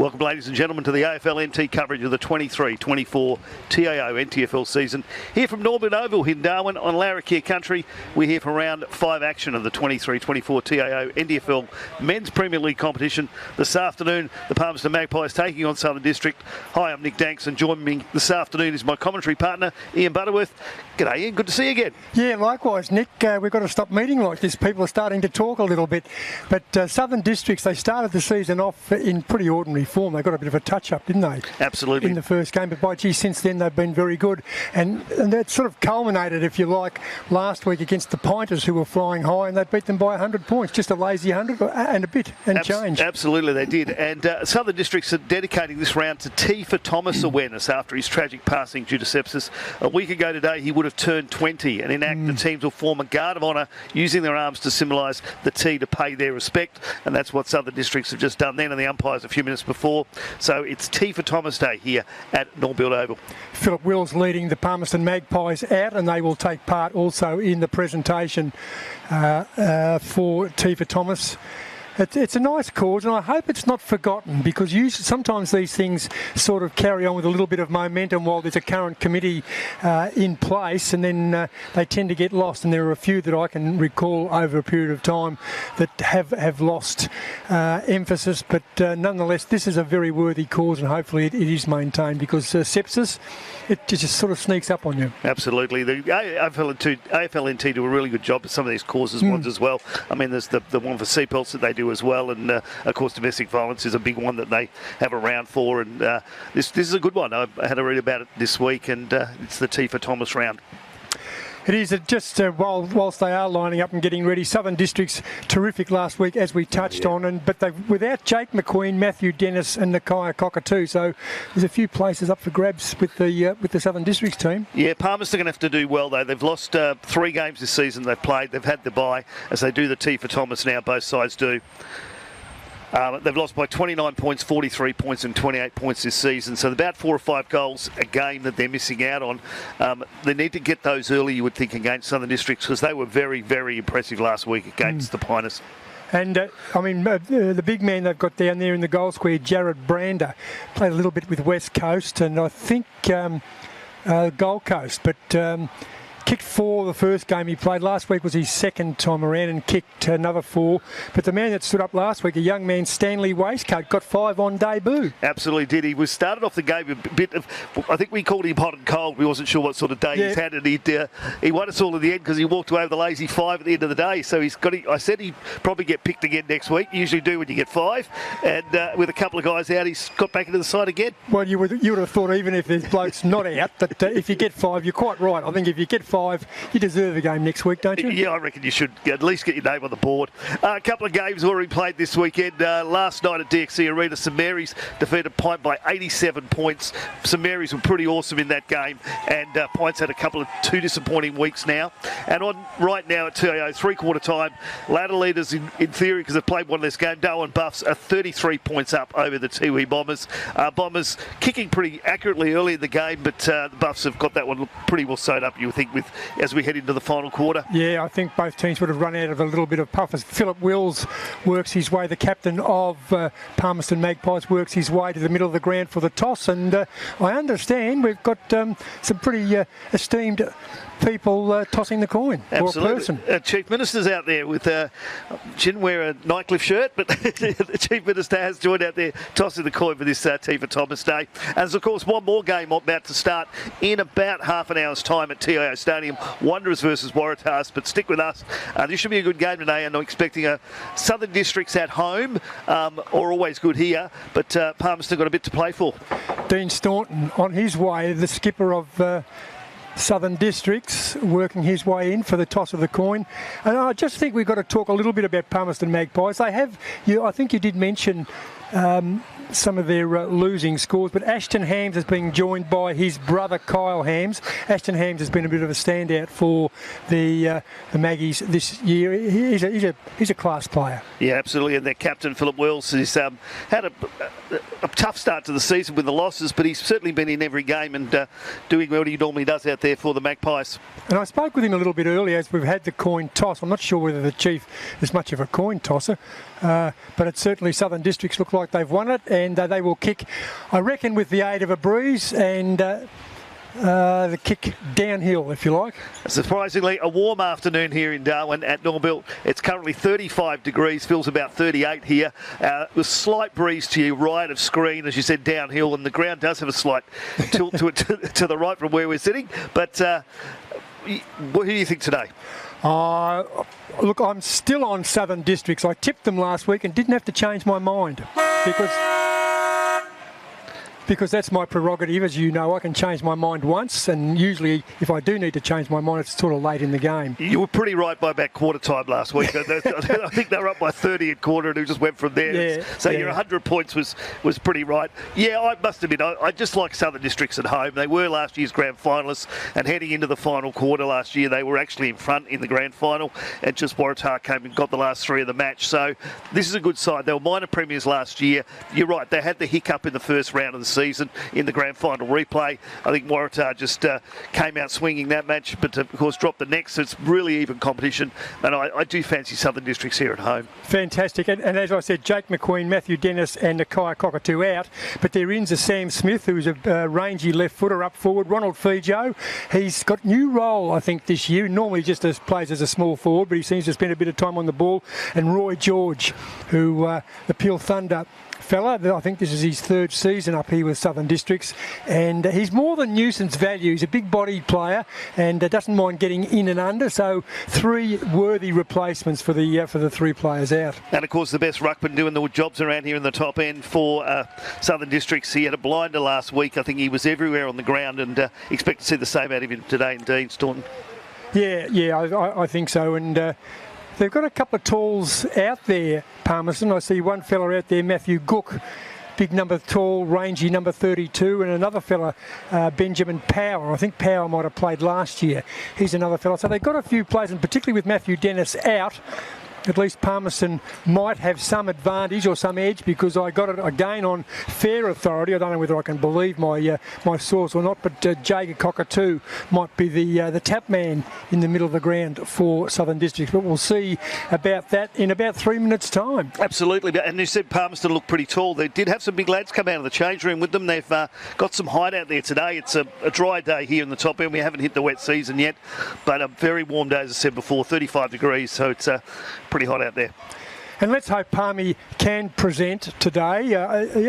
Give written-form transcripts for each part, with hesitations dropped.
Welcome, ladies and gentlemen, to the AFL NT coverage of the 23-24 TIO NTFL season. Here from Norbuilt Oval in Darwin on Larrakia country. We're here for round 5 action of the 23-24 TIO NTFL Men's Premier League competition. This afternoon, the Palmerston Magpies taking on Southern District. Hi, I'm Nick Danks, and joining me this afternoon is my commentary partner, Ian Butterworth. G'day, Ian. Good to see you again. Yeah, likewise, Nick. We've got to stop meeting like this. People are starting to talk a little bit. But Southern Districts, they started the season off in pretty ordinary form. They got a bit of a touch-up, didn't they? Absolutely. In the first game. But by gee, since then they've been very good. And that sort of culminated, if you like, last week against the Pointers, who were flying high, and they beat them by 100 points. Just a lazy 100 and a bit and change. Absolutely, they did. And Southern Districts are dedicating this round to T for Thomas awareness after his tragic passing due to sepsis. A week ago today, he would have turned 20, and in act, the teams will form a guard of honour using their arms to symbolise the T to pay their respect. And that's what Southern Districts have just done then, and the umpires a few minutes before. So it's T for Thomas Day here at Norbuilt Oval. Philip Wills leading the Palmerston Magpies out, and they will take part also in the presentation for T for Thomas. It's a nice cause, and I hope it's not forgotten, because sometimes these things sort of carry on with a little bit of momentum while there's a current committee in place, and then they tend to get lost. And there are a few that I can recall over a period of time that have lost emphasis. But nonetheless, this is a very worthy cause, and hopefully it is maintained, because sepsis, it just sort of sneaks up on you. Absolutely. The AFL NT do a really good job with some of these causes ones as well. I mean, there's the one for seatbelts that they do as well, and of course domestic violence is a big one that they have a round for, and this is a good one. I had a read about it this week, and it's the T for Thomas round. It is just whilst they are lining up and getting ready. Southern Districts terrific last week, as we touched on, but they've without Jake McQueen, Matthew Dennis, and Nakia Cockatoo. So there's a few places up for grabs with the Southern Districts team. Yeah, Palmerston are going to have to do well though. They've lost 3 games this season. They've played. They've had the bye as they do the T for Thomas now. Both sides do. They've lost by 29 points, 43 points and 28 points this season. So about 4 or 5 goals a game that they're missing out on. They need to get those early, you would think, against Southern Districts, because they were very, very impressive last week against the Pointers. And, the big man they've got down there in the goal square, Jared Brander, played a little bit with West Coast and I think Gold Coast, but kicked 4 the first game he played. Last week was his second time around and kicked another 4. But the man that stood up last week, a young man, Stanley Waistcoat, got 5 on debut. Absolutely did. He was started off the game a bit of, I think we called him hot and cold. We wasn't sure what sort of day he's had, and he won us all in the end because he walked away with a lazy 5 at the end of the day. So I said he'd probably get picked again next week. You usually do when you get 5. And with a couple of guys out, he's got back into the side again. Well, you would have thought, even if there's blokes not out, that if you get 5, you're quite right. I think if you get 5, you deserve a game next week, don't you? Yeah, I reckon you should at least get your name on the board. A couple of games already played this weekend. Last night at DXC Arena, St Mary's defeated Pint by 87 points. St Mary's were pretty awesome in that game, and Pint's had a couple of 2 disappointing weeks now. And on right now at TIO, 3/4 time, ladder leaders in theory, because they've played one less game, Darwin Buffs are 33 points up over the Tiwi Bombers. Bombers kicking pretty accurately early in the game, but the Buffs have got that one pretty well sewed up, you would think, as we head into the final quarter. Yeah, I think both teams would have run out of a little bit of puff as Philip Wills works his way, the captain of Palmerston Magpies, works his way to the middle of the ground for the toss. And I understand we've got some pretty esteemed people tossing the coin. Absolutely. Or a person. Chief Minister's out there with, she didn't wear a Nightcliff shirt, but the Chief Minister has joined out there tossing the coin for this T for Thomas Day. And there's, of course, one more game about to start in about half an hour's time at TIO Stadium. Wanderers versus Waratahs, but stick with us. This should be a good game today, and I'm expecting a Southern Districts at home, or always good here, but Palmerston got a bit to play for. Dean Staunton on his way, the skipper of Southern Districts, working his way in for the toss of the coin. And I just think we've got to talk a little bit about Palmerston Magpies. They have, I think you did mention some of their losing scores, but Ashton Hams has been joined by his brother Kyle Hams. Ashton Hams has been a bit of a standout for the Maggies this year. He's a class player. Yeah, absolutely. And their captain Philip Wills has had a tough start to the season with the losses, but he's certainly been in every game and doing what he normally does out there for the Magpies. And I spoke with him a little bit earlier as we've had the coin toss. I'm not sure whether the Chief is much of a coin tosser. but it's certainly Southern Districts look like they've won it, and they will kick, I reckon, with the aid of a breeze and the kick downhill, if you like. Surprisingly, a warm afternoon here in Darwin at Norbuilt. It's currently 35 degrees, feels about 38 here. With slight breeze to your right of screen, as you said, downhill, and the ground does have a slight tilt to the right from where we're sitting. But what do you think today? Look, I'm still on Southern Districts. I tipped them last week and didn't have to change my mind because that's my prerogative. As you know, I can change my mind once, and usually if I do need to change my mind, it's sort of late in the game. You were pretty right by about quarter time last week. I think they were up by 30 at quarter and it just went from there. Yeah, so your 100 points was pretty right. Yeah, I must admit, I just like Southern Districts at home. They were last year's grand finalists, and heading into the final quarter last year, they were actually in front in the grand final, and just Waratah came and got the last three of the match. So this is a good side. They were minor premiers last year. You're right, they had the hiccup in the first round of the season in the grand final replay. I think Waratah just came out swinging that match, but of course dropped the next. So it's really even competition, and I do fancy Southern Districts here at home. Fantastic, and as I said, Jake McQueen, Matthew Dennis and Nakia Cockatoo out, but their ins are Sam Smith, who's a rangy left footer up forward. Ronald Fijo, he's got new role I think this year, normally just plays as a small forward, but he seems to spend a bit of time on the ball. And Roy George, who the Peel Thunder fella, I think this is his third season up here with Southern Districts, and he's more than nuisance value. He's a big-bodied player and doesn't mind getting in and under, so three worthy replacements for the three players out. And of course the best ruckman doing the jobs around here in the top end for Southern Districts. He had a blinder last week. I think he was everywhere on the ground, and expect to see the same out of him today in Dean Staunton. Yeah, I think so, and they've got a couple of talls out there, Palmerston. I see one fella out there, Matthew Gook, big number tall, rangy number 32, and another fella, Benjamin Power. I think Power might have played last year. He's another fella. So they've got a few players, and particularly with Matthew Dennis out, at least Palmerston might have some advantage or some edge, because I got it again on fair authority. I don't know whether I can believe my source or not, but Jager Cockatoo might be the tap man in the middle of the ground for Southern Districts. But we'll see about that in about 3 minutes' time. Absolutely, and you said Palmerston looked pretty tall. They did have some big lads come out of the change room with them. They've got some height out there today. It's a dry day here in the top end. We haven't hit the wet season yet, but a very warm day, as I said before, 35 degrees, so it's pretty hot out there. And let's hope Palmy can present today,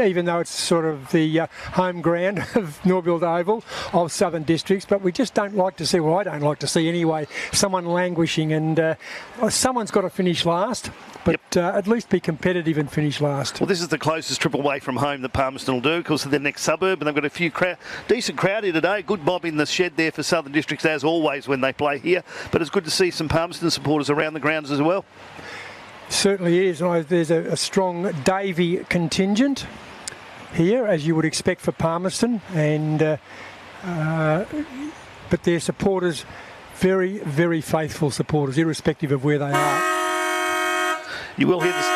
even though it's sort of the home ground of Norbuilt Oval of Southern Districts. But we just don't like to see, well, I don't like to see anyway, someone languishing, and someone's got to finish last. But at least be competitive and finish last. Well, this is the closest trip away from home that Palmerston will do, because of their next suburb, and they've got a few decent crowd here today. Good mob in the shed there for Southern Districts, as always when they play here. But it's good to see some Palmerston supporters around the grounds as well. Certainly is. There's a strong Davey contingent here, as you would expect for Palmerston, and but their supporters, very, very faithful supporters, irrespective of where they are. You will hear this.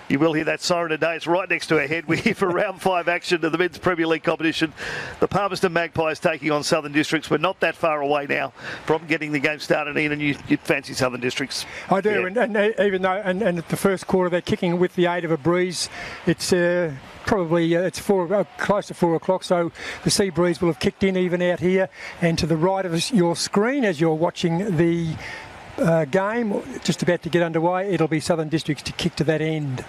You will hear that siren today. It's right next to our head. We're here for round 5 action of the Men's Premier League competition. The Palmerston Magpies taking on Southern Districts. We're not that far away now from getting the game started, Ian, and you'd fancy Southern Districts. I do, yeah. and even though, and at the first quarter they're kicking with the aid of a breeze, it's probably it's close to 4 o'clock, so the sea breeze will have kicked in even out here. And to the right of your screen, as you're watching the game just about to get underway, it'll be Southern Districts to kick to that end.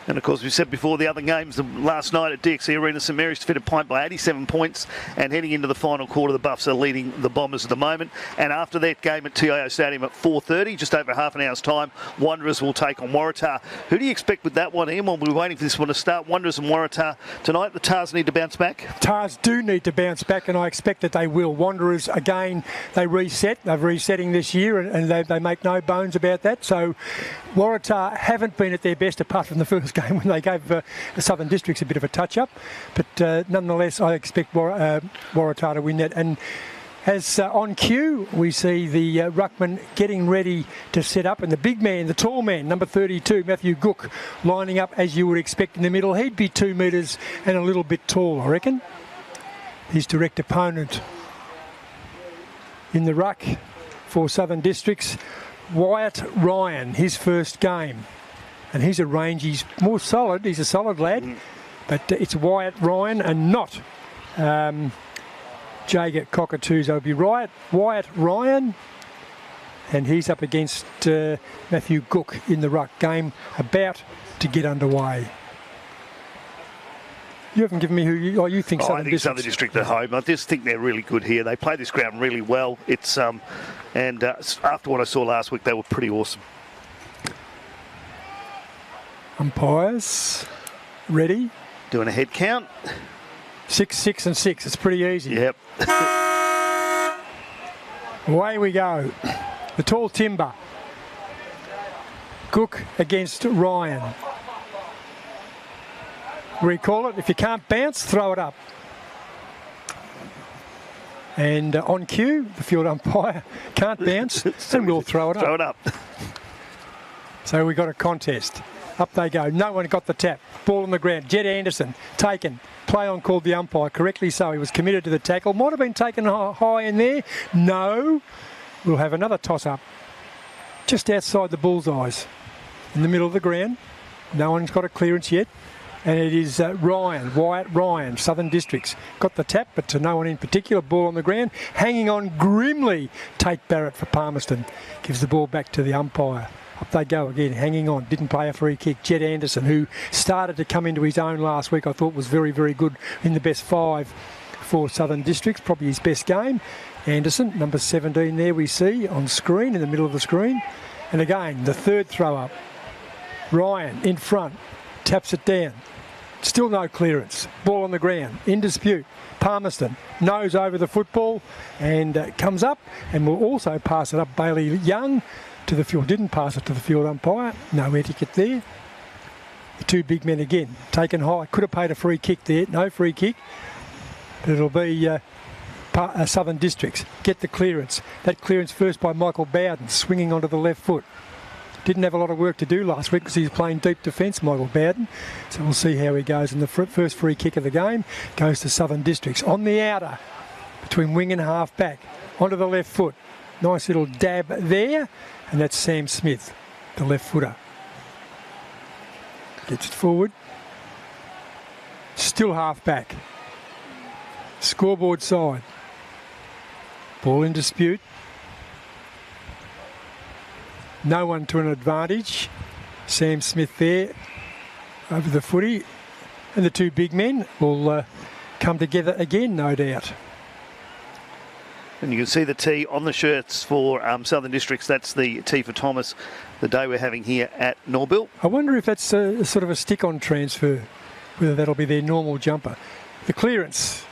And of course, we said before, the other games last night at DXC Arena, St Mary's defeated Pint by 87 points, and heading into the final quarter, the Buffs are leading the Bombers at the moment. And after that game at TIO Stadium at 4:30, just over half an hour's time, Wanderers will take on Waratah. Who do you expect with that one, Ian? While we're waiting for this one to start, Wanderers and Waratah tonight. The Tars need to bounce back. Tars do need to bounce back, and I expect that they will. Wanderers, again, they reset. They're resetting this year, and they make no bones about that. So Waratah haven't been at their best, apart from the first game when they gave the Southern Districts a bit of a touch-up. But nonetheless, I expect Waratah to win that. And as on cue, we see the ruckman getting ready to set up, and the big man, the tall man, number 32, Matthew Gook, lining up as you would expect in the middle. He'd be 2 metres and a little bit tall, I reckon. His direct opponent in the ruck for Southern Districts. Wyatt Ryan, his first game. And he's a range, he's more solid, he's a solid lad. But it's Wyatt Ryan and not Jager Cockatoos. It'll be Wyatt Ryan. And he's up against Matthew Cook in the ruck. Game about to get underway. You haven't given me who you think Southern Districts. Southern District at home. I just think they're really good here. They play this ground really well. It's and after what I saw last week, they were pretty awesome. Umpires ready. Doing a head count. 6, 6 and 6. It's pretty easy. Yep. Away we go. The tall timber. Cook against Ryan. Recall it. If you can't bounce, throw it up. And on cue, the field umpire can't bounce, and we'll throw it up. Throw it up. So we got a contest. Up they go. No one got the tap. Ball on the ground. Jed Anderson taken. Play on called the umpire. Correctly so. He was committed to the tackle. Might have been taken high in there. No. We'll have another toss-up. Just outside the bullseyes. In the middle of the ground. No one's got a clearance yet. And it is Wyatt Ryan, Southern Districts. Got the tap, but to no one in particular. Ball on the ground. Hanging on grimly. Tate Barrett for Palmerston. Gives the ball back to the umpire. Up they go again, hanging on. Didn't play a free kick. Jed Anderson, who started to come into his own last week, I thought was very, very good in the best 5 for Southern Districts. Probably his best game. Anderson, number 17 there we see on screen, in the middle of the screen. And again, the third throw up. Ryan in front. Taps it down. Still no clearance. Ball on the ground. In dispute. Palmerston nose over the football and comes up and will also pass it up. Bailey Young to the field. Didn't pass it to the field umpire. No etiquette there. The two big men again. Taken high. Could have paid a free kick there. No free kick. But it'll be Southern Districts. Get the clearance. That clearance first by Michael Bowden. Swinging onto the left foot. Didn't have a lot of work to do last week because he's playing deep defence, Michael Bowden. So we'll see how he goes. And the first free kick of the game goes to Southern Districts. On the outer, between wing and half back, onto the left foot. Nice little dab there. And that's Sam Smith, the left footer. Gets it forward. Still half back. Scoreboard side. Ball in dispute. No one to an advantage. Sam Smith there over the footy. And the two big men will come together again, no doubt. And you can see the T on the shirts for Southern Districts. That's the T for Thomas, the day we're having here at Norbuilt. I wonder if that's a sort of a stick-on transfer, whether that'll be their normal jumper. The clearance.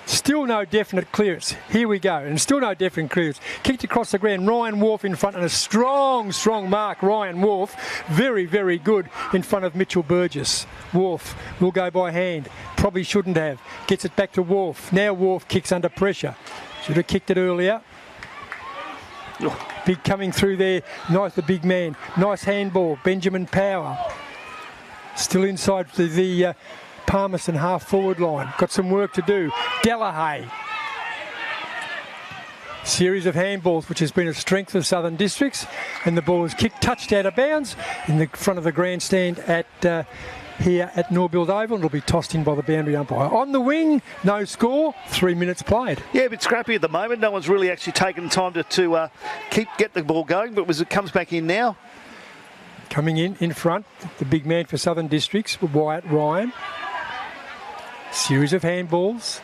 Still no definite clearance. Here we go. And still no definite clearance. Kicked across the ground. Ryan Wharf in front and a strong, strong mark. Ryan Wharf. Very, very good in front of Mitchell Burgess. Wharf will go by hand. Probably shouldn't have. Gets it back to Wharf. Now Wharf kicks under pressure. Should have kicked it earlier. Big coming through there. Nice, the big man. Nice handball. Benjamin Power. Still inside the Palmerston half-forward line. Got some work to do. Delahaye. Series of handballs, which has been a strength of Southern Districts. And the ball is kicked, touched out of bounds in the front of the grandstand at here at Norbuilt Oval. It'll be tossed in by the boundary umpire. On the wing, no score, 3 minutes played. Yeah, a bit scrappy at the moment. No one's really actually taken time to get the ball going, but it comes back in now. Coming in front, the big man for Southern Districts, Wyatt Ryan. Series of handballs.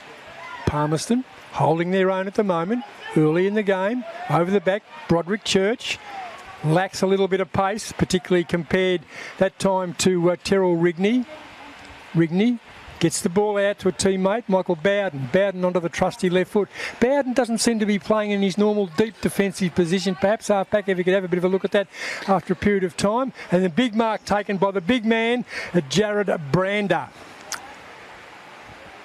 Palmerston holding their own at the moment. Early in the game. Over the back, Broderick Church. Lacks a little bit of pace, particularly compared that time to Terrell Rigney. Rigney gets the ball out to a teammate, Michael Bowden. Bowden onto the trusty left foot. Bowden doesn't seem to be playing in his normal deep defensive position. Perhaps half back, if you could have a bit of a look at that after a period of time. And the big mark taken by the big man, Jared Brander.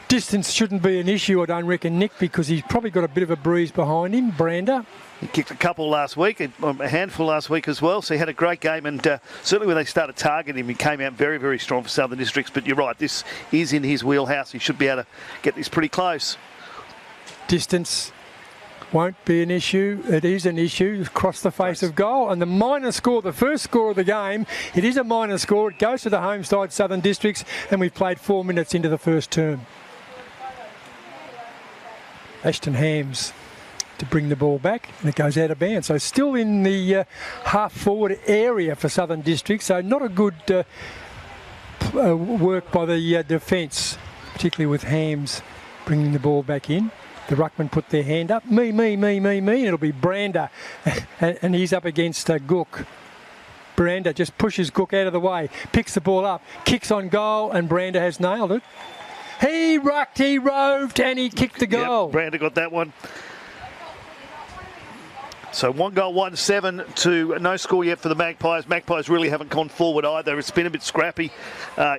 Distance shouldn't be an issue, I don't reckon, Nick, because he's probably got a bit of a breeze behind him, Brander. He kicked a couple last week, a handful last week as well, so he had a great game, and certainly when they started targeting him, he came out very, very strong for Southern Districts. But you're right, this is in his wheelhouse. He should be able to get this pretty close. Distance Won't be an issue. It is an issue across the face of goal. And the minor score, the first score of the game, it is a minor score. It goes to the home side, Southern Districts, and we've played 4 minutes into the first term. Ashton Hams to bring the ball back, and it goes out of bounds. So still in the half-forward area for Southern Districts. So not a good work by the defence, particularly with Hams bringing the ball back in. The ruckman put their hand up. Me. And it'll be Brander. And he's up against Gook. Brander just pushes Gook out of the way. Picks the ball up. Kicks on goal. And Brander has nailed it. He rucked, he roved, and he kicked the goal. Yep, Brander got that one. So 1 goal, 1-7 to no score yet for the Magpies. Magpies really haven't gone forward either. It's been a bit scrappy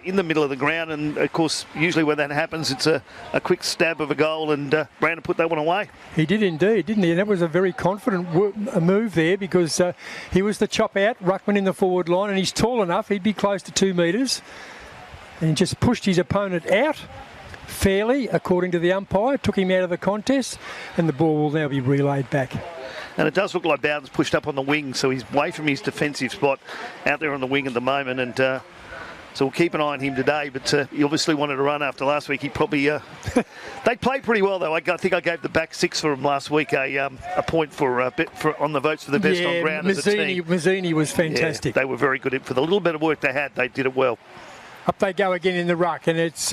in the middle of the ground, and of course usually when that happens it's a quick stab of a goal, and Brandon put that one away. He did indeed, didn't he? And that was a very confident move there, because he was the chop out ruckman in the forward line, and he's tall enough, he'd be close to 2 metres, and he just pushed his opponent out fairly according to the umpire, took him out of the contest, and the ball will now be relayed back. And it does look like Bowden's pushed up on the wing, so he's away from his defensive spot out there on the wing at the moment. And so we'll keep an eye on him today. But he obviously wanted to run after last week. He probably... they played pretty well, though. I think I gave the back six for him last week a point for on the votes for the best on ground as a team. Mazzini was fantastic. Yeah, they were very good. For the little bit of work they had, they did it well. Up they go again in the ruck, and it's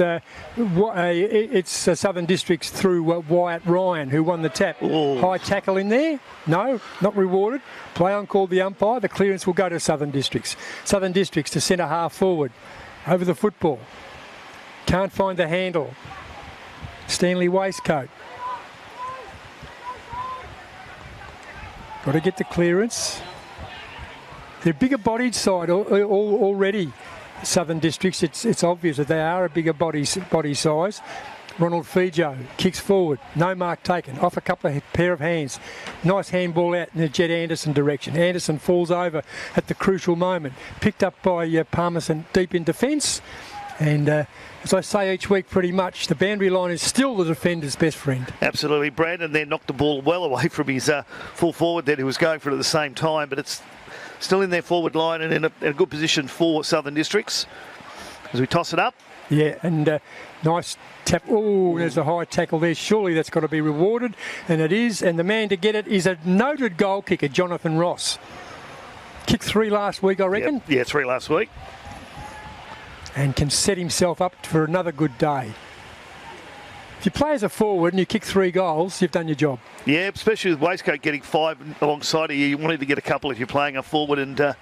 Southern Districts through Wyatt Ryan, who won the tap. Ooh. High tackle in there. No, not rewarded. Play on called the umpire. The clearance will go to Southern Districts. Southern Districts to centre half forward. Over the football. Can't find the handle. Stanley waistcoat. Got to get the clearance. They're a bigger bodied side already. Southern Districts, it's obvious that they are a bigger body size. Ronald Fijo kicks forward, no mark taken, off a couple of pair of hands. Nice handball out in the Jed Anderson direction. Anderson falls over at the crucial moment. Picked up by Palmerston deep in defence. And as I say each week pretty much, the boundary line is still the defender's best friend. Absolutely. Brandon then knocked the ball well away from his full forward that he was going for it at the same time, but it's still in their forward line and in a good position for Southern Districts as we toss it up. Yeah, and nice tap. Oh, there's a high tackle there. Surely that's got to be rewarded, and it is. And the man to get it is a noted goal kicker, Jonathan Ross. Kicked 3 last week, I reckon. Yep. Yeah, 3 last week. And can set himself up for another good day. If you play as a forward and you kick 3 goals, you've done your job. Yeah, especially with Waistcoat getting 5 alongside of you. You wanted to get a couple if you're playing a forward, and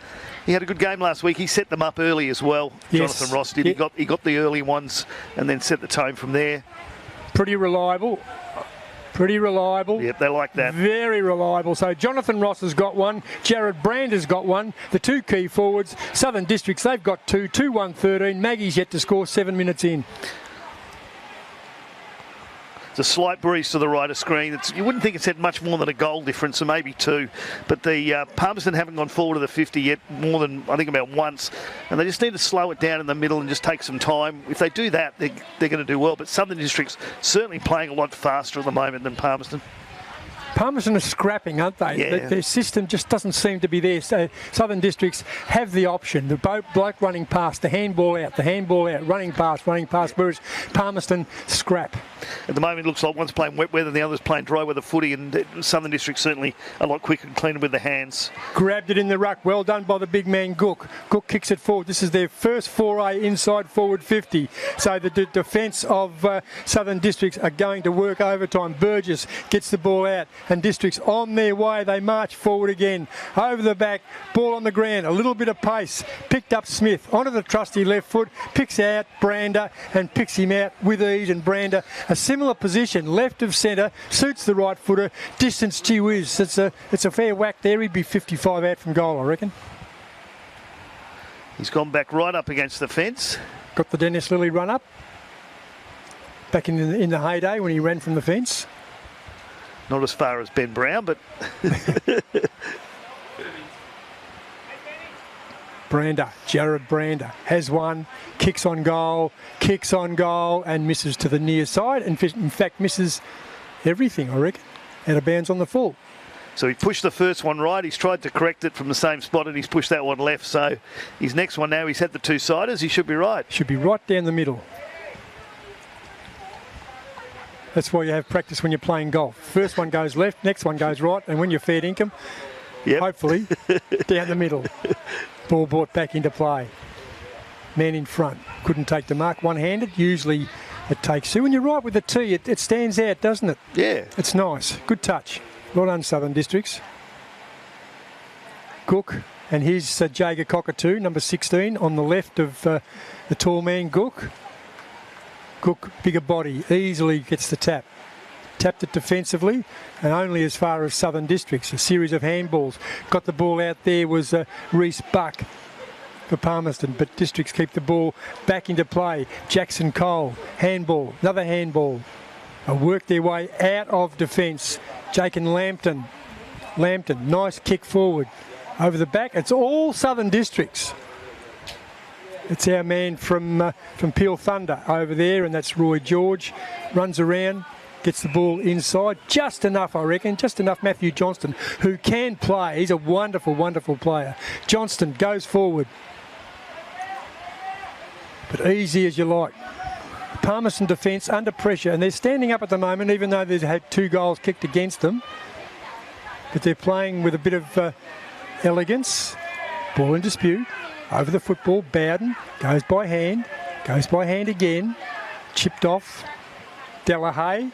he had a good game last week. He set them up early as well. Yes. Jonathan Ross did. Yeah. He got the early ones and then set the tone from there. Pretty reliable. Yep, they like that. Very reliable. So Jonathan Ross has got one. Jared Brand has got one. The 2 key forwards. Southern Districts, they've got 2. 2-1-13. Maggie's yet to score 7 minutes in. It's a slight breeze to the right of screen. You wouldn't think it's had much more than a goal difference, so maybe 2. But the Palmerston haven't gone forward to the 50 yet, more than, I think, about once. And they just need to slow it down in the middle and just take some time. If they do that, they're going to do well. But Southern Districts certainly playing a lot faster at the moment than Palmerston. Palmerston are scrapping, aren't they? Yeah. Their system just doesn't seem to be there. So Southern Districts have the option. The bloke running past, the handball out, running past, whereas Palmerston scrap. At the moment, it looks like one's playing wet weather, the other's playing dry weather footy, and Southern District certainly a lot quicker and cleaner with the hands. Grabbed it in the ruck. Well done by the big man, Gook. Gook kicks it forward. This is their first foray inside forward 50. So the defence of Southern Districts are going to work overtime. Burgess gets the ball out, and Districts on their way. They march forward again. Over the back, ball on the ground. A little bit of pace. Picked up Smith onto the trusty left foot. Picks out Brander and picks him out with ease. And Brander, a similar position, left of centre, suits the right footer. Distance, gee whiz. It's a fair whack there. He'd be 55 out from goal, I reckon. He's gone back right up against the fence. Got the Dennis Lilly run up. Back in the heyday when he ran from the fence. Not as far as Ben Brown, but... Brander, Jared Brander has one, kicks on goal, and misses to the near side. And in fact, misses everything, I reckon. out of bounds on the full. So he pushed the first one right. He's tried to correct it from the same spot, and he's pushed that one left. So his next one now, he's had the two-siders. He should be right. Should be right down the middle. That's why you have practice when you're playing golf. First one goes left, next one goes right, and when you're fair income, hopefully, down the middle. Ball brought back into play. Man in front. Couldn't take the mark one-handed. Usually it takes two. When you're right with the tee, it stands out, doesn't it? Yeah. It's nice. Good touch. Well done, Southern Districts. Gook, and here's Jager Cockatoo, number 16, on the left of the tall man, Gook. Gook, bigger body, easily gets the tap. Tapped it defensively, and only as far as Southern Districts. A series of handballs. Got the ball out there was Reese Buck for Palmerston, but Districts keep the ball back into play. Jackson Cole, handball, another handball. Work their way out of defence. Jake and Lambton, nice kick forward. Over the back, it's all Southern Districts. It's our man from Peel Thunder over there, and that's Roy George. Runs around, gets the ball inside. Just enough, I reckon, just enough. Matthew Johnston, who can play. He's a wonderful, wonderful player. Johnston goes forward. But easy as you like. Palmerston defence under pressure, and they're standing up at the moment, even though they've had 2 goals kicked against them. But they're playing with a bit of elegance. Ball in dispute. Over the football, Bowden goes by hand again. Chipped off. Delahaye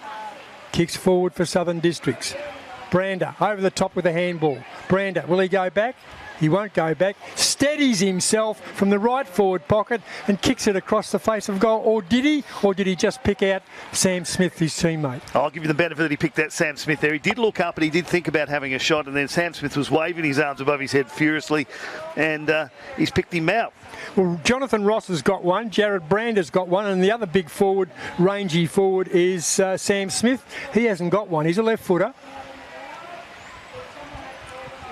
kicks forward for Southern Districts. Brander over the top with a handball. Brander, will he go back? He won't go back. Steadies himself from the right forward pocket and kicks it across the face of goal. Or did he? Or did he just pick out Sam Smith, his teammate? I'll give you the benefit that he picked out Sam Smith there. He did look up and he did think about having a shot, and then Sam Smith was waving his arms above his head furiously, and he's picked him out. Well, Jonathan Ross has got one, Jared Brander's got one, and the other big forward, rangy forward, is Sam Smith. He hasn't got one. He's a left footer.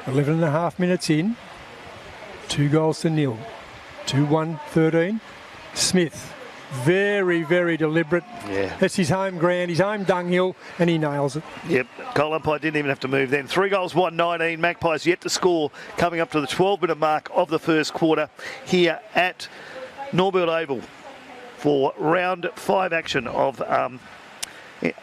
11 and a half minutes in. 2 goals to nil. 2-1-13. Smith, very, very deliberate. Yeah. That's his home ground, his home dunghill, and he nails it. Yep, goal umpire didn't even have to move then. 3 goals, 1-19. Magpies yet to score, coming up to the 12-minute mark of the first quarter here at Norbuilt Oval for round 5 action of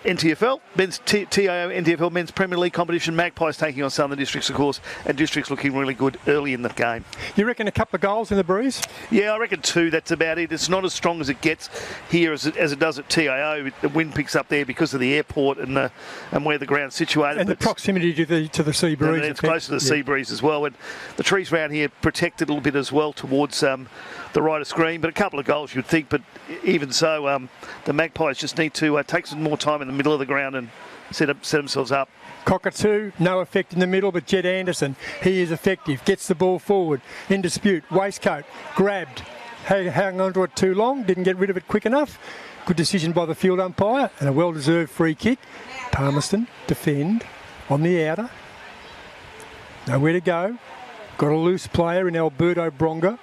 NTFL, men's TIO NTFL men's Premier League competition. Magpies taking on Southern Districts, of course, and Districts looking really good early in the game. You reckon a couple of goals in the Breeze? Yeah, I reckon 2. That's about it. It's not as strong as it gets here as it does at TIO. The wind picks up there because of the airport and where the ground's situated. And the proximity to the sea breeze. And it's close to the sea breeze as well. And the trees around here protect it a little bit as well towards the right of screen. But a couple of goals you'd think. But even so, the Magpies just need to take some more time in the middle of the ground and set themselves up. Cockatoo, no effect in the middle, but Jed Anderson, he is effective. Gets the ball forward. In dispute. Waistcoat, grabbed. Hung on to it too long, didn't get rid of it quick enough. Good decision by the field umpire, and a well-deserved free kick. Palmerston defend on the outer. Nowhere to go. Got a loose player in Alberto Bronga.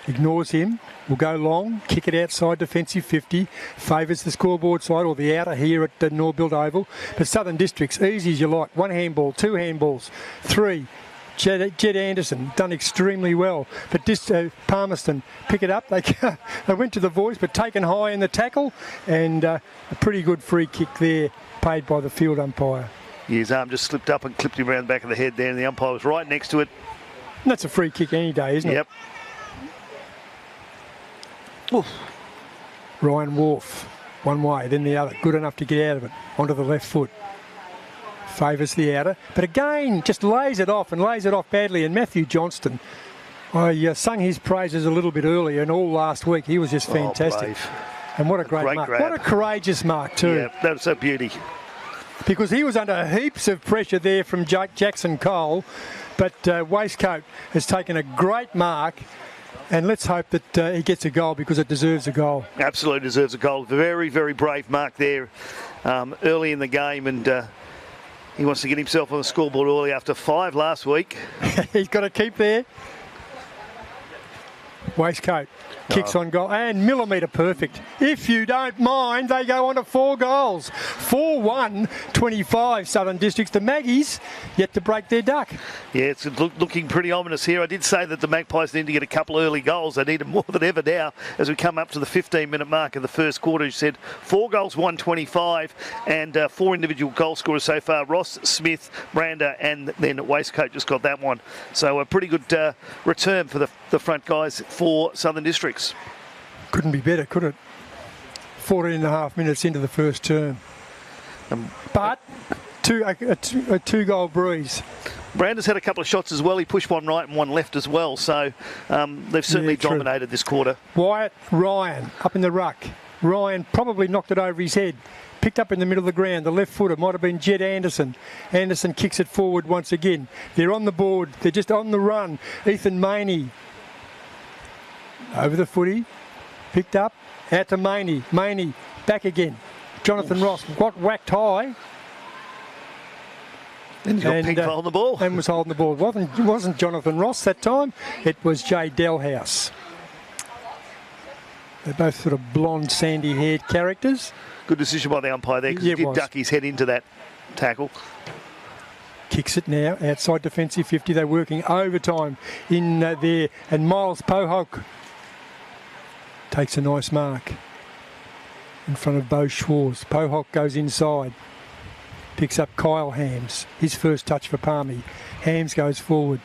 Ignores him. Will go long, kick it outside, defensive 50. Favours the scoreboard side or the outer here at the Norbuilt Oval. But Southern Districts, easy as you like. 1 handball, 2 handballs, 3. Jed Anderson done extremely well. But Palmerston pick it up. They went to the voice, but taken high in the tackle, and a pretty good free kick there, paid by the field umpire. His arm just slipped up and clipped him around the back of the head there, and the umpire was right next to it. And that's a free kick any day, isn't it? Yep. Oof. Ryan Wharf, one way, then the other. Good enough to get out of it. Onto the left foot. Favours the outer. But again, just lays it off badly. And Matthew Johnston, I sung his praises a little bit earlier, and all last week he was just fantastic. And what a great mark. Grab. What a courageous mark too. Yeah, that was a beauty. Because he was under heaps of pressure there from Jackson Cole. But Waistcoat has taken a great mark. And let's hope that he gets a goal, because it deserves a goal. Absolutely deserves a goal. Very, very brave mark there early in the game, and he wants to get himself on the scoreboard early after 5 last week. He's got to keep there. Waistcoat kicks on goal and millimetre perfect. If you don't mind, they go on to 4 goals. 4-1-25 Southern Districts. The Maggies yet to break their duck. Yeah, it's looking pretty ominous here. I did say that the Magpies need to get a couple early goals. They need them more than ever now as we come up to the 15-minute mark of the first quarter. You said 4 goals, 125, and 4 individual goal scorers so far. Ross, Smith, Brander, and then Waistcoat just got that one. So a pretty good return for the front guys for Southern Districts. Couldn't be better, could it? 14 and a half minutes into the first term. But a 2-goal breeze. Brander's had a couple of shots as well. He pushed one right and one left as well. So they've certainly dominated this quarter. Wyatt Ryan up in the ruck. Ryan probably knocked it over his head. Picked up in the middle of the ground. The left footer might have been Jed Anderson. Anderson kicks it forward once again. They're on the board. They're just on the run. Ethan Maney over the footy. Picked up. Out to Maney. Maney back again. Jonathan Ross got whacked high. And he's got Pink holding the ball. And was holding the ball. It wasn't Jonathan Ross that time. It was Jay Delhouse. They're both sort of blonde, sandy-haired characters. Good decision by the umpire there because he did duck his head into that tackle. Kicks it now, outside defensive 50. They're working overtime in there. And Miles Pohock takes a nice mark in front of Bo Schwarz. Pohock goes inside. Picks up Kyle Hams. His first touch for Palmy. Hams goes forward.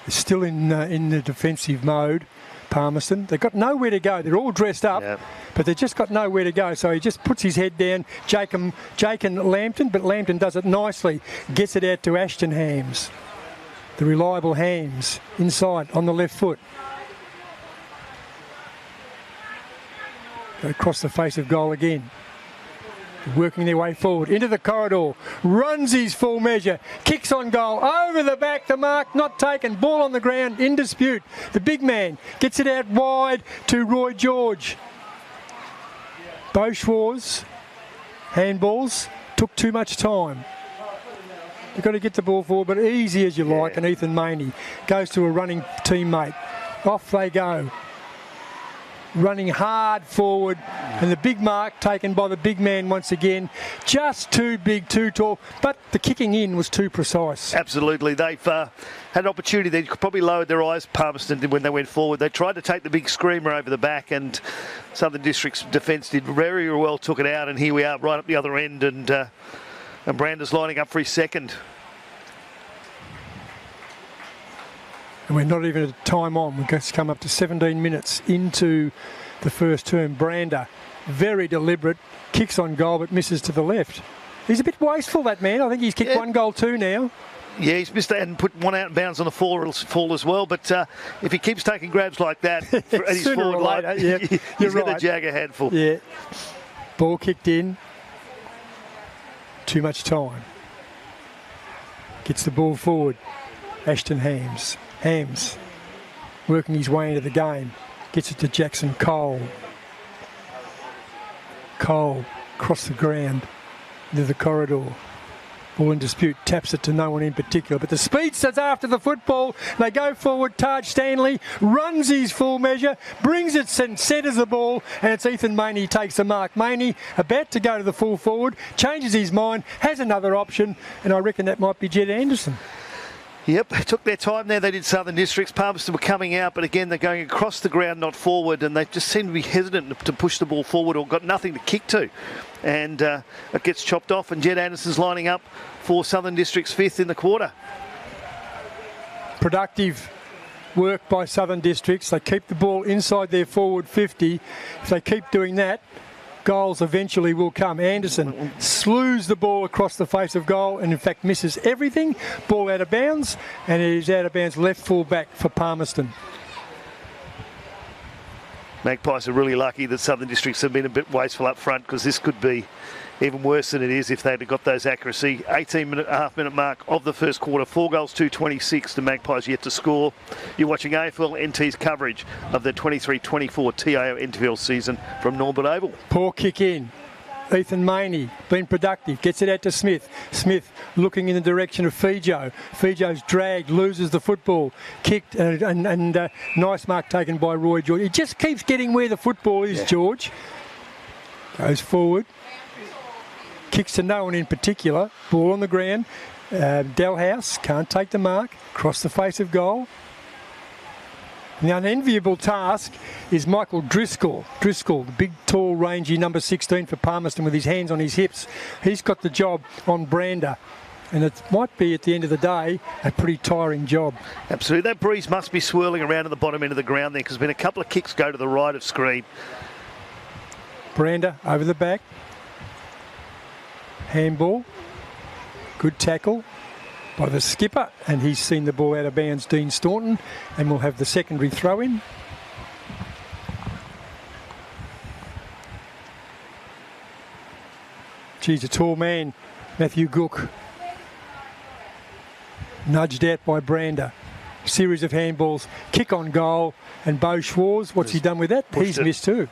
They're still in the defensive mode. Palmerston. They've got nowhere to go. They're all dressed up, but they've just got nowhere to go. So he just puts his head down. Jaken Lambton, but Lambton does it nicely. Gets it out to Ashton Hams. The reliable Hams inside on the left foot. Go across the face of goal again. Working their way forward into the corridor, runs his full measure, kicks on goal, over the back, the mark not taken, ball on the ground, in dispute. The big man gets it out wide to Roy George. Bo Schwarz, handballs, took too much time. You've got to get the ball forward, but easy as you like, and Ethan Maney goes to a running teammate. Off they go. Running hard forward, and the big mark taken by the big man once again. Just too big, too tall, but the kicking in was too precise. Absolutely. They've had an opportunity. They probably lowered their eyes, Palmerston did, when they went forward. They tried to take the big screamer over the back, and Southern District's defence did very well, took it out, and here we are right up the other end, and Brander's lining up for his second. And we're not even at time on. We've just come up to 17 minutes into the first term. Brander, very deliberate, kicks on goal but misses to the left. He's a bit wasteful, that man. I think he's kicked 1 goal, 2 now. Yeah, he's missed that and put one out and bounds on the fall as well. But if he keeps taking grabs like that at his forward line, he's going to jag a handful. Yeah. Ball kicked in. Too much time. Gets the ball forward. Ashton Hams. Hams working his way into the game. Gets it to Jackson Cole. Cole across the ground into the corridor. Ball in dispute, taps it to no one in particular. But the speedster's after the football. They go forward. Taj Stanley runs his full measure, brings it and centres the ball, and it's Ethan Maney takes the mark. Maney about to go to the full forward, changes his mind, has another option, and I reckon that might be Jed Anderson. Yep, they took their time there. They did Southern Districts. Palmerston were coming out, but again, they're going across the ground, not forward, and they just seem to be hesitant to push the ball forward or got nothing to kick to. And it gets chopped off, and Jed Anderson's lining up for Southern Districts' 5th in the quarter. Productive work by Southern Districts. They keep the ball inside their forward 50. If they keep doing that, goals eventually will come. Anderson slews the ball across the face of goal and in fact misses everything. Ball out of bounds, and it is out of bounds left full back for Palmerston. Magpies are really lucky that Southern Districts have been a bit wasteful up front, because this could be even worse than it is if they'd have got those accuracy. 18.5-minute mark of the first quarter. 4 goals, 2-26. The Magpies yet to score. You're watching AFL NT's coverage of the 23-24 TIO NTFL season from Norbuilt Oval. Poor kick in. Ethan Maney, been productive, gets it out to Smith. Smith looking in the direction of Fijo. Fijo's dragged, loses the football, kicked, and nice mark taken by Roy George. He just keeps getting where the football is, George. Goes forward. Kicks to no one in particular. Ball on the ground. Dalhouse can't take the mark. Cross the face of goal. And the unenviable task is Michael Driscoll. Driscoll, the big, tall, rangy number 16 for Palmerston with his hands on his hips. He's got the job on Brander. And it might be, at the end of the day, a pretty tiring job. Absolutely. That breeze must be swirling around at the bottom end of the ground there, because there's been a couple of kicks go to the right of screen. Brander over the back. Handball. Good tackle by the skipper, and he's seen the ball out of bounds, Dean Staunton, and we'll have the secondary throw in. Geez, a tall man, Matthew Gook. Nudged out by Brander. Series of handballs, kick on goal, and Beau Schwarz, what's he done with that? He's missed too.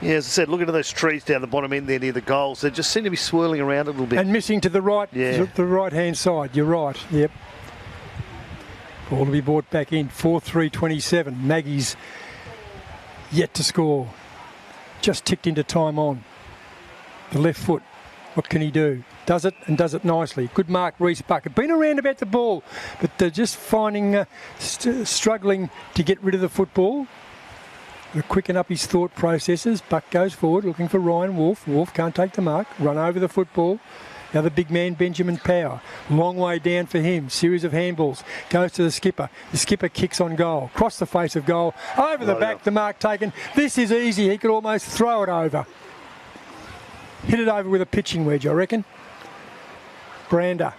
Yeah, as I said, looking at those trees down the bottom end there near the goals, they just seem to be swirling around a little bit. And missing to the right, the right-hand side. You're right, yep. Ball to be brought back in, 4-3-27. Maggie's yet to score. Just ticked into time on. The left foot, what can he do? Does it, and does it nicely. Good mark, Reece Buck. Been around about the ball, but they're just finding, struggling to get rid of the football. To quicken up his thought processes. Buck goes forward looking for Ryan Wolf. Wolf can't take the mark. Run over the football. The other big man, Benjamin Power. Long way down for him. Series of handballs. Goes to the skipper. The skipper kicks on goal. Cross the face of goal. Over the back, the mark taken. This is easy. He could almost throw it over. Hit it over with a pitching wedge, I reckon. Brander.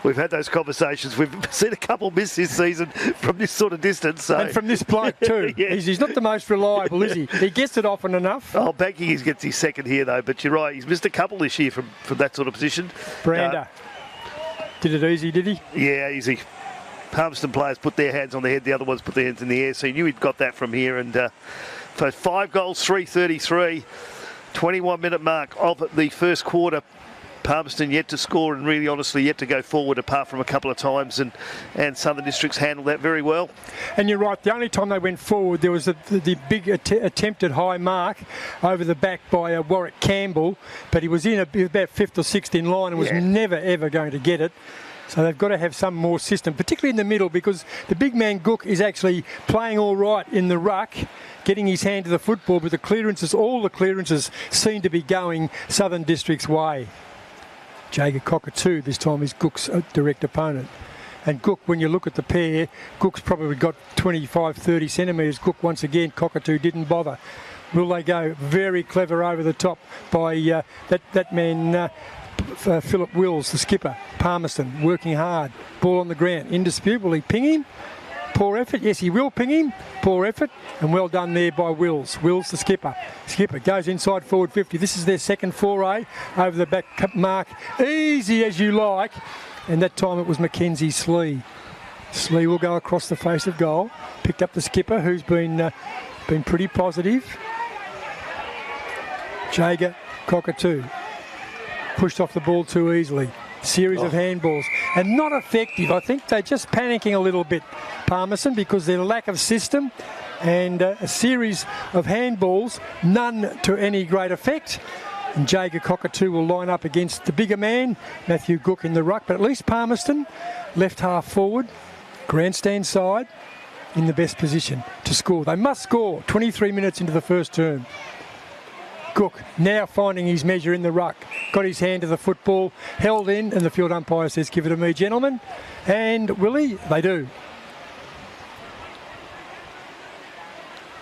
We've had those conversations. We've seen a couple miss this season from this sort of distance. So. And from this bloke too. Yeah. He's not the most reliable, is he? He gets it often enough. Oh, banking he gets his second here though. But you're right, he's missed a couple this year from that sort of position. Brander. Did it easy, did he? Yeah, easy. Palmerston players put their hands on their head, the other ones put their hands in the air. So he knew he'd got that from here. And so 5 goals, 3:33. 21-minute mark of the first quarter. Palmerston yet to score and really honestly yet to go forward apart from a couple of times, and Southern Districts handled that very well. And you're right, the only time they went forward there was the big attempted high mark over the back by Warwick Campbell, but he was in about 5th or 6th in line and was never ever going to get it. So they've got to have some more system, particularly in the middle, because the big man Gook is actually playing all right in the ruck, getting his hand to the football, but all the clearances seem to be going Southern District's way. Jager Cockatoo, this time is Gook's direct opponent. And Gook, when you look at the pair, Gook's probably got 25, 30 centimetres. Gook, once again, Cockatoo didn't bother. Will they go? Very clever over the top by that man, Philip Wills, the skipper. Palmerston, working hard. Ball on the ground. Indisputably ping him. Poor effort. Yes, he will ping him. Poor effort. And well done there by Wills. Wills, the skipper. Skipper goes inside forward 50. This is their second foray over the back mark. Easy as you like. And that time it was Mackenzie Slee. Slee will go across the face of goal. Picked up the skipper, who's been pretty positive. Jager Cockatoo. Pushed off the ball too easily. Series of handballs and not effective. I think they're just panicking a little bit, Palmerston, because their lack of system and a series of handballs, none to any great effect. And Jager Cockatoo will line up against the bigger man, Matthew Gook in the ruck, but at least Palmerston, left half forward, grandstand side, in the best position to score. They must score 23 minutes into the first term. Gook now finding his measure in the ruck. Got his hand to the football, held in, and the field umpire says, "Give it to me, gentlemen." And will he? They do.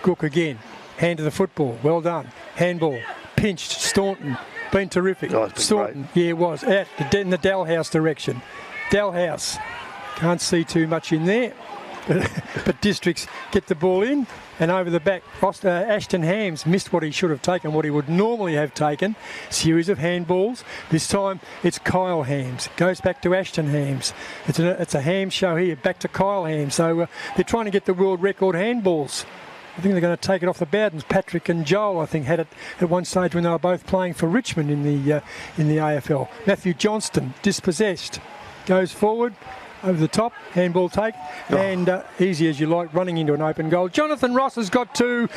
Gook again. Hand to the football. Well done. Handball. Pinched. Staunton. Been terrific. Oh, it's been Staunton. great. Yeah, it was. Out in the Dalhouse direction. Dalhouse. Can't see too much in there. But Districts get the ball in and over the back. Ashton Hams missed what he should have taken, what he would normally have taken. Series of handballs. This time it's Kyle Hams. Goes back to Ashton Hams. It's a ham show here. Back to Kyle Hams. So they're trying to get the world record handballs. I think they're going to take it off the Bowdens. Patrick and Joel, I think, had it at one stage when they were both playing for Richmond in the AFL. Matthew Johnston, dispossessed, goes forward, over the top, handball take, and easy as you like, running into an open goal. Jonathan Ross has got 2,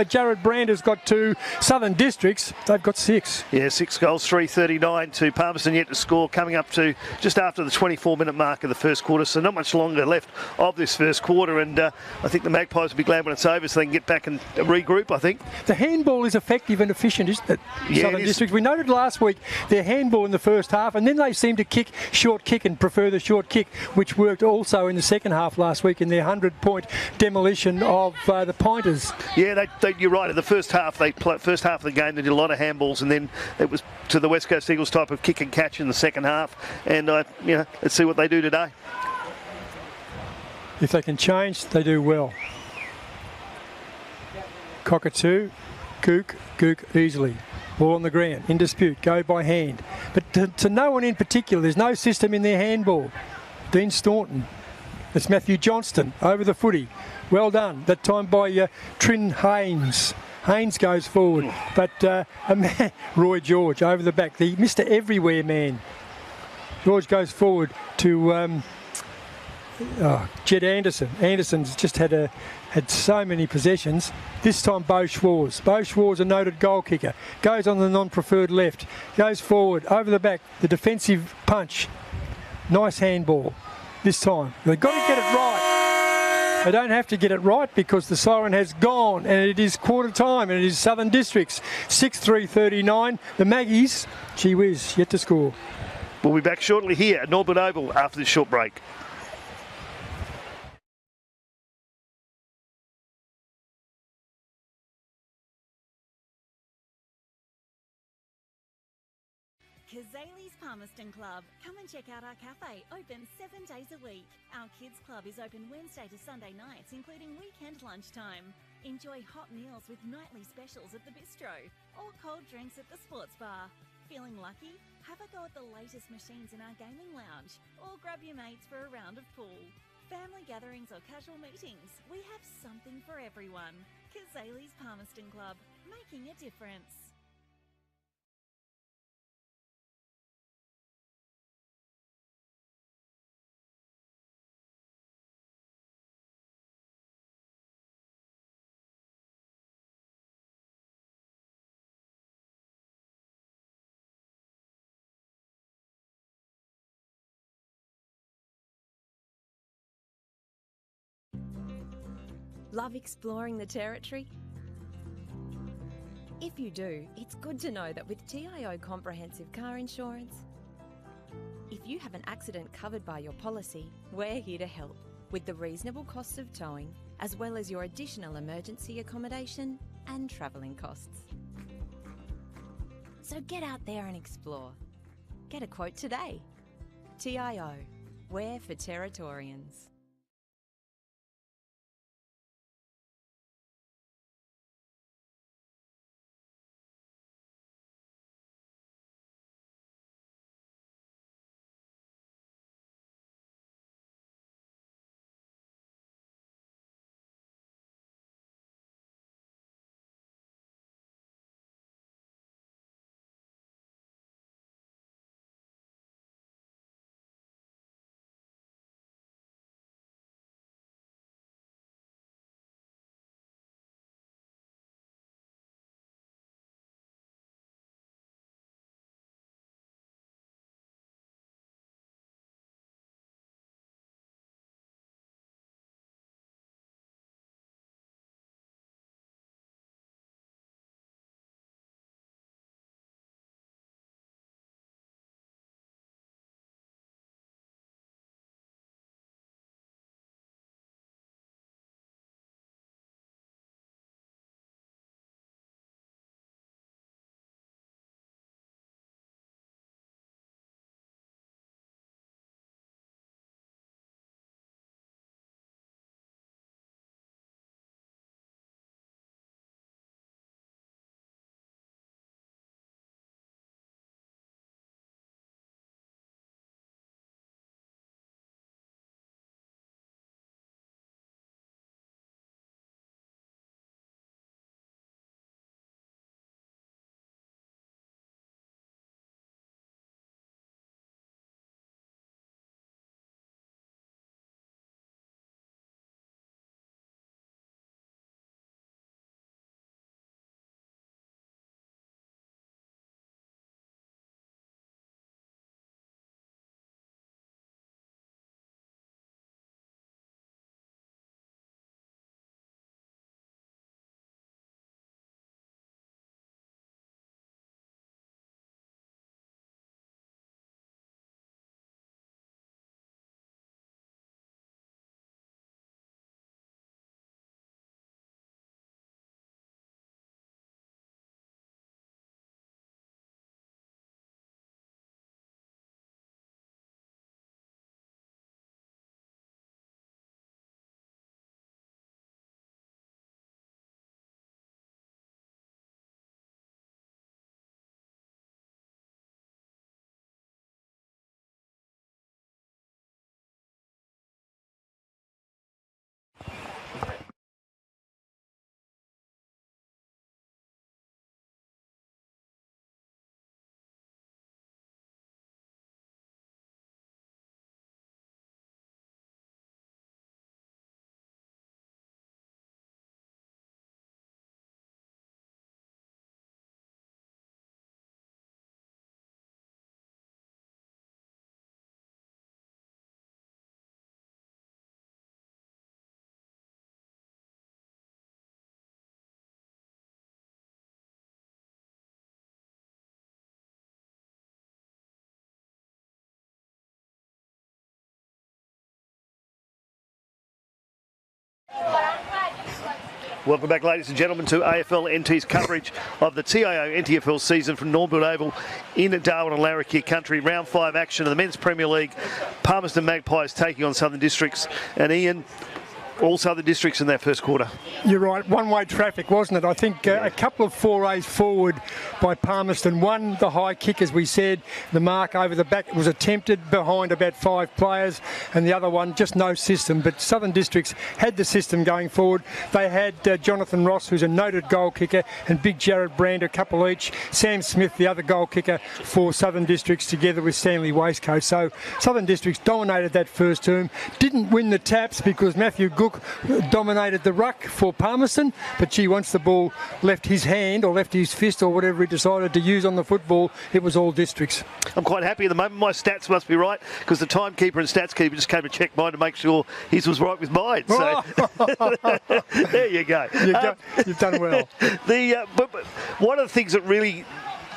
Jared Brand has got 2, Southern Districts, they've got 6. Yeah, 6 goals, 3:39 to Palmerston yet to score, coming up to just after the 24-minute mark of the first quarter, so not much longer left of this first quarter, and I think the Magpies will be glad when it's over so they can get back and regroup, I think. The handball is effective and efficient, isn't it? Yeah, Southern Districts. We noted last week their handball in the first half, and then they seem to short kick and prefer the short kick, which worked also in the second half last week in their 100-point demolition of the Pointers. Yeah, you're right. In the first half of the game, they did a lot of handballs, and then it was to the West Coast Eagles type of kick and catch in the second half. And let's see what they do today. If they can change, they do well. Cockatoo, Gook easily. Ball on the ground, in dispute, go by hand. But to no one in particular, there's no system in their handball. Dean Staunton. It's Matthew Johnston over the footy. Well done. That time by Trin Haynes. Haynes goes forward. But Roy George over the back. The Mr. Everywhere man. George goes forward to Jed Anderson. Anderson's just had so many possessions. This time Beau Schwarz. Beau Schwarz, a noted goal kicker. Goes on the non-preferred left. Goes forward, over the back. The defensive punch. Nice handball this time. They've got to get it right. They don't have to get it right because the siren has gone and it is quarter time and it is Southern Districts. 6-3-39. The Maggies, gee whiz, yet to score. We'll be back shortly here at Norbuilt Oval after this short break. Kazali's Palmerston Club. Come and check out our cafe, open 7 days a week. Our kids club is open Wednesday to Sunday nights, including weekend lunchtime. Enjoy hot meals with nightly specials at the bistro or cold drinks at the sports bar. Feeling lucky? Have a go at the latest machines in our gaming lounge or grab your mates for a round of pool. Family gatherings or casual meetings, we have something for everyone. Kazali's Palmerston Club, making a difference. Love exploring the territory? If you do, it's good to know that with TIO Comprehensive Car Insurance, if you have an accident covered by your policy, we're here to help with the reasonable costs of towing, as well as your additional emergency accommodation and travelling costs. So get out there and explore. Get a quote today. TIO, we're for Territorians. Welcome back, ladies and gentlemen, to AFL NT's coverage of the TIO NTFL season from Norbuilt Oval in Darwin and Larrakia country. Round 5 action of the Men's Premier League. Palmerston Magpies taking on Southern Districts. And Ian, all Southern Districts in that first quarter. You're right, one-way traffic, wasn't it? I think a couple of forays forward by Palmerston. One, the high kick, as we said, the mark over the back was attempted behind about 5 players, and the other one, just no system. But Southern Districts had the system going forward. They had Jonathan Ross, who's a noted goal kicker, and Big Jared Brand, a couple each. Sam Smith, the other goal kicker for Southern Districts, together with Stanley Waistcoat. So Southern Districts dominated that first term. Didn't win the taps because Matthew Gook dominated the ruck for Palmerston, but gee, once the ball left his hand or left his fist or whatever he decided to use on the football, it was all Districts. I'm quite happy at the moment. My stats must be right because the timekeeper and stats keeper just came to check mine to make sure his was right with mine. So there you go. You've done well. But one of the things that really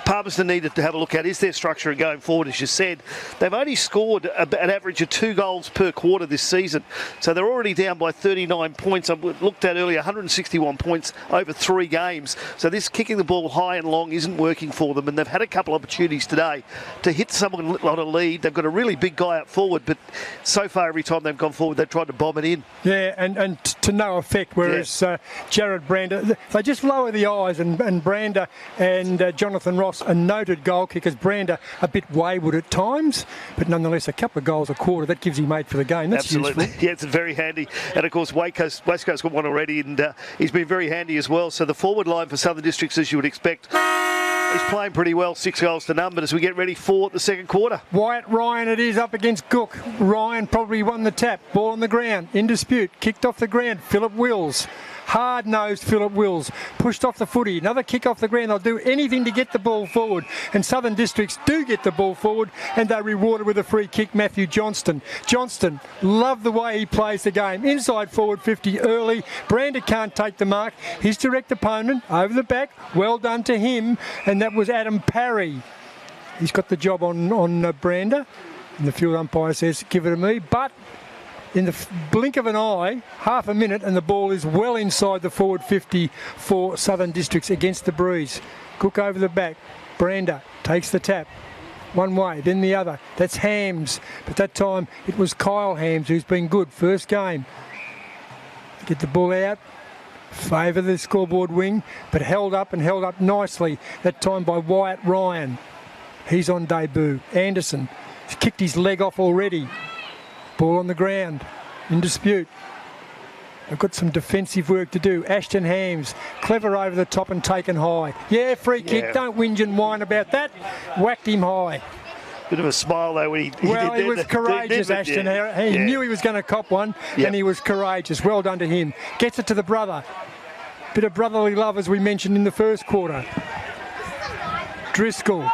Palmerston needed to have a look at is their structure going forward. As you said, they've only scored an average of 2 goals per quarter this season, so they're already down by 39 points. I looked at earlier, 161 points over 3 games. So this kicking the ball high and long isn't working for them, and they've had a couple of opportunities today to hit someone on a lead. They've got a really big guy up forward, but so far every time they've gone forward, they've tried to bomb it in. Yeah, and to no effect, whereas Jared Brander, they just lower the eyes, and Brander and Jonathan Ross are noted goal kickers. Brander a bit wayward at times, but nonetheless a couple of goals a quarter, that gives him 8 for the game. That's absolutely useful. Yeah, it's very handy. And of course Waistcoat's got one already, and he's been very handy as well. So the forward line for Southern Districts, as you would expect, is playing pretty well, 6 goals to none. But as we get ready for the second quarter, Wyatt Ryan it is up against Gook. Ryan probably won the tap. Ball on the ground, in dispute, kicked off the ground. Philip Wills, hard-nosed Philip Wills, pushed off the footy. Another kick off the ground. They'll do anything to get the ball forward, and Southern Districts do get the ball forward, and they're rewarded with a free kick. Matthew Johnston, love the way he plays the game. Inside forward 50 early. Brander can't take the mark. His direct opponent over the back. Well done to him, and that was Adam Parry. He's got the job on Brander, and the field umpire says, give it to me, but in the blink of an eye, half a minute, and the ball is well inside the forward 50 for Southern Districts against the breeze. Cook over the back. Brander takes the tap. One way, then the other. That's Hams. But that time it was Kyle Hams who's been good. First game. Get the ball out. Favour the scoreboard wing, but held up nicely. That time by Wyatt Ryan. He's on debut. Anderson has kicked his leg off already. Ball on the ground, in dispute. They've got some defensive work to do. Ashton Hams, clever over the top and taken high. Yeah, free kick, don't whinge and whine about that. Whacked him high. Bit of a smile though when he was courageous, Ashton. He knew he was going to cop one, and he was courageous. Well done to him. Gets it to the brother. Bit of brotherly love, as we mentioned in the first quarter. Driscoll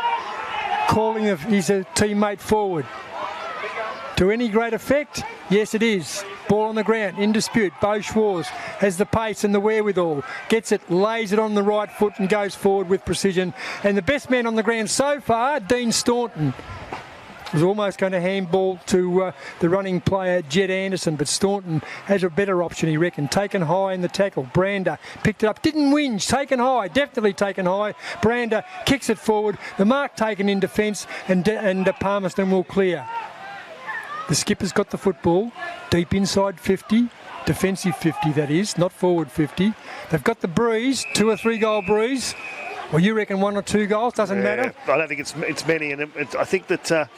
calling his teammate forward. To any great effect? Yes, it is. Ball on the ground, in dispute. Beau Schwarz has the pace and the wherewithal. Gets it, lays it on the right foot and goes forward with precision. And the best man on the ground so far, Dean Staunton, was almost going to handball to the running player, Jed Anderson, but Staunton has a better option, he reckoned. Taken high in the tackle. Brander picked it up. Didn't whinge. Taken high. Definitely taken high. Brander kicks it forward. The mark taken in defence, and Palmerston will clear. The skipper's got the football, deep inside 50, defensive 50 that is, not forward 50. They've got the breeze, 2 or 3 goal breeze. Well, you reckon 1 or 2 goals, doesn't matter? I don't think it's many, and I think that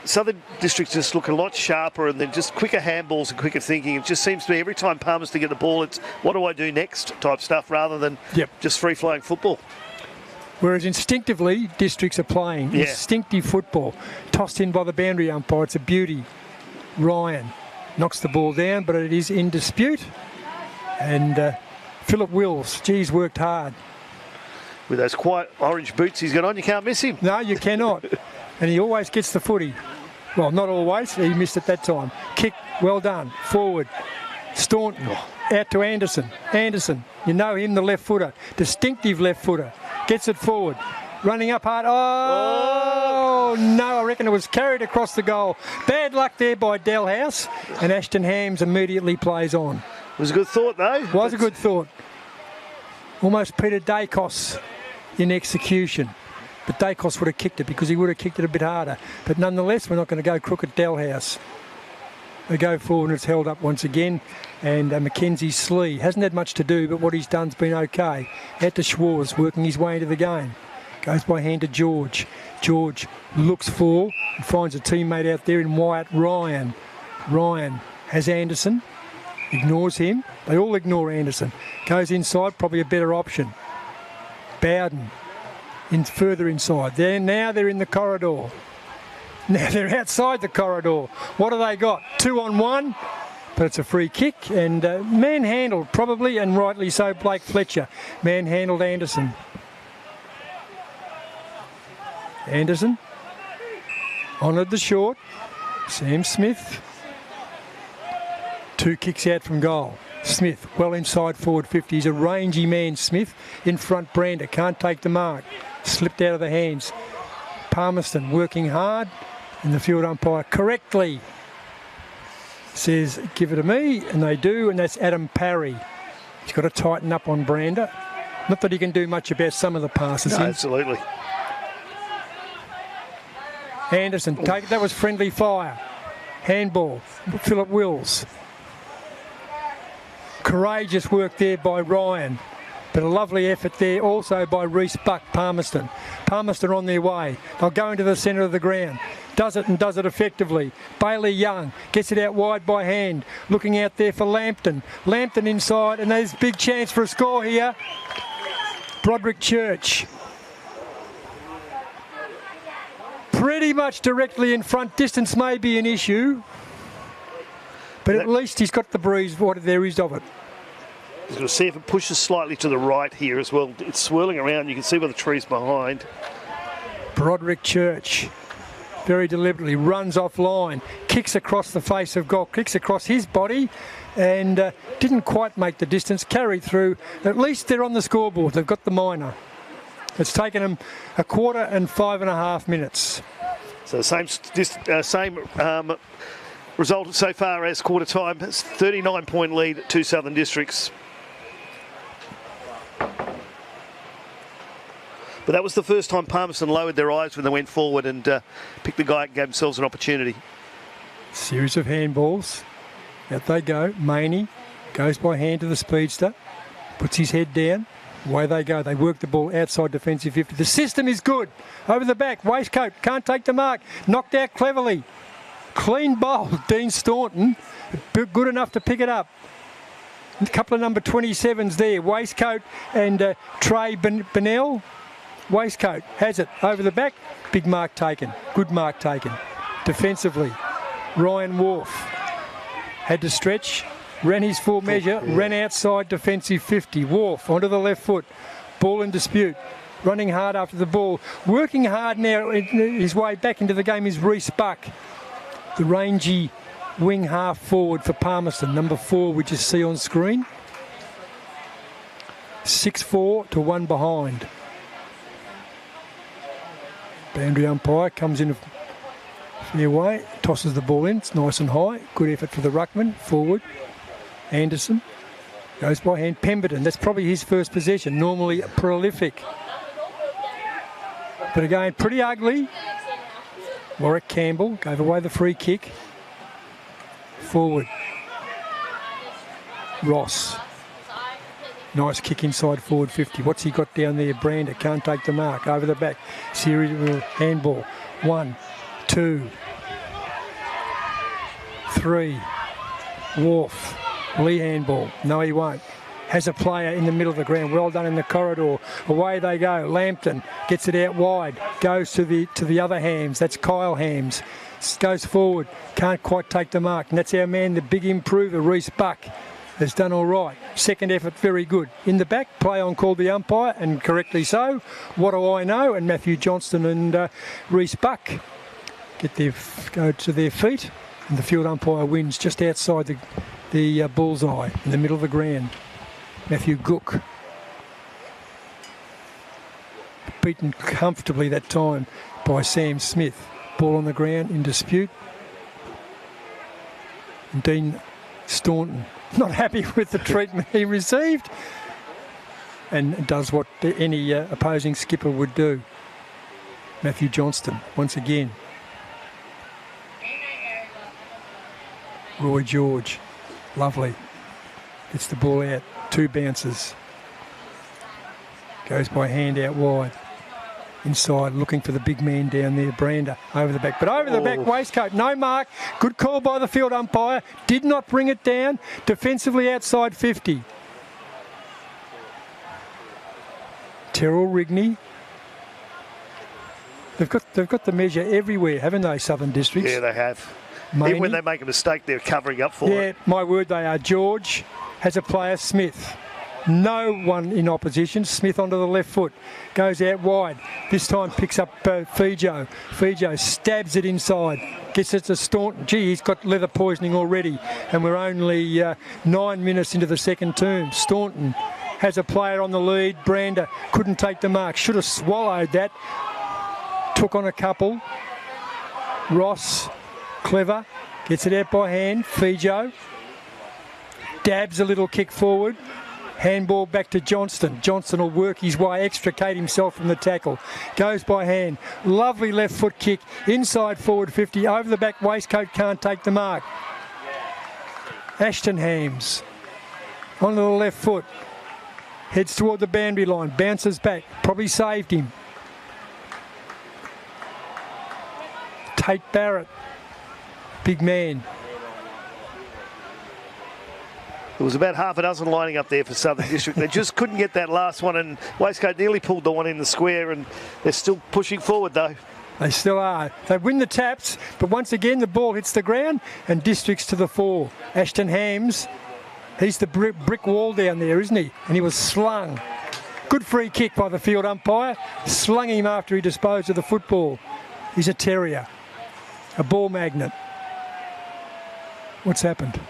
Southern Districts just look a lot sharper, and then just quicker handballs and quicker thinking. It just seems to me every time Palmerston get the ball, it's what do I do next type stuff rather than just free-flowing football. Whereas instinctively, Districts are playing. Instinctive football. Tossed in by the boundary umpire. It's a beauty. Ryan knocks the ball down, but it is in dispute. And Philip Wills, he's worked hard. With those quiet orange boots he's got on, you can't miss him. No, you cannot. And he always gets the footy. Well, not always. He missed it that time. Kick, well done. Forward. Staunton. Out to Anderson. Anderson, you know him, the left footer. Distinctive left footer. Gets it forward. Running up hard. Oh, no, I reckon it was carried across the goal. Bad luck there by Delhouse. And Ashton Hams immediately plays on. It was a good thought, though. Was a good thought. Almost Peter Dacos in execution. But Dacos would have kicked it because he would have kicked it a bit harder. But nonetheless, we're not going to go crooked Dalhouse. They go forward and it's held up once again. And Mackenzie Slee hasn't had much to do, but what he's done's been okay. Out to Schwarz, working his way into the game. Goes by hand to George. George looks for and finds a teammate out there in Wyatt Ryan. Ryan has Anderson. Ignores him. They all ignore Anderson. Goes inside, probably a better option. Bowden further inside. Now they're in the corridor. Now they're outside the corridor. What have they got? 2-on-1, but it's a free kick and manhandled probably, and rightly so. Blake Fletcher manhandled Anderson. Anderson honoured the short. Sam Smith. 2 kicks out from goal. Smith well inside forward 50. He's a rangy man, Smith. In front, Brander can't take the mark. Slipped out of the hands. Palmerston working hard, and the field umpire correctly says, give it to me, and they do, and that's Adam Parry. He's got to tighten up on Brander. Not that he can do much about some of the passes. No, absolutely. Anderson, that was friendly fire. Handball, Philip Wills. Courageous work there by Ryan, but a lovely effort there also by Reece Buck, Palmerston. Palmerston on their way. They'll go into the centre of the ground. Does it and does it effectively. Bailey Young gets it out wide by hand. Looking out there for Lambton. Lambton inside, and there's a big chance for a score here. Broderick Church. Pretty much directly in front. Distance may be an issue, but at least he's got the breeze, what there is of it. He's going to see if it pushes slightly to the right here as well. It's swirling around. You can see where the tree's behind. Broderick Church very deliberately runs offline, kicks across the face of goal, kicks across his body, and didn't quite make the distance, carried through. At least they're on the scoreboard. They've got the minor. It's taken them 1 and 5.5 minutes. So same result so far as quarter time. It's 39-point lead to Southern Districts. But that was the first time Palmerston lowered their eyes when they went forward and picked the guy and gave themselves an opportunity. Series of handballs. Out they go. Maney goes by hand to the speedster. Puts his head down. Away they go. They work the ball outside defensive 50. The system is good. Over the back. Waistcoat. Can't take the mark. Knocked out cleverly. Clean bowl. Dean Staunton. Good enough to pick it up. A couple of number 27s there. Waistcoat and Trey Bennell. Waistcoat has it over the back. Big mark taken. Good mark taken. Defensively, Ryan Wharf had to stretch. Ran his full measure. Ran outside defensive 50. Wharf onto the left foot. Ball in dispute. Running hard after the ball. Working hard now. His way back into the game is Reece Buck. The rangy wing half forward for Palmerston. Number 4 we just see on screen. 6-4 to 1 behind. Boundary umpire comes in a fair way, tosses the ball in, it's nice and high. Good effort for the ruckman, forward. Anderson goes by hand. Pemberton, that's probably his first possession, normally prolific. But again, pretty ugly. Warwick Campbell gave away the free kick. Forward. Ross. Nice kick inside forward 50. What's he got down there? Brander can't take the mark. Over the back. Series of handball. 1, 2, 3. Wharf. Lee handball. No, he won't. Has a player in the middle of the ground. Well done in the corridor. Away they go. Lambton gets it out wide. Goes to the other Hams. That's Kyle Hams. Goes forward. Can't quite take the mark. And that's our man, the big improver, Reece Buck. Has done all right. Second effort, very good. In the back, play on called the umpire, and correctly so. What do I know? And Matthew Johnston and Reece Buck go to their feet, and the field umpire wins just outside the bullseye in the middle of the ground. Matthew Gook. Beaten comfortably that time by Sam Smith. Ball on the ground in dispute. And Dean Staunton not happy with the treatment he received. and does what any opposing skipper would do. Matthew Johnston, once again. Roy George, lovely. Gets the ball out, 2 bounces. Goes by hand out wide. Inside, looking for the big man down there, Brander, over the back. But over the back, Waistcoat, no mark. Good call by the field umpire. Did not bring it down. Defensively outside 50. Terrell Rigney. They've got the measure everywhere, haven't they, Southern Districts? Yeah, they have. Maney. Even when they make a mistake, they're covering up for it. Yeah, my word, they are. George has a player, Smith. No one in opposition. Smith onto the left foot. Goes out wide. This time picks up Fijo. Fijo stabs it inside. Gets it to Staunton. Gee, he's got leather poisoning already. And we're only 9 minutes into the second term. Staunton has a player on the lead. Brander couldn't take the mark. Should have swallowed that. Took on a couple. Ross, clever. Gets it out by hand. Fijo. Dabs a little kick forward. Handball back to Johnston. Johnston will work his way, extricate himself from the tackle. Goes by hand. Lovely left foot kick. Inside forward 50. Over the back, Waistcoat can't take the mark. Ashton Hams. Onto the left foot. Heads toward the boundary line. Bounces back. Probably saved him. Tate Barrett. Big man. There was about half a dozen lining up there for Southern District. They just couldn't get that last one, and Waistcoat nearly pulled the one in the square, and they're still pushing forward, though. They still are. They win the taps, but once again the ball hits the ground, and Districts to the fore. Ashton Hams, he's the brick wall down there, isn't he? And he was slung. Good free kick by the field umpire. Slung him after he disposed of the football. He's a terrier. A ball magnet. What's happened?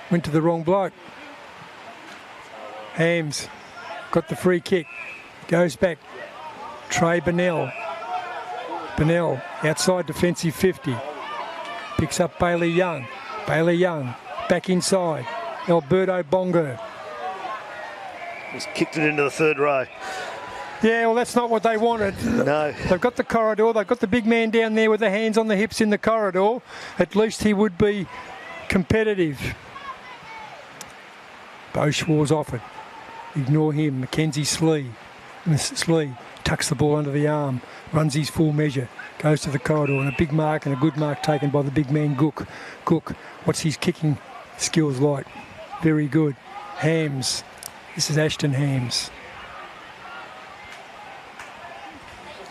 Went to the wrong bloke. Hams got the free kick. Goes back. Trey Bennell. Bennell outside defensive 50. Picks up Bailey Young. Bailey Young back inside. Alberto Bongo. Just kicked it into the third row. Yeah, well, that's not what they wanted. No. They've got the corridor. They've got the big man down there with the hands on the hips in the corridor. At least he would be competitive. Beauchewar's offered. Ignore him. Mackenzie Slee. Slee tucks the ball under the arm. Runs his full measure. Goes to the corridor, and a big mark and a good mark taken by the big man Cook. Cook, what's his kicking skills like? Very good. Hams. This is Ashton Hams.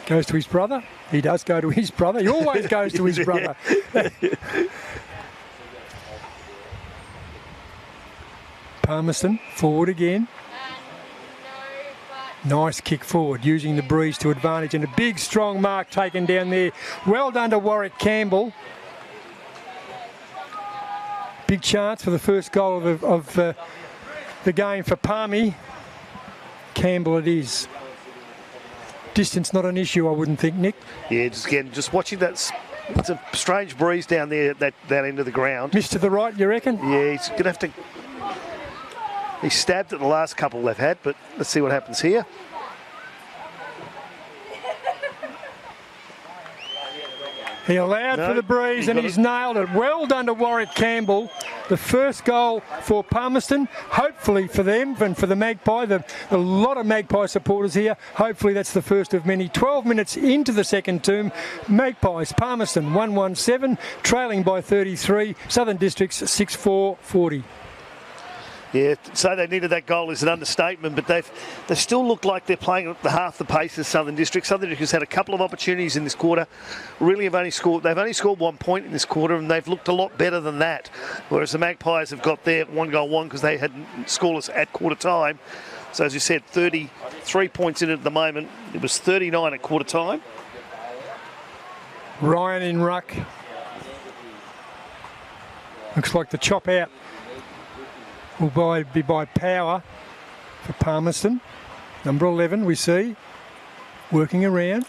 Goes to his brother. He does go to his brother. He always goes to his brother. Palmerston, forward again. Nice kick forward, using the breeze to advantage, and a big strong mark taken down there. Well done to Warwick Campbell. Big chance for the first goal of the game for Palmy. Campbell it is. Distance not an issue, I wouldn't think, Nick. Yeah, just watching that. It's a strange breeze down there at that end of the ground. Missed to the right, you reckon? Yeah, he's going to have to... He stabbed at the last couple they've had, but let's see what happens here. He allowed for the breeze and he's nailed it. Well done to Warwick Campbell. The first goal for Palmerston, hopefully for them and for the Magpie. A lot of Magpie supporters here. Hopefully that's the first of many. 12 minutes into the second term. Magpies, Palmerston 1-1-7, trailing by 33. Southern Districts 6-4-40. Yeah, so they needed that goal is an understatement, but they still look like they're playing at half the pace as Southern Districts. Southern Districts had a couple of opportunities in this quarter. They've only scored 1 point in this quarter, and they've looked a lot better than that. Whereas the Magpies have got their 1-goal because they had scoreless at quarter time. So as you said, 33 points in it at the moment. It was 39 at quarter time. Ryan in ruck. Looks like the chop out will be by Power for Palmerston. Number 11 we see working around.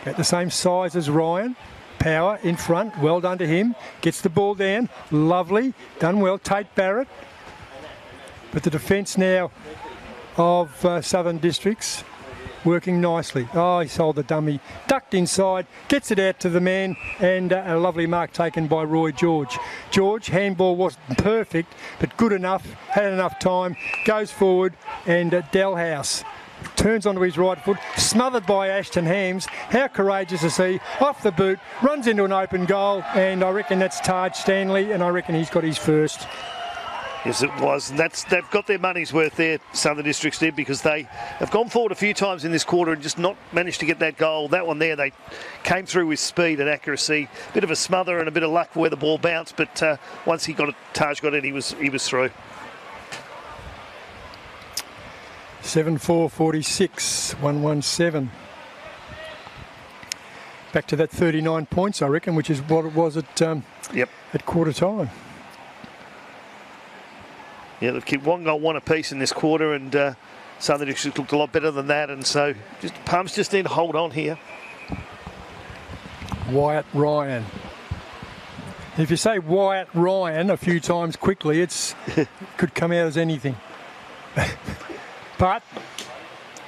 About the same size as Ryan. Power in front. Well done to him. Gets the ball down. Lovely. Done well. Tate Barrett. But the defence now of Southern Districts working nicely. Oh, he sold the dummy, ducked inside, gets it out to the man, and a lovely mark taken by Roy George. George, handball wasn't perfect, but good enough, had enough time, goes forward, and Dalhouse turns onto his right foot, smothered by Ashton Hams. How courageous is he? Off the boot, runs into an open goal, and I reckon that's Taj Stanley, and I reckon he's got his first. Yes, it was. And they've got their money's worth there, Southern Districts did, because they have gone forward a few times in this quarter and just not managed to get that goal. That one there, they came through with speed and accuracy. Bit of a smother and a bit of luck for where the ball bounced, but once Taj got it, he was through. 7-4-46, 1-1-7. Back to that 39 points, I reckon, which is what it was at quarter time. Yeah, they've kept one goal, one apiece in this quarter, and Southern Districts looked a lot better than that, and so Palms just need to hold on here. Wyatt Ryan. If you say Wyatt Ryan a few times quickly, it could come out as anything. But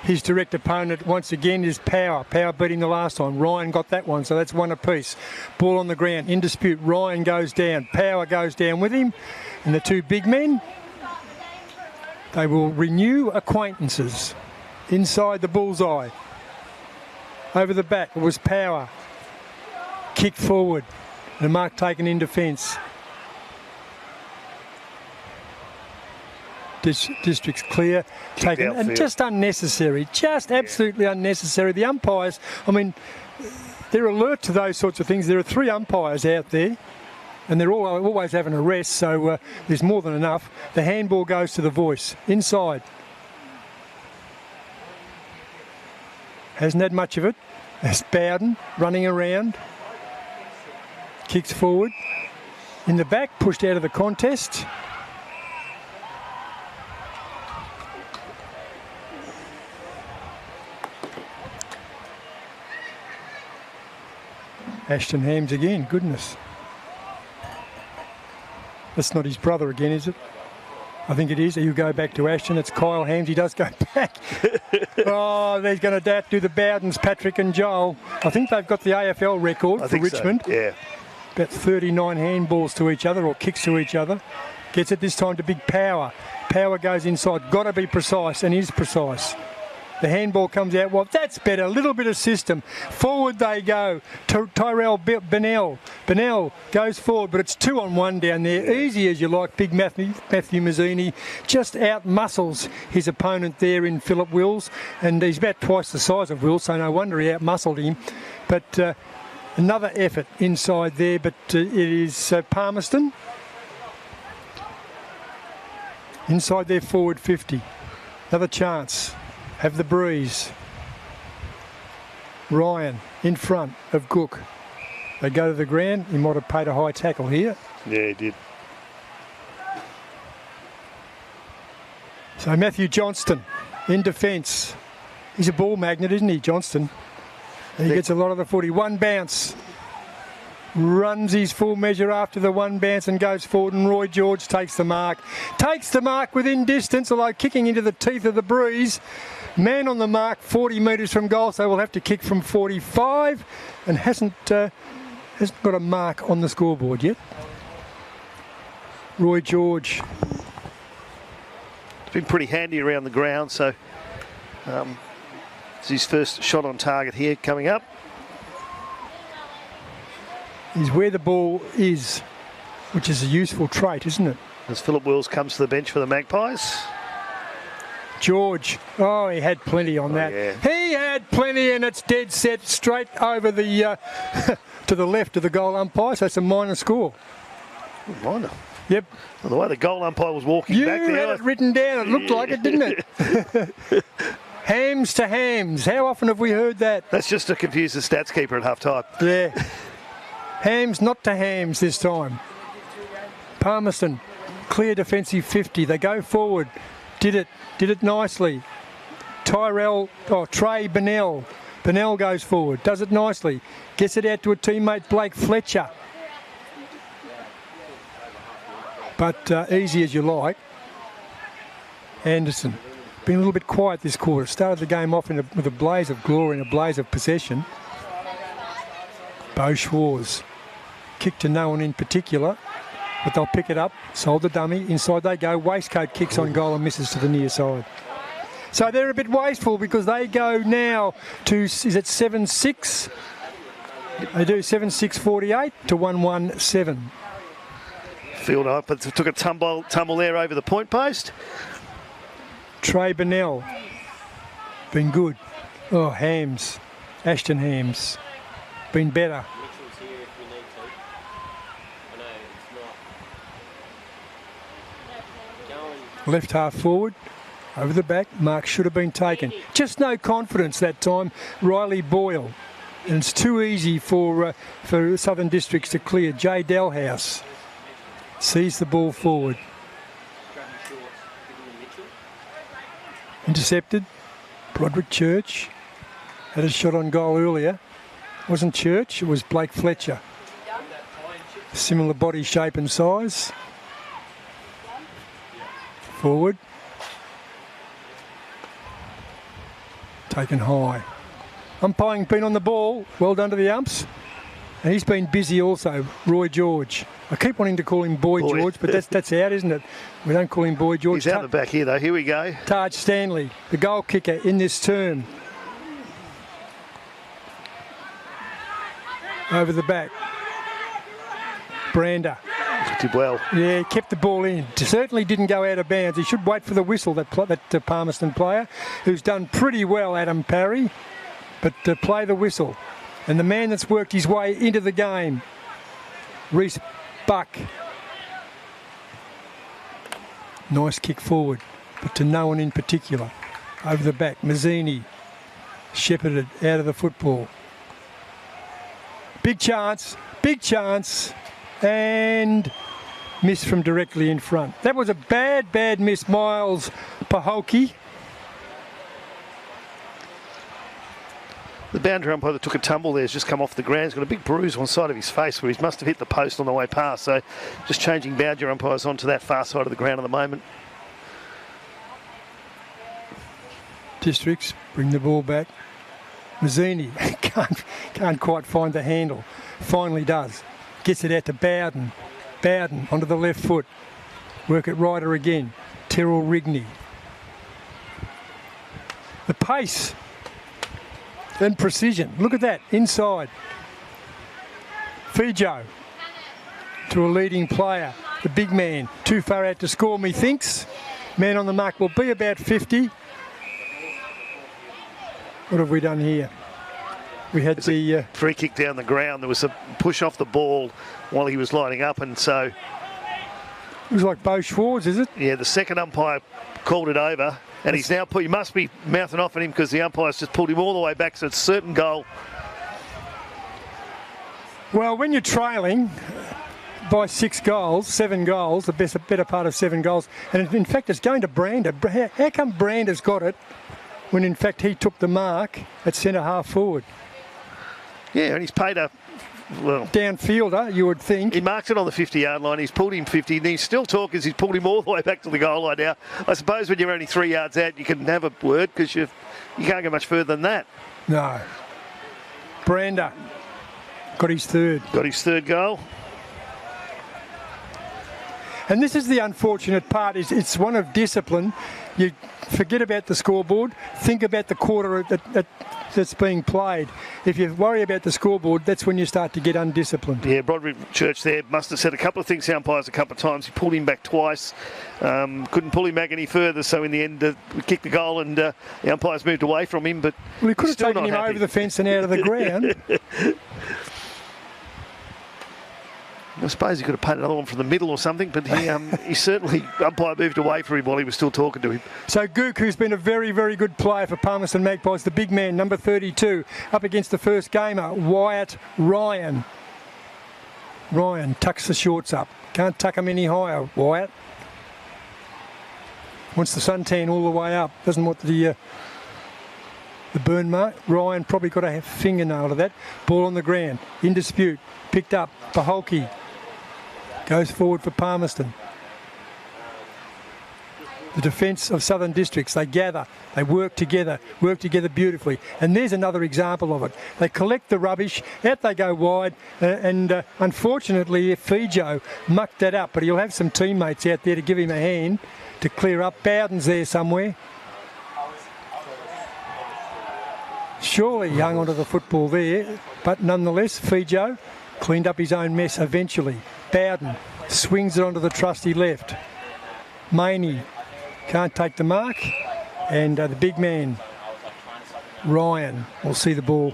his direct opponent, once again, is Power. Power beat him the last time. Ryan got that one, so that's one apiece. Ball on the ground, in dispute. Ryan goes down. Power goes down with him. And the two big men, they will renew acquaintances inside the bullseye. Over the back, it was Power. Kick forward. And a mark taken in defence. Districts clear, taken, and just unnecessary, just absolutely unnecessary. The umpires, I mean, they're alert to those sorts of things. There are 3 umpires out there, and they're always having a rest, so there's more than enough. The handball goes to the voice, inside. Hasn't had much of it. There's Bowden running around. Kicks forward. In the back, pushed out of the contest. Ashton Hams again, goodness. That's not his brother again, is it? I think it is. You go back to Ashton, it's Kyle Hams. He does go back. Oh, they're going to do the Bowdens, Patrick and Joel. I think they've got the AFL record for Richmond. So, yeah. About 39 handballs to each other, or kicks to each other. Gets it this time to Big Power. Power goes inside. Got to be precise, and is precise. The handball comes out. Well, that's better. A little bit of system. Forward they go. Tyrell Bennell. Bennell goes forward, but it's 2-on-1 down there. Easy as you like. Big Matthew Mazzini just out-muscles his opponent there in Philip Wills. And he's about twice the size of Wills, so no wonder he out-muscled him. But another effort inside there, but it is Palmerston. Inside their forward 50. Another chance. Have the breeze. Ryan in front of Cook. They go to the ground. He might have paid a high tackle here. Yeah, he did. So Matthew Johnston in defence. He's a ball magnet, isn't he, Johnston? And he gets a lot of the footy. One bounce. Runs his full measure after the one bounce and goes forward, and Roy George takes the mark. Takes the mark within distance, although kicking into the teeth of the breeze. Man on the mark, 40 metres from goal, so we'll have to kick from 45, and hasn't got a mark on the scoreboard yet. Roy George. It's been pretty handy around the ground, so it's his first shot on target here coming up. Is where the ball is, which is a useful trait, isn't it? As Philip Wills comes to the bench for the Magpies. George, oh, he had plenty on that. Yeah. He had plenty, and it's dead set straight over the to the left of the goal umpire, so it's a minor score. Minor? Yep. Well, the way the goal umpire was walking back there. You had it written down. It looked like it, didn't it? Hams to Hams. How often have we heard that? That's just to confuse the stats keeper at half-time. Yeah. Hams not to Hams this time. Palmerston, clear defensive 50. They go forward. Did it nicely. Trey Bennell. Bennell goes forward. Does it nicely. Gets it out to a teammate, Blake Fletcher. But easy as you like. Anderson. Been a little bit quiet this quarter. Started the game off with a blaze of glory and a blaze of possession. Bo Schwarz. Kick to no one in particular, but they'll pick it up. Sold the dummy. Inside they go. Waistcoat kicks on goal and misses to the near side. So they're a bit wasteful because they go now to, is it 7-6? They do 7-6-48 to 1-1-7. Field up, but took a tumble there over the point post. Trey Burnell. Been good. Oh, Hams. Ashton Hams. Been better. Left half forward. Over the back, mark should have been taken. Just no confidence that time. Riley Boyle. And it's too easy for Southern Districts to clear. Jay Delhouse sees the ball forward. Intercepted. Broderick Church had a shot on goal earlier. It wasn't Church, it was Blake Fletcher. Similar body shape and size. Forward. Taken high. Umpiring been on the ball. Well done to the umps. And he's been busy also. Roy George. I keep wanting to call him Boy George, but that's out, isn't it? We don't call him Boy George. He's out the back here, though. Here we go. Taj Stanley, the goal kicker in this term. Over the back. Brander. Did well. Yeah, he kept the ball in. Certainly didn't go out of bounds. He should wait for the whistle, that Palmerston player, who's done pretty well, Adam Parry. But play the whistle. And the man that's worked his way into the game, Reece Buck. Nice kick forward, but to no one in particular. Over the back, Mazzini shepherded out of the football. Big chance, and miss from directly in front. That was a bad miss, Miles Paholke. The boundary umpire that took a tumble there has just come off the ground. He's got a big bruise on the side of his face where he must have hit the post on the way past. So just changing boundary umpires onto that far side of the ground at the moment. Districts bring the ball back. Mazzini can't quite find the handle. Finally does. Gets it out to Bowden. Bowden onto the left foot. Work it righter again. Terrell Rigney. The pace and precision. Look at that. Inside. Fijo to a leading player. The big man. Too far out to score, methinks. Man on the mark will be about 50. What have we done here? We had the free kick down the ground. There was a push off the ball while he was lining up, and so it was like Bo Schwarz, is it? Yeah, the second umpire called it over, and he's now he must be mouthing off at him because the umpire's just pulled him all the way back, so it's a certain goal. Well, when you're trailing by 7 goals, the better part of 7 goals, and in fact it's going to Brander. How come Brander's got it when in fact he took the mark at centre half forward? Yeah, and he's paid a downfielder, you would think. He marks it on the 50-yard line. He's pulled him 50, and he's still talking as he's pulled him all the way back to the goal line now. I suppose when you're only 3 yards out, you can have a word because you can't go much further than that. No. Brander got his third. Got his third goal. And this is the unfortunate part, is it's one of discipline. You forget about the scoreboard, think about the quarter that's being played. If you worry about the scoreboard, that's when you start to get undisciplined. Yeah, Broderick Church there must have said a couple of things to umpires a couple of times. He pulled him back twice, couldn't pull him back any further, so in the end we kicked the goal and the umpires moved away from him. But well, he could have taken him over the fence and out of the ground. I suppose he could have paid another one from the middle or something, but he certainly, umpire moved away from him while he was still talking to him. So Gook, who's been a very, very good player for Palmerston Magpies, the big man, number 32, up against the first gamer, Wyatt Ryan. Ryan tucks the shorts up. Can't tuck them any higher, Wyatt. Wants the suntan all the way up. Doesn't want the burn mark. Ryan probably got a fingernail to that. Ball on the ground. In dispute. Picked up. Paholke goes forward for Palmerston. the defence of Southern Districts. They gather, they work together beautifully. And there's another example of it. They collect the rubbish, out they go wide, and unfortunately Fijo mucked that up, but he'll have some teammates out there to give him a hand to clear up. Bowden's there somewhere. Surely hung onto the football there, but nonetheless, Fijo cleaned up his own mess eventually. Bowden swings it onto the trusty left. Maney can't take the mark, and the big man, Ryan, will see the ball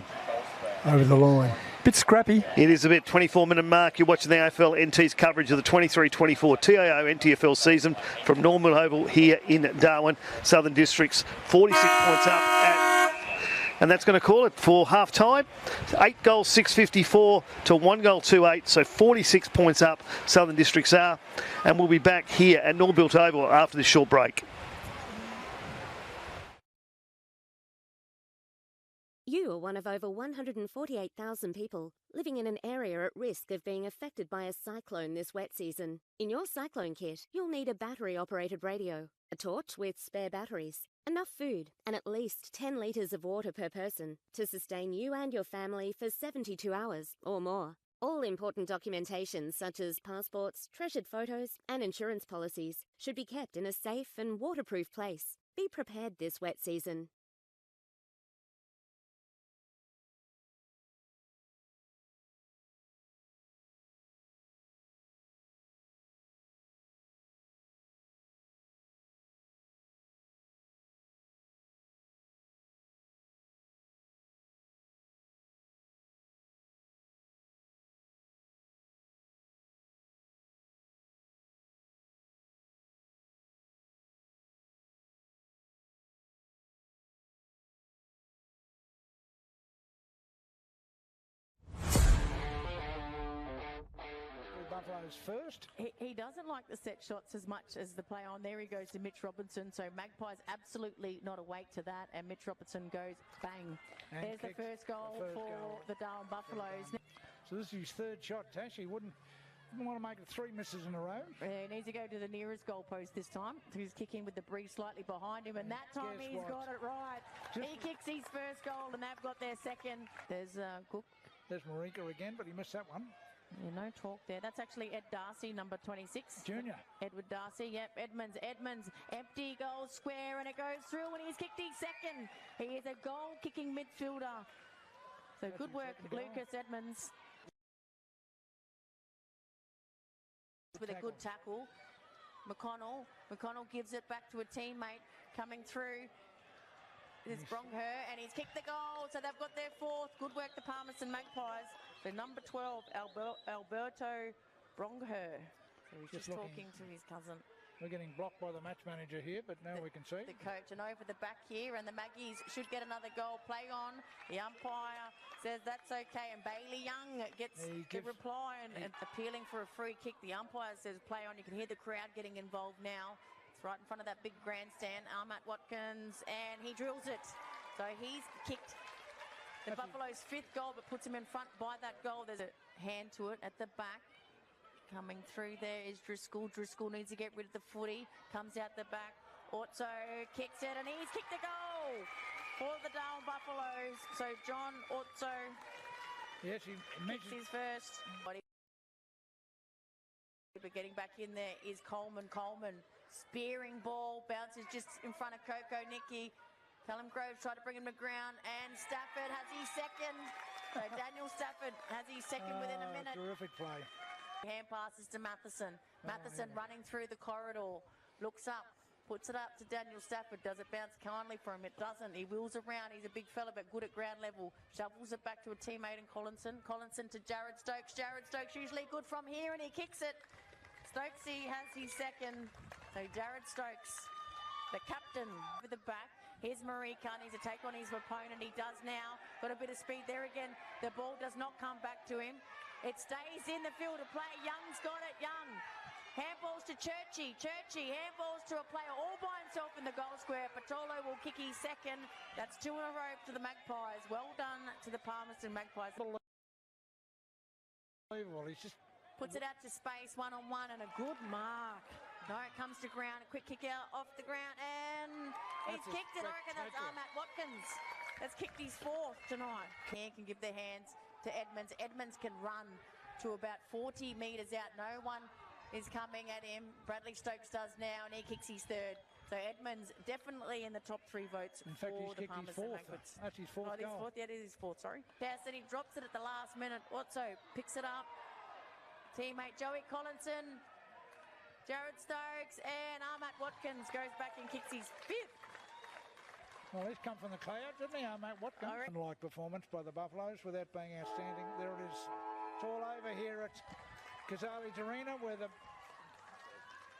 over the line. Bit scrappy. It is a bit. 24-minute mark. You're watching the AFL NT's coverage of the 23-24 TIO NTFL season from Norbuilt Oval here in Darwin. Southern Districts 46 points up and that's going to call it for half time. 8 goals 654 to 1 goal 28, so 46 points up Southern Districts are, and we'll be back here at Norbuilt Oval after this short break. You are one of over 148,000 people living in an area at risk of being affected by a cyclone this wet season. In your cyclone kit, you'll need a battery-operated radio, a torch with spare batteries, enough food, and at least 10 litres of water per person to sustain you and your family for 72 hours or more. All important documentation such as passports, treasured photos, and insurance policies should be kept in a safe and waterproof place. Be prepared this wet season. Buffaloes first. He doesn't like the set shots as much as the play on. There he goes to Mitch Robertson. So Magpies absolutely not awake to that. And Mitch Robertson goes bang. And there's the first goal for the Darwin Buffaloes. So this is his third shot, Tash. He wouldn't want to make it 3 misses in a row. He needs to go to the nearest goal post this time. He's kicking with the breeze slightly behind him, and that time he's got it right. He kicks his first goal, and they've got their second. There's Cook. There's Marika again, but he missed that one. Yeah, no talk there. That's actually Ed Darcy, number 26. Junior. Edward Darcy, yep. Edmonds, empty goal square, and it goes through, and he's kicked his second. He is a goal-kicking midfielder. So good work, Lucas Edmonds. With a good tackle. McConnell gives it back to a teammate coming through. This is Brongher, and he's kicked the goal, so they've got their fourth. Good work, the Palmerston Magpies. So number 12, Alberto Brongher. So he's just talking to his cousin. We're getting blocked by the match manager here, but now we can see. The coach, and over the back here, and the Maggies should get another goal. Play on. The umpire says that's okay, and Bailey Young gets the reply and appealing for a free kick. The umpire says play on. You can hear the crowd getting involved now. It's right in front of that big grandstand. Ahmad Watkins, and he drills it. So he's kicked the Buffalo's 5th goal, but puts him in front by that goal. There's a hand to it at the back. Coming through there is Driscoll. Driscoll needs to get rid of the footy. Comes out the back. Otso kicks it, and he's kicked the goal for the Darwin Buffaloes. So John Otso yes, he kicks his first. But getting back in there is Coleman. Spearing ball, bounces just in front of Coco Nicky. Callum Groves tried to bring him to ground, and Stafford has his second. So Daniel Stafford has his second within a minute. Terrific play. Hand passes to Matheson. Matheson running through the corridor. Looks up. Puts it up to Daniel Stafford. Does it bounce kindly for him? It doesn't. He wheels around. He's a big fella, but good at ground level. Shovels it back to a teammate in Collinson. Collinson to Jared Stokes. Jared Stokes usually good from here, and he kicks it. Stokesy has his second. So Jared Stokes, the captain, with the back. Here's Marika. Needs to take on his opponent. He does now. Got a bit of speed there again. The ball does not come back to him. It stays in the field of play. Young's got it. Young. Handballs to Churchy. Handballs to a player all by himself in the goal square. Patolo will kick his second. That's 2 in a row to the Magpies. Well done to the Palmerston Magpies. Unbelievable. He's just puts it out to space, 1-on-1, and a good mark. No, it comes to ground. A quick kick out off the ground, and he's kicked it. I reckon that's Matt Watkins. That's kicked his fourth tonight. He can give their hands to Edmonds. Edmonds can run to about 40 metres out. No one is coming at him. Bradley Stokes does now, and he kicks his third. So Edmonds definitely in the top 3 votes. In fact, he's kicked his fourth. That's his fourth goal. Fourth. Yeah, it is his fourth, sorry. Cassidy drops it at the last minute. Otso picks it up. Teammate Joey Collinson, Jared Stokes, and Ahmat Watkins goes back and kicks his fifth. Well, he's come from the clouds, didn't he, Ahmat Watkins? Unlike performance by the Buffaloes without being outstanding. There it is. It's all over here at Kazali's Arena, where the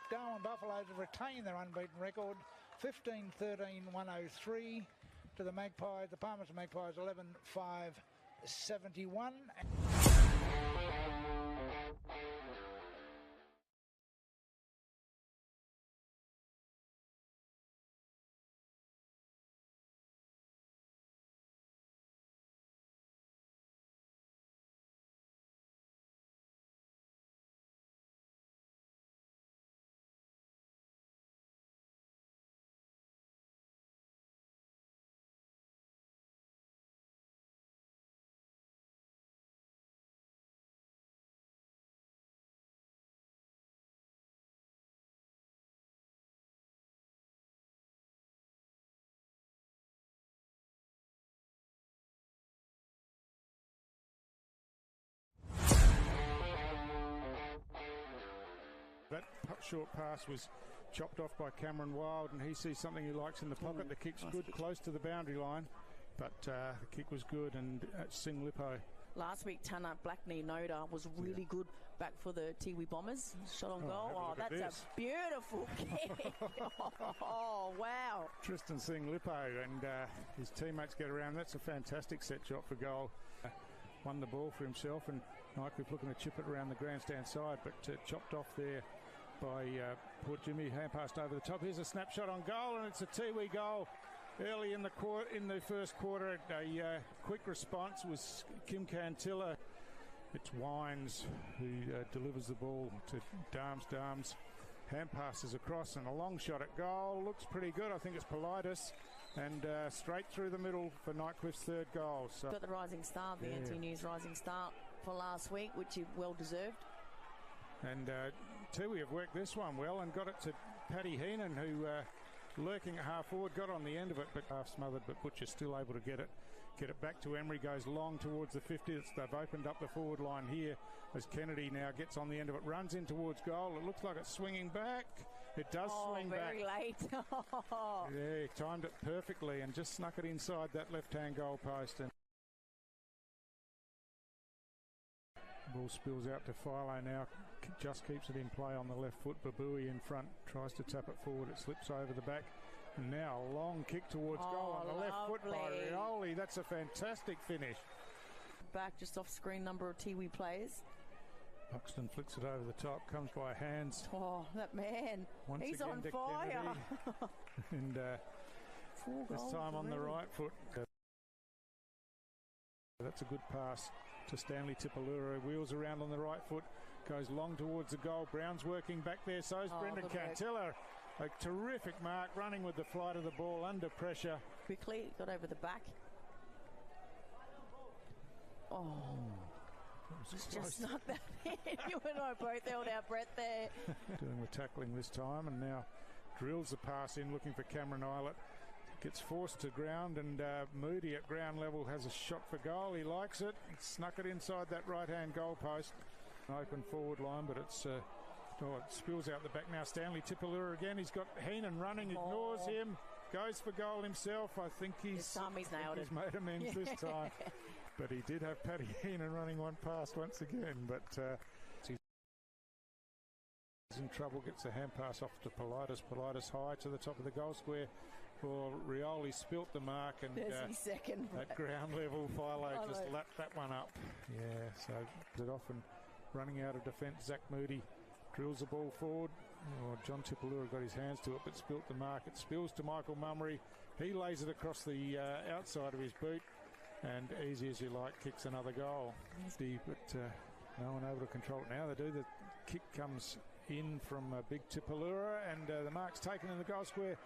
Darwin Buffaloes have retained their unbeaten record. 15-13-103 to the Magpies. The Palmerston Magpies 11-5-71. That short pass was chopped off by Cameron Wild, and he sees something he likes in the pocket. The kick's good, close to the boundary line, but the kick was good, and Sing Lippo. Last week, Tana Blackney Noda was really good back for the Tiwi Bombers. Shot on goal. Oh, that's a beautiful kick. Oh, wow. Tristan Sing Lippo and his teammates get around. That's a fantastic set shot for goal. Won the ball for himself, and Nyquist looking to chip it around the grandstand side, but chopped off there by poor Jimmy. Hand passed over the top. Here's a snapshot on goal, and it's a Tiwi goal. Early in the first quarter, a quick response was Kim Cantilla. It's Wines who delivers the ball to Darms. Hand passes across, and a long shot at goal. Looks pretty good. I think it's Politis. And straight through the middle for Nyquist's third goal. So got the rising star, the Anthony News rising star for last week, which he well deserved. And Tiwi have worked this one well and got it to Paddy Heenan, who lurking at half forward, got on the end of it, but half smothered, but Butcher's still able to get it back to Emery, goes long towards the 50th. They've opened up the forward line here as Kennedy now gets on the end of it, runs in towards goal. It looks like it's swinging back. It does swing back. Very late. Yeah, he timed it perfectly and just snuck it inside that left-hand goal post. And ball spills out to Philo now. Just keeps it in play on the left foot. Babui in front, tries to tap it forward. It slips over the back. And now a long kick towards goal on the left foot by Rioli. That's a fantastic finish. Back just off screen number of Tiwi players. Buxton flicks it over the top, comes by hands. Oh, that man. He's on fire. And this time on the right foot. That's a good pass to Stanley Tipalura. Wheels around on the right foot, goes long towards the goal. Brown's working back there, so is Brendan Cantilla. A terrific mark, running with the flight of the ball under pressure. Quickly, got over the back. Oh. Just snuck that in. You and I both held our breath there. Doing the tackling this time, and now drills the pass in, looking for Cameron Eilert. Gets forced to ground, and Moody at ground level has a shot for goal. He likes it. Snuck it inside that right-hand goal post. An open forward line, but it's it spills out the back now. Stanley Tipalura again. He's got Heenan running, ignores him, goes for goal himself. I think he's nailed it. He's made amends this time. But he did have Paddy Heenan running one past once again. But he's in trouble, gets a hand pass off to Politis. Politis high to the top of the goal square. Well, Rioli spilt the mark, and second at ground level, Philo just lapped that one up. Yeah, so it off and running out of defence. Zach Moody drills the ball forward. Oh, John Tipalura got his hands to it, but spilt the mark. It spills to Michael Mummery. He lays it across the outside of his boot, and easy as you like, kicks another goal. But no one able to control it now. They do. The kick comes in from Big Tipalura, and the mark's taken in the goal square,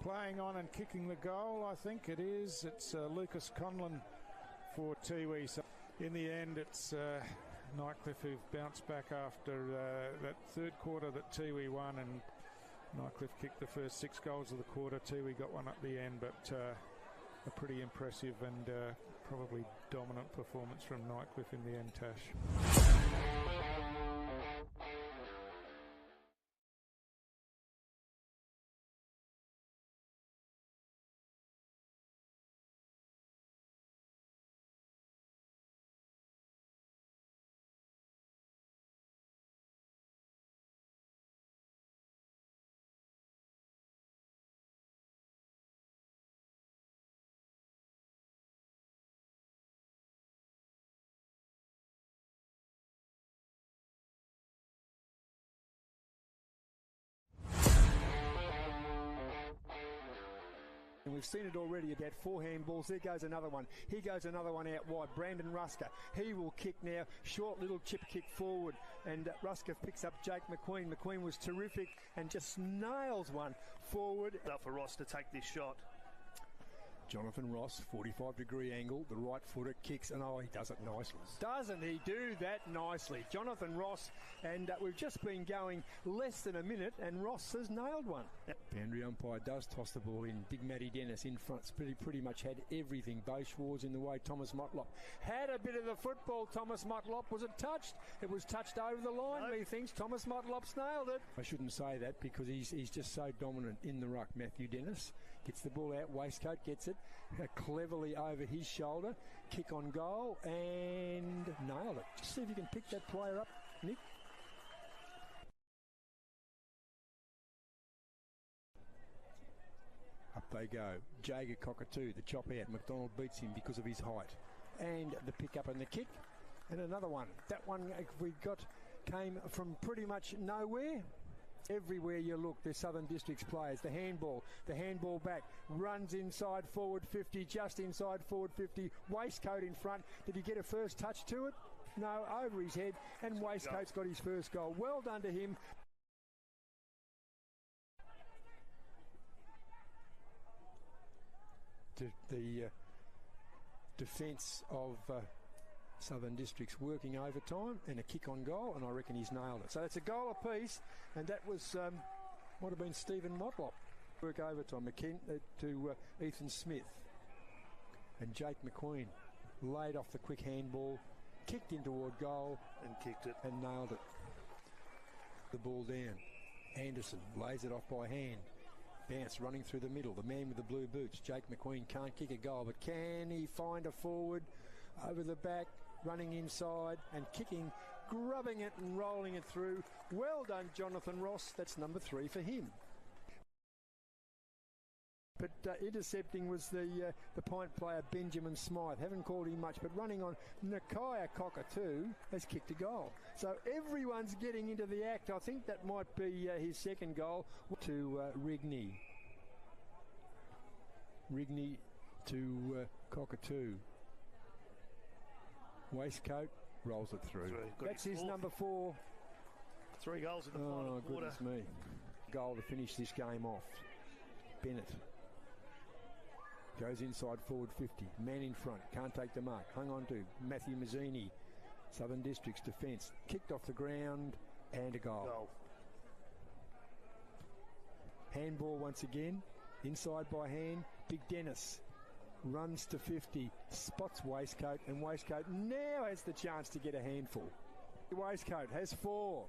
playing on and kicking the goal. I think it is. It's Lucas Conlon for Tiwi. So in the end, it's Nightcliff who've bounced back after that third quarter that Tiwi won, and Nightcliff kicked the first 6 goals of the quarter. Tiwi got one at the end, but a pretty impressive and probably dominant performance from Nightcliff in the end, Tash. And we've seen it already about 4 handballs. There goes another one. Here goes another one out wide. Brandon Rusker. He will kick now. Short little chip kick forward. And Rusker picks up Jake McQueen. McQueen was terrific and just nails one forward. Up for Ross to take this shot. Jonathan Ross, 45-degree angle, the right footer kicks, and oh, he does it nicely. Doesn't he do that nicely? Jonathan Ross, and we've just been going less than a minute, and Ross has nailed one. Boundary umpire does toss the ball in. Big Matty Dennis in front, pretty much had everything. Bo Schwartz in the way. Thomas Motlop had a bit of the football. Thomas Motlop, was it touched? It was touched over the line, he thinks. Thomas Motlop's nailed it. I shouldn't say that because he's just so dominant in the ruck. Matthew Dennis gets the ball out, waistcoat, gets it cleverly over his shoulder, kick on goal, and nailed it. Just see if you can pick that player up, Nick. Up they go. Jager Cockatoo, the chop out. McDonald beats him because of his height. And the pick up and the kick. And another one. That one we got came from pretty much nowhere. Everywhere you look, there's Southern Districts players. The handball back, runs inside forward 50, just inside forward 50, waistcoat in front. Did he get a first touch to it? No, over his head, and waistcoat's got his first goal. Well done to him. The defence of Southern Districts working overtime and a kick on goal, and I reckon he's nailed it. So that's a goal apiece, and that was might have been Stephen Motlop. Work overtime to Ethan Smith, and Jake McQueen laid off the quick handball, kicked in toward goal and kicked it and nailed it. The ball down. Anderson lays it off by hand. Bounce running through the middle. The man with the blue boots. Jake McQueen can't kick a goal, but can he find a forward over the back? Running inside and kicking, grubbing it and rolling it through. Well done, Jonathan Ross. That's number 3 for him. But intercepting was the point player Benjamin Smythe. Haven't called him much, but running on Nakia Cockatoo has kicked a goal. So everyone's getting into the act. I think that might be his second goal to Rigney. Rigney to Cockatoo. Waistcoat, rolls it through. That's his number 4. 3 goals in the final quarter. Goodness me. Goal to finish this game off. Bennett goes inside forward 50. Man in front, can't take the mark. Hung on to Matthew Mazzini. Southern Districts defence. Kicked off the ground and a goal. Handball once again. Inside by hand. Big Dennis runs to 50, spots Waistcoat, and Waistcoat now has the chance to get a handful. Waistcoat has 4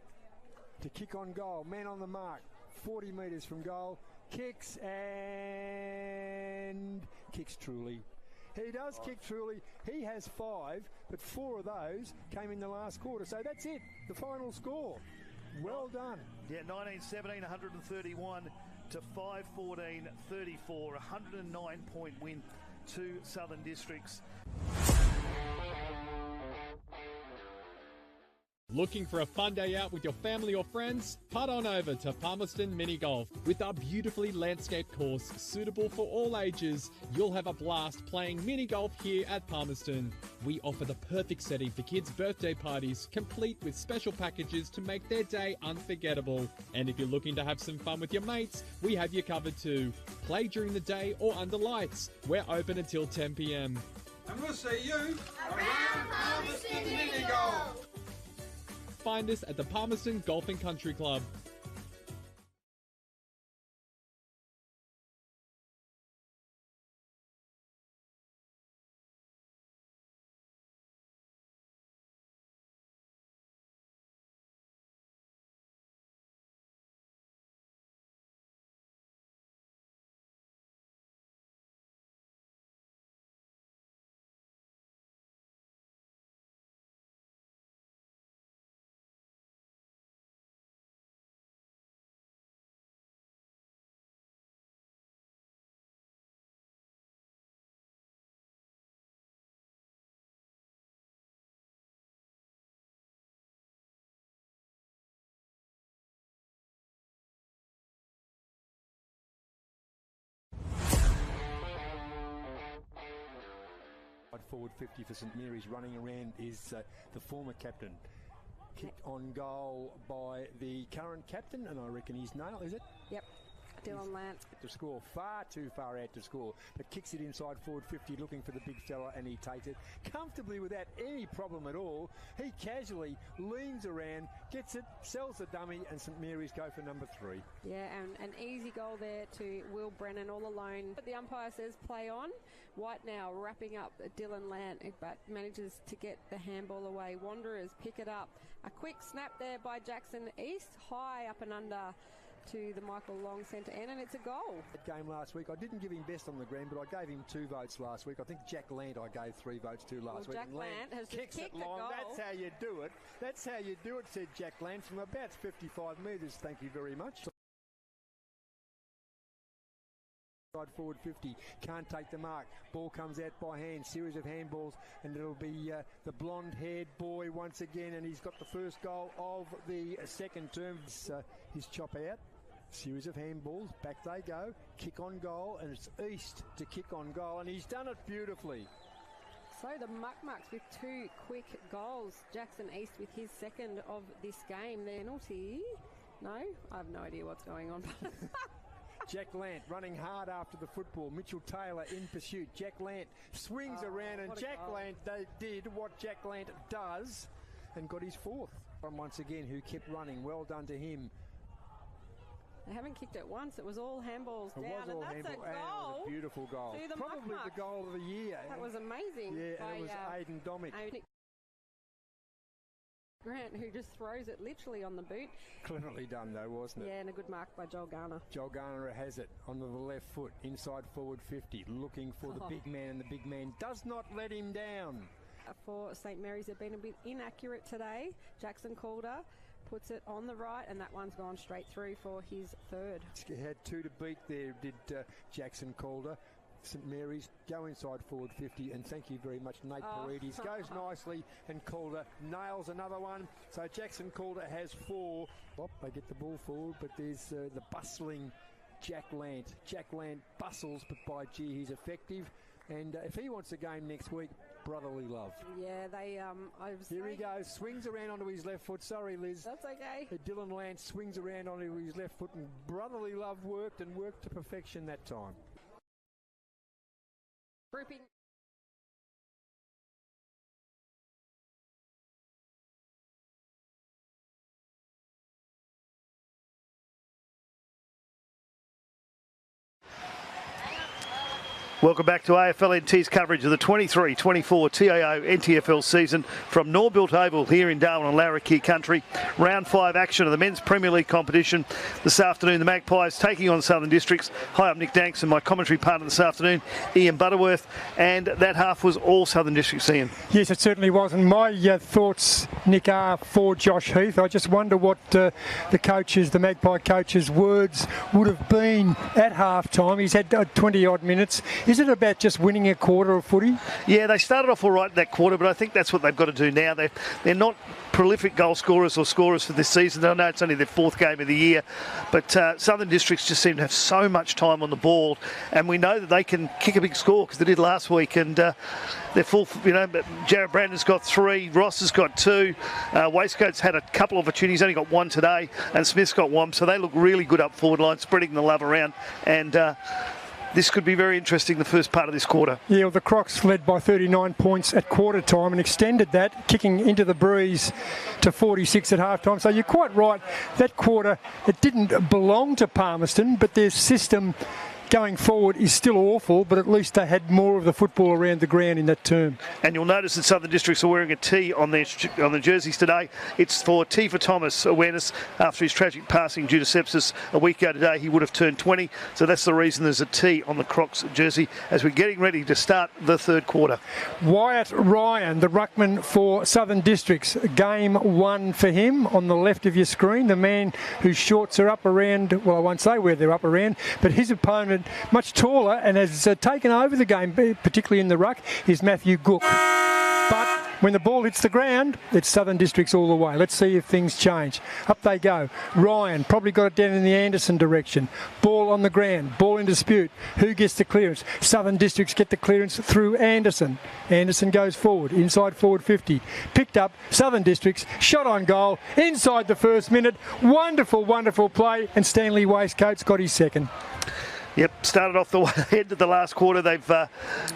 to kick on goal. Man on the mark, 40 metres from goal. Kicks and kicks truly. He does kick truly. He has 5, but 4 of those came in the last quarter. So that's it, the final score. Well done. Yeah, 19-17, 131 to 5-14, 34, 109-point win to Southern Districts. Looking for a fun day out with your family or friends? Putt on over to Palmerston Mini Golf. With our beautifully landscaped course suitable for all ages, you'll have a blast playing mini golf here at Palmerston. We offer the perfect setting for kids' birthday parties, complete with special packages to make their day unforgettable. And if you're looking to have some fun with your mates, we have you covered too. Play during the day or under lights. We're open until 10 p.m. And we'll see you around Palmerston Mini Golf. Find us at the Palmerston Golf and Country Club. Forward 50 for St Mary's. Running around is the former captain. Kicked on goal by the current captain, and I reckon he's nailed, is it? Yep. Dylan Lant. To score, far too far out to score, but kicks it inside forward 50, looking for the big fella, and he takes it comfortably without any problem at all. He casually leans around, gets it, sells the dummy, and St Mary's go for number 3. Yeah, and an easy goal there to Will Brennan all alone. But the umpire says play on. White now wrapping up Dylan Lant, but manages to get the handball away. Wanderers pick it up. A quick snap there by Jackson East, high up and under to the Michael Long centre end, and it's a goal. That game last week, I didn't give him best on the ground, but I gave him 2 votes last week. I think Jack Lant I gave 3 votes to last week. Jack Lant has kicks just kicked it long. Goal. That's how you do it. That's how you do it, said Jack Lant from about 55 metres. Thank you very much. Forward 50, can't take the mark. Ball comes out by hand, series of handballs, and it'll be the blonde-haired boy once again, and he's got the first goal of the second term. His chop out. Series of handballs, back they go, kick on goal, and it's East to kick on goal, and he's done it beautifully. So the Muck-Mucks with 2 quick goals. Jackson East with his second of this game. The penalty? No? I have no idea what's going on. Jack Lant running hard after the football. Mitchell Taylor in pursuit. Jack Lant swings around, and Jack Lant did what Jack Lant does and got his 4th. And once again, who kept running. Well done to him. They haven't kicked it once. It was all handballs down, and that's a goal. And it was a beautiful goal. To the Probably Muck-Mucks. the goal of the year. That was amazing. Yeah, and it was Aidan Domick. Grant, who just throws it literally on the boot. Cleverly done though, wasn't it? Yeah, and a good mark by Joel Garner. Joel Garner has it on the left foot, inside forward 50, looking for the big man, and the big man does not let him down. For St Mary's, they've been a bit inaccurate today. Jackson Calder puts it on the right, and that one's gone straight through for his 3rd. He had 2 to beat there, did Jackson Calder. St Mary's go inside forward 50, and thank you very much, Nate Paredes. Goes nicely, and Calder nails another one. So Jackson Calder has 4. They get the ball forward, but there's the bustling Jack Lant. Jack Lant bustles, but by gee, he's effective. And if he wants a game next week, brotherly love. Yeah, they. Here he goes, swings around onto his left foot. Sorry, Liz. That's okay. Dylan Lant swings around onto his left foot, and brotherly love worked to perfection that time. Grouping. Welcome back to AFLNT's coverage of the 23-24 TIO NTFL season from Norbuilt Oval here in Darwin and Larrakia country. Round 5 action of the Men's Premier League competition. This afternoon, the Magpies taking on Southern Districts. Hi, I'm Nick Danks, and my commentary partner this afternoon, Ian Butterworth. And that half was all Southern Districts, Ian. Yes, it certainly was. And my thoughts, Nick, are for Josh Heath. I just wonder what the coaches, the Magpie coaches' words would have been at half time. He's had 20-odd minutes. Is it about just winning a quarter of footy? Yeah, they started off all right in that quarter, but I think that's what they've got to do now. They're not prolific goal scorers or scorers for this season. I know it's only their 4th game of the year, but Southern Districts just seem to have so much time on the ball, and we know that they can kick a big score because they did last week, and they're full, but Jared Brandon's got 3, Ross has got 2, Waistcoat's had a couple of opportunities, only got 1 today, and Smith's got 1, so they look really good up forward line, spreading the love around, and this could be very interesting, the first part of this quarter. Yeah, well, the Crocs led by 39 points at quarter time and extended that, kicking into the breeze to 46 at half time. So you're quite right, that quarter, it didn't belong to Palmerston, but their system going forward is still awful, but at least they had more of the football around the ground in that term. And you'll notice that Southern Districts are wearing a T on their jerseys today. It's for T for Thomas awareness after his tragic passing due to sepsis a week ago today. He would have turned 20, so that's the reason there's a T on the Crocs jersey as we're getting ready to start the 3rd quarter. Wyatt Ryan, the ruckman for Southern Districts. Game 1 for him on the left of your screen. The man whose shorts are up around, well, I won't say where they're up around, but his opponent much taller and has taken over the game, particularly in the ruck, is Matthew Gook. But when the ball hits the ground, it's Southern Districts all the way. Let's see if things change. Up they go. Ryan probably got it down in the Anderson direction. Ball on the ground. Ball in dispute. Who gets the clearance? Southern Districts get the clearance through Anderson. Anderson goes forward. Inside forward 50. Picked up. Southern Districts. Shot on goal. Inside the first minute. Wonderful, wonderful play. And Stanley Waistcoat's got his second. Yep, started off the end of the last quarter. They've a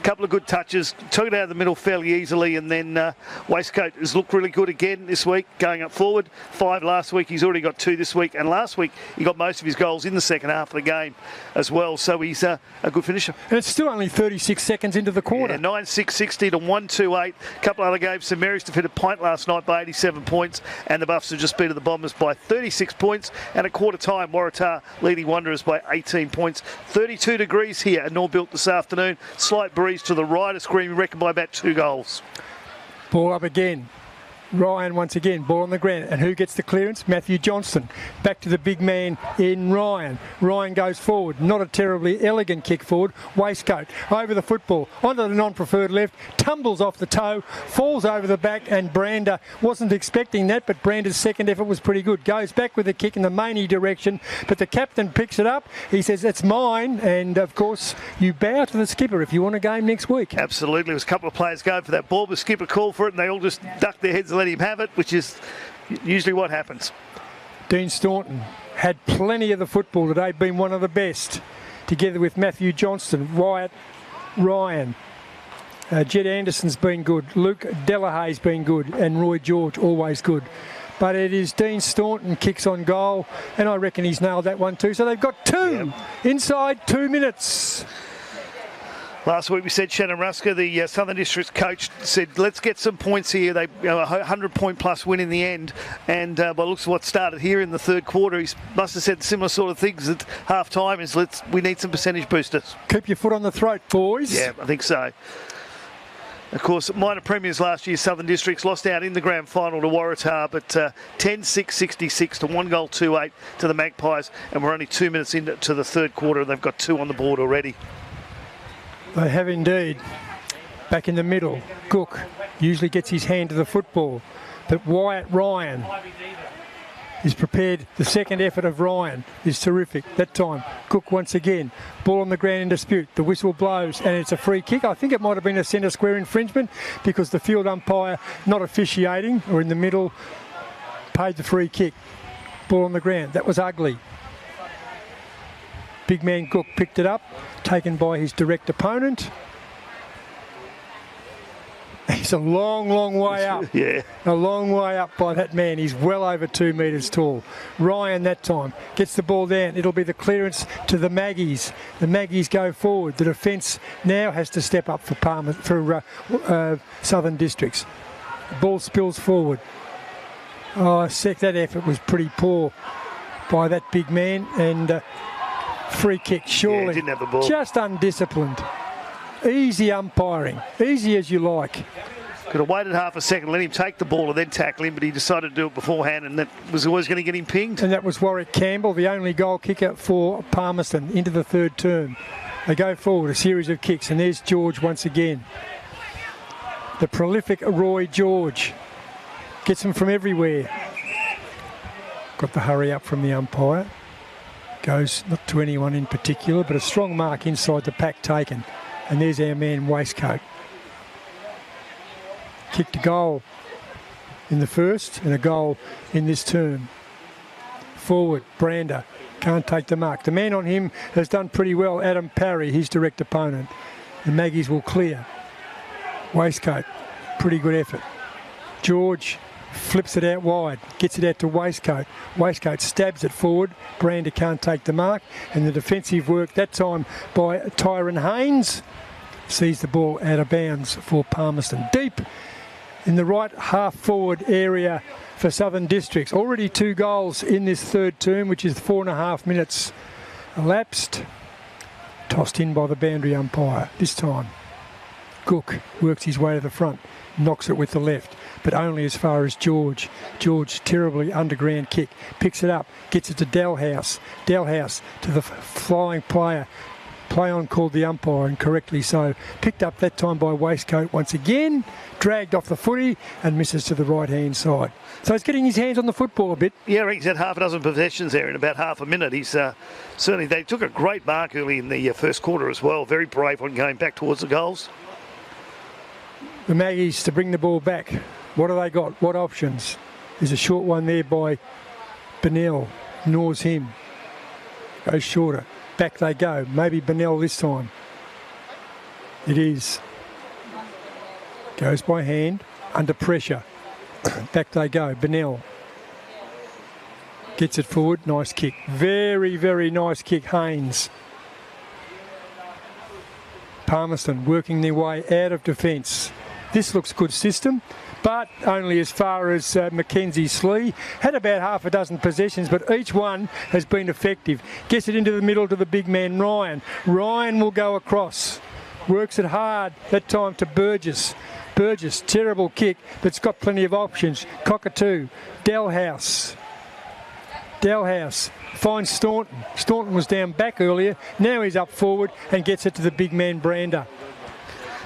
couple of good touches, took it out of the middle fairly easily, and then Waistcoat has looked really good again this week, going up forward. 5 last week, he's already got 2 this week, and last week he got most of his goals in the second half of the game as well, so he's a good finisher. And it's still only 36 seconds into the quarter. Yeah, 9-6-60 to 1-2-8. A couple other games. St Mary's defeated Pint last night by 87 points, and the Buffs have just beaten the Bombers by 36 points, and at quarter time, Waratah leading Wanderers by 18 points. 32 degrees here at Norbuilt this afternoon. Slight breeze to the right of screen, we reckon by about 2 goals. Ball up again. Ryan once again, ball on the ground. And who gets the clearance? Matthew Johnston. Back to the big man in Ryan. Ryan goes forward. Not a terribly elegant kick forward. Waistcoat over the football. Onto the non-preferred left. Tumbles off the toe. Falls over the back. And Brander wasn't expecting that, but Brander's second effort was pretty good. Goes back with a kick in the Maney direction. But the captain picks it up. He says, it's mine. And, of course, you bow to the skipper if you want a game next week. Absolutely. There was a couple of players going for that ball. The skipper called for it, and they all just ducked their heads and let him have it, which is usually what happens. Dean Staunton had plenty of the football today, been one of the best, together with Matthew Johnston, Wyatt Ryan. Jed Anderson's been good, Luke Delahay's been good, and Roy George always good. But it is Dean Staunton kicks on goal, and I reckon he's nailed that one too. So they've got 2 inside 2 minutes. Last week we said Shannon Rusker, the Southern Districts coach, said let's get some points here. They a 100-point plus win in the end, and by the looks of what started here in the 3rd quarter, he must have said similar sort of things at half time. Is we need some percentage boosters. Keep your foot on the throat, boys. Yeah, I think so. Of course, minor premiers last year, Southern Districts lost out in the grand final to Waratah, but 10-6-66 to 1-2-8 to the Magpies, and we're only 2 minutes into the 3rd quarter, and they've got 2 on the board already. They have indeed. Back in the middle, Cook usually gets his hand to the football, but Wyatt Ryan is prepared. The second effort of Ryan is terrific. That time, Cook once again. Ball on the ground in dispute. The whistle blows and it's a free kick. I think it might have been a centre square infringement because the field umpire, not officiating or in the middle, paid the free kick. Ball on the ground. That was ugly. Big man Cook picked it up, taken by his direct opponent. He's a long, long way up. Yeah. A long way up by that man. He's well over 2 metres tall. Ryan that time gets the ball down. It'll be the clearance to the Maggies. The Maggies go forward. The defence now has to step up for Southern Districts. The ball spills forward. Oh, that effort was pretty poor by that big man, and free kick, surely. Yeah, didn't have the ball. Just undisciplined. Easy umpiring. Easy as you like. Could have waited half a second, let him take the ball and then tackle him, but he decided to do it beforehand, and that was always going to get him pinged. And that was Warwick Campbell, the only goal kicker for Palmerston into the 3rd term. They go forward, a series of kicks, and there's George once again. The prolific Roy George gets them from everywhere. Got the hurry up from the umpire. Goes not to anyone in particular, but a strong mark inside the pack taken. And there's our man Waistcoat. Kicked a goal in the first and a goal in this term. Forward, Brander. Can't take the mark. The man on him has done pretty well, Adam Parry, his direct opponent. The Maggies will clear. Waistcoat, pretty good effort. George flips it out wide, gets it out to Waistcoat. Waistcoat stabs it forward. Brander can't take the mark. And the defensive work that time by Tyron Haynes sees the ball out of bounds for Palmerston. Deep in the right half forward area for Southern Districts. Already 2 goals in this third term, which is 4.5 minutes elapsed. Tossed in by the boundary umpire. This time, Cook works his way to the front, knocks it with the left, but only as far as George. George, terribly underground kick, picks it up, gets it to Dalhouse. Dalhouse to the flying player. Play on called the umpire, and correctly so. Picked up that time by Waistcoat once again, dragged off the footy and misses to the right-hand side. So he's getting his hands on the football a bit. Yeah, he's had half a dozen possessions there in about half a minute. He's certainly, they took a great mark early in the first quarter as well. Very brave on going back towards the goals. The Maggies to bring the ball back. What have they got? What options? There's a short one there by Bennell. Gnaws him. Goes shorter. Back they go. Maybe Bennell this time. It is. Goes by hand. Under pressure. Back they go. Bennell. Gets it forward. Nice kick. Very, very nice kick. Haynes. Palmerston working their way out of defence. This looks good system, but only as far as Mackenzie Slee. Had about half a dozen possessions, but each one has been effective. Gets it into the middle to the big man, Ryan. Ryan will go across. Works it hard, that time to Burgess. Burgess, terrible kick, but it's got plenty of options. Cockatoo, Dalhouse. Dalhouse finds Staunton. Staunton was down back earlier. Now he's up forward and gets it to the big man, Brander.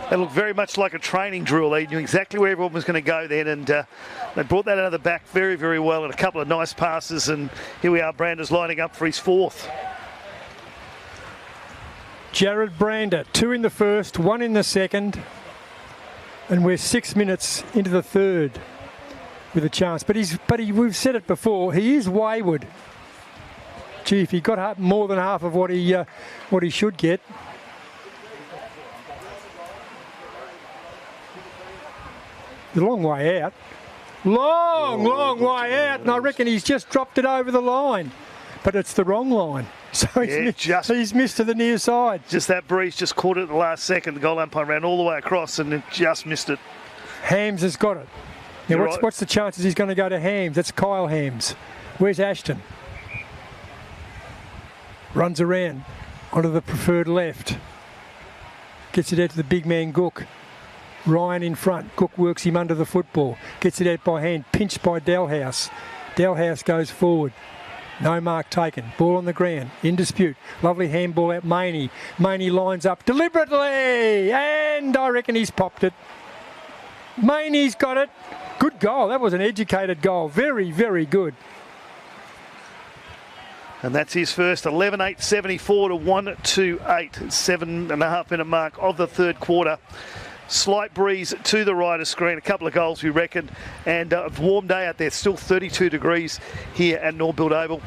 That looked very much like a training drill. They knew exactly where everyone was going to go then, and they brought that out of the back very, very well, and a couple of nice passes, and here we are, Brander's lining up for his 4th. Jared Brander, 2 in the first, 1 in the second, and we're 6 minutes into the third with a chance. But we've said it before, he is wayward. Gee, if he got more than half of what he should get. The long way out. Long way out, and I reckon he's just dropped it over the line. But it's the wrong line. So he's missed to the near side. Just that breeze just caught it at the last second. The goal umpire ran all the way across and just missed it. Hams has got it. Now what's the chances he's going to go to Hams? That's Kyle Hams. Where's Ashton? Runs around onto the preferred left. Gets it out to the big man Gook. Ryan in front. Cook works him under the football. Gets it out by hand. Pinched by Dalhouse. Dalhouse goes forward. No mark taken. Ball on the ground. In dispute. Lovely handball out Maney. Maney lines up deliberately. And I reckon he's popped it. Maney's got it. Good goal. That was an educated goal. Very, very good. And that's his first. 11-8-74 to 1-2-8. 7.5 minute mark of the third quarter. Slight breeze to the right of screen, a couple of goals we reckon, and a warm day out there, still 32 degrees here at Norbuilt Oval.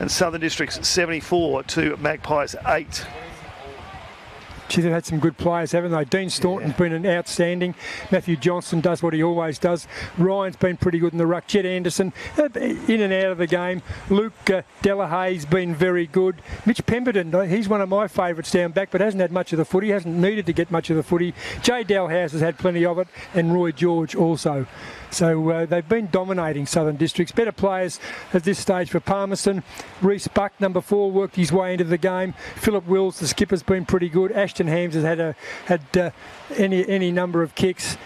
And Southern Districts 74 to Magpies 8. Gee, they've had some good players, haven't they? Dean Staunton's been an outstanding. Matthew Johnson does what he always does. Ryan's been pretty good in the ruck. Jed Anderson in and out of the game. Luke Delahay's been very good. Mitch Pemberton, he's one of my favourites down back, but hasn't had much of the footy. Hasn't needed to get much of the footy. Jay Dalhouse has had plenty of it, and Roy George also. So they've been dominating Southern Districts. Better players at this stage for Palmerston. Reece Buck, number 4, worked his way into the game. Philip Wills, the skipper's been pretty good. Ashton Hams has had any number of kicks.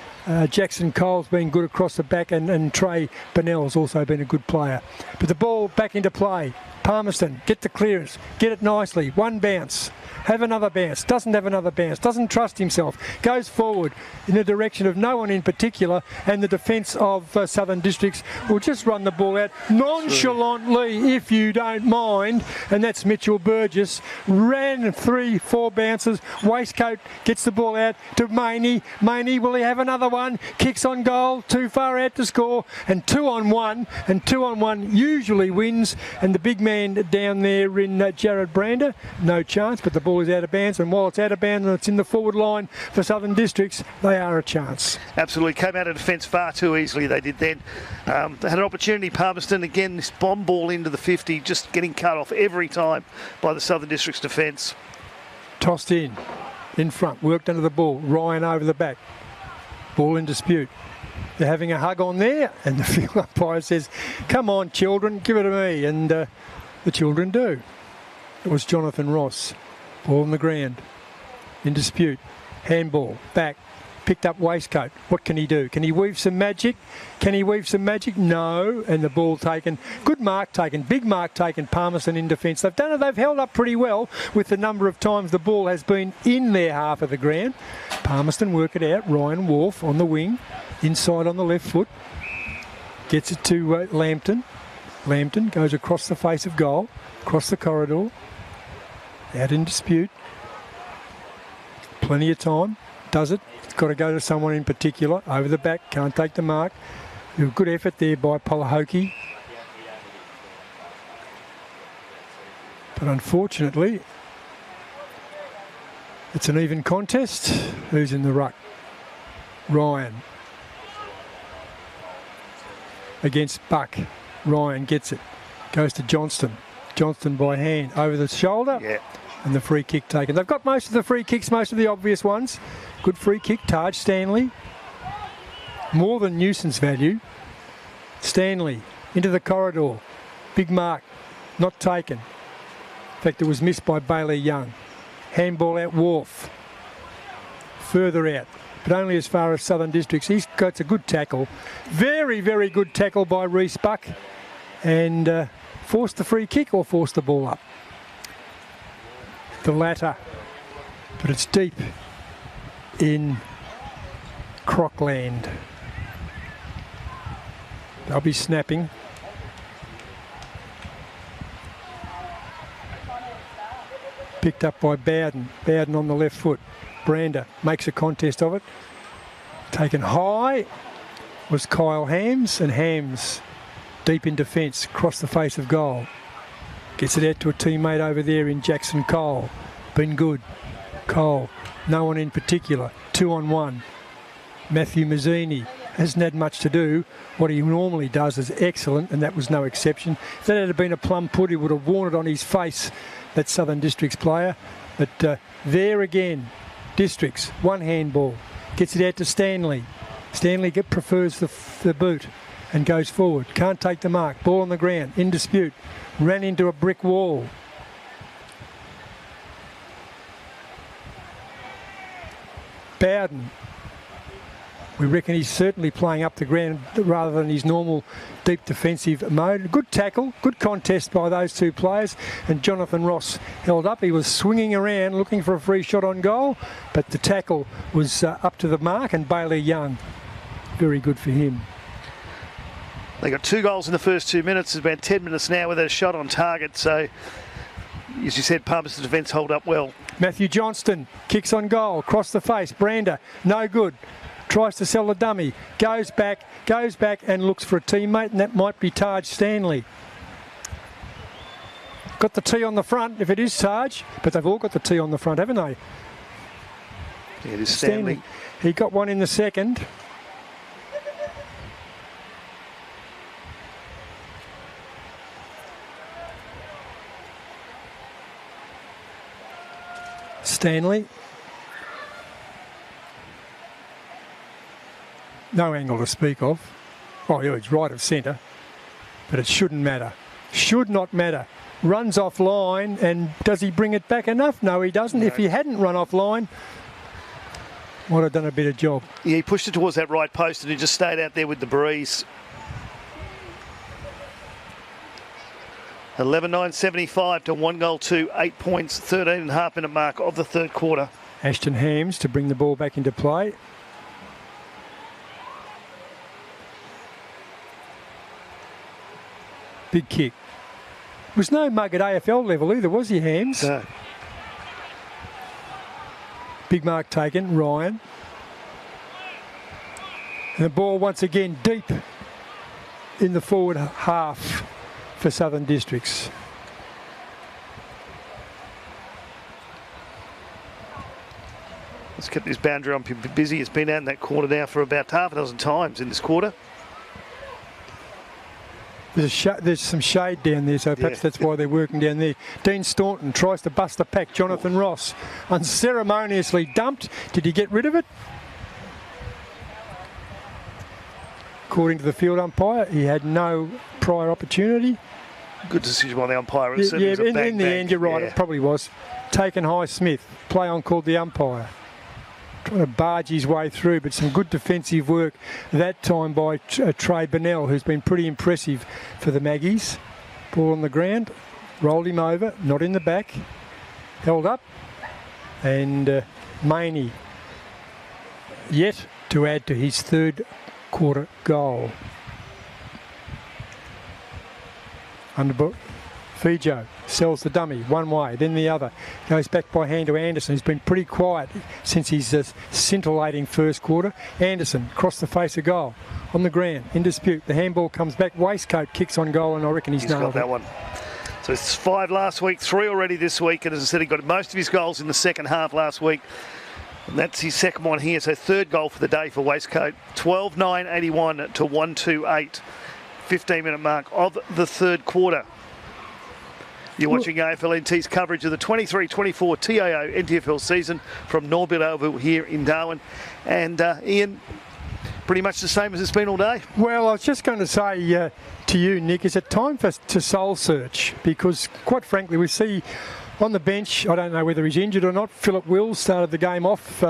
Jackson Cole's been good across the back, and Trey Bennell's also been a good player. But the ball back into play. Palmerston, get the clearance, get it nicely, one bounce, have another bounce, doesn't have another bounce, doesn't trust himself, goes forward in the direction of no one in particular, and the defence of Southern Districts will just run the ball out nonchalantly, if you don't mind, and that's Mitchell Burgess. Ran 3-4 bounces, Waistcoat gets the ball out to Maney. Maney, will he have another one? Kicks on goal, too far out to score, and 2-on-1, and 2-on-1 usually wins, and the big man down there in Jared Brander, no chance, but the ball is out of bounds, and while it's out of bounds and it's in the forward line for Southern Districts, they are a chance. Absolutely, came out of defence far too easily, they did then. They had an opportunity, Palmerston, again, this bomb ball into the 50, just getting cut off every time by the Southern Districts defence. Tossed in front, worked under the ball, Ryan over the back, ball in dispute. They're having a hug on there, and the field umpire says, come on children, give it to me, and the children do. It was Jonathan Ross, ball on the ground, in dispute, handball, back, picked up Waistcoat. What can he do? Can he weave some magic? Can he weave some magic? No. And the ball taken. Good mark taken. Big mark taken. Palmerston in defence. They've done it. They've held up pretty well with the number of times the ball has been in their half of the ground. Palmerston work it out. Ryan Wharf on the wing. Inside on the left foot. Gets it to Lambton. Lambton goes across the face of goal. Across the corridor. Out in dispute. Plenty of time. Does it? It's got to go to someone in particular. Over the back. Can't take the mark. A good effort there by Polahoki. But unfortunately, it's an even contest. Who's in the ruck? Ryan. Against Buck. Ryan gets it. Goes to Johnston. Johnston by hand. Over the shoulder. Yeah. And the free kick taken. They've got most of the free kicks, most of the obvious ones. Good free kick. Taj Stanley. More than nuisance value. Stanley into the corridor. Big mark. Not taken. In fact, it was missed by Bailey Young. Handball out Wharf. Further out. But only as far as Southern Districts. He's got a good tackle. Very, very good tackle by Reece Buck. And forced the free kick or forced the ball up. The latter. But it's deep in Crockland. They'll be snapping. Picked up by Bowden. Bowden on the left foot. Brander makes a contest of it. Taken high was Kyle Hams, and Hams deep in defence, across the face of goal. Gets it out to a teammate over there in Jackson Cole. Been good. Cole, no one in particular. 2-on-1. Matthew Mazzini hasn't had much to do. What he normally does is excellent, and that was no exception. If that had been a plum pudding, he would have worn it on his face, that Southern Districts player. But there again, Districts, one handball. Gets it out to Stanley. Stanley prefers the boot and goes forward. Can't take the mark. Ball on the ground, in dispute. Ran into a brick wall. Bowden. We reckon he's certainly playing up the ground rather than his normal deep defensive mode. Good tackle, good contest by those two players, and Jonathan Ross held up. He was swinging around looking for a free shot on goal, but the tackle was up to the mark, and Bailey Young, very good for him. They got 2 goals in the first 2 minutes. It's about 10 minutes now with a shot on target. So, as you said, Palmerston defence hold up well. Matthew Johnston kicks on goal, across the face. Brander, no good. Tries to sell the dummy. Goes back and looks for a teammate, and that might be Taj Stanley. Got the T on the front, if it is Taj, but they've all got the T on the front, haven't they? Yeah, it is Stanley. He got one in the second. Stanley. No angle to speak of. Oh, yeah, it's right of centre. But it shouldn't matter. Should not matter. Runs off line, and does he bring it back enough? No, he doesn't. No. If he hadn't run off line, might have done a better job. Yeah, he pushed it towards that right post and he just stayed out there with the breeze. 11-9-75 to 1 goal to 8 points, 13.5 minute mark of the third quarter. Ashton Hams to bring the ball back into play. Big kick. Was no mug at AFL level either, was he, Hams? No. Big mark taken, Ryan. And the ball once again deep in the forward half for Southern Districts. Let's keep this boundary on busy. It's been out in that corner now for about half a dozen times in this quarter. There's some shade down there, so perhaps that's why they're working down there. Dean Staunton tries to bust the pack. Jonathan Ross unceremoniously dumped. Did he get rid of it? According to the field umpire, he had no prior opportunity. Good decision by the umpire. In the end, you're right, it probably was. Taken high Smith. Play on called the umpire. Trying to barge his way through, but some good defensive work that time by Trey Bennell, who's been pretty impressive for the Maggies. Ball on the ground, rolled him over, not in the back, held up, and Maney yet to add to his third quarter goal. Underbook. Fijo sells the dummy one way, then the other. Goes back by hand to Anderson, who's been pretty quiet since his scintillating first quarter. Anderson across the face of goal. On the ground, in dispute. The handball comes back. Waistcoat kicks on goal, and I reckon he's nailed got that one. So it's 5 last week, 3 already this week. And as I said, he got most of his goals in the second half last week. And that's his second one here. So third goal for the day for Waistcoat. 12-9-81 to 1-2-8. 15-minute mark of the third quarter. You're watching AFL NT's coverage of the 23-24 TIO NTFL season from Norbuilt over here in Darwin. And Ian, pretty much the same as it's been all day. Well, I was just going to say to you, Nick, is it time to soul search? Because quite frankly, we see on the bench, I don't know whether he's injured or not. Philip Wills started the game off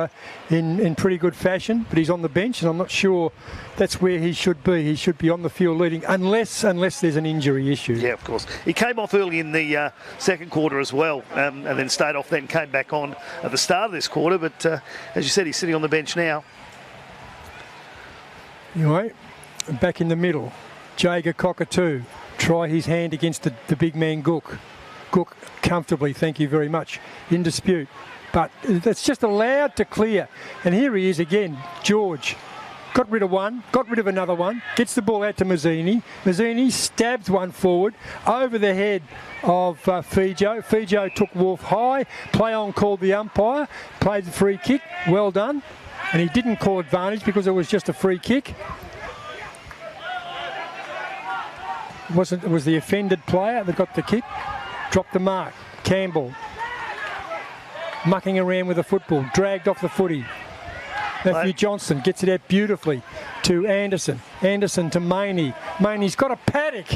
in pretty good fashion, but he's on the bench, and I'm not sure that's where he should be. He should be on the field leading, unless there's an injury issue. Yeah, of course. He came off early in the second quarter as well, and then stayed off, then came back on at the start of this quarter. But as you said, he's sitting on the bench now. Anyway, back in the middle, Jager Cockatoo. Try his hand against the big man Gook. Gook comfortably, thank you very much, in dispute. But that's just allowed to clear. And here he is again, George. Got rid of one, got rid of another one, gets the ball out to Mazzini. Mazzini stabs one forward over the head of Fijo. Fijo took Wolf high, play on called the umpire, played the free kick, well done. And he didn't call advantage because it was just a free kick. It was the offended player that got the kick. Dropped the mark. Campbell mucking around with the football, dragged off the footy. Matthew Johnston gets it out beautifully to Anderson. Anderson to Maney. Maney's got a paddock.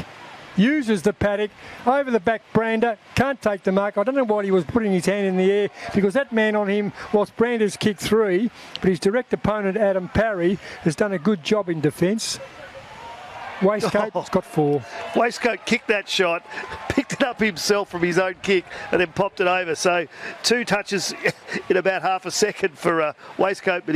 Uses the paddock over the back Brander. Can't take the mark. I don't know why he was putting his hand in the air, because that man on him, whilst Brander's kicked 3, but his direct opponent Adam Parry has done a good job in defence. Waistcoat's got 4. Waistcoat kicked that shot, picked it up himself from his own kick, and then popped it over. So 2 touches in about half a second for Waistcoat, but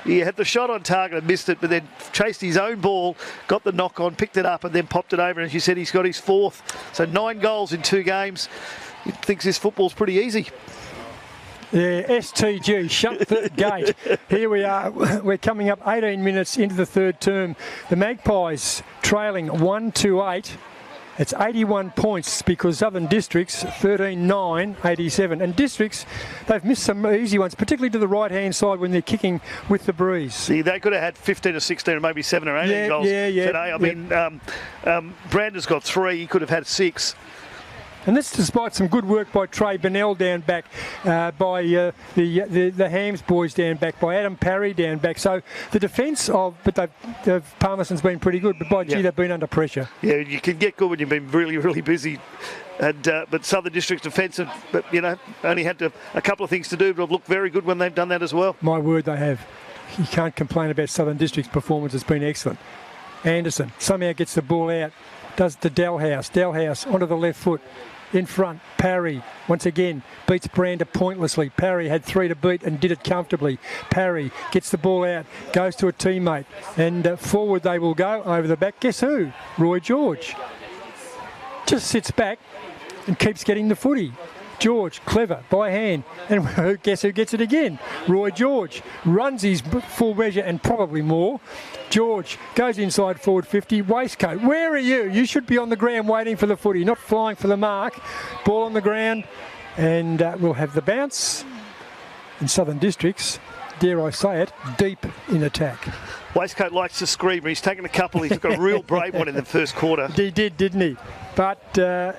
he had the shot on target and missed it, but then chased his own ball, got the knock on, picked it up, and then popped it over. And as you said, he's got his 4th. So 9 goals in 2 games. He thinks this football's pretty easy. Yeah, STG, shut the gate. Here we are. We're coming up 18 minutes into the third term. The Magpies trailing 1-8. It's 81 points because Southern Districts 13-9, 87. And Districts, they've missed some easy ones, particularly to the right-hand side when they're kicking with the breeze. See, they could have had 15 or 16 or maybe 7 or 8 goals today. I mean, Brander's got 3. He could have had 6. And this despite some good work by Trey Bennell down back, by the Hams boys down back, by Adam Parry down back. So the defence Palmerston's been pretty good, but by gee, they've been under pressure. Yeah, you can get good when you've been really, really busy. And but Southern District's defensive, but only had a couple of things to do, but have looked very good when they've done that as well. My word, they have. You can't complain about Southern District's performance. It's been excellent. Anderson somehow gets the ball out. does to Dalhouse. Dalhouse onto the left foot. In front, Parry, once again, beats Brander pointlessly. Parry had 3 to beat and did it comfortably. Parry gets the ball out, goes to a teammate, and forward they will go over the back. Guess who? Roy George. Just sits back and keeps getting the footy. George, clever, by hand, and guess who gets it again? Roy George runs his full measure and probably more. George goes inside forward 50, waistcoat. Where are you? You should be on the ground waiting for the footy, not flying for the mark. Ball on the ground, and we'll have the bounce in Southern Districts. Dare I say it, deep in attack. Waistcoat likes to scream. He's taken a couple. He took a real brave one in the first quarter. He did, didn't he? But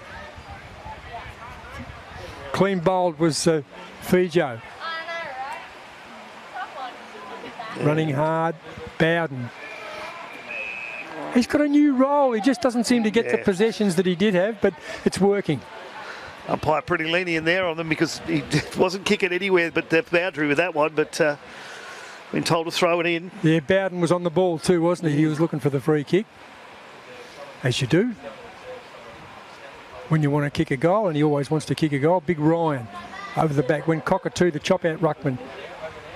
clean bowled was Fijo. Running hard, Bowden. He's got a new role. He just doesn't seem to get the possessions that he did have, but it's working. Umpire pretty lenient there on them because he wasn't kicking anywhere but the boundary with that one, but been told to throw it in. Yeah, Bowden was on the ball too, wasn't he? He was looking for the free kick, as you do when you want to kick a goal, and he always wants to kick a goal. Big Ryan over the back. When Cockatoo, the chop-out ruckman,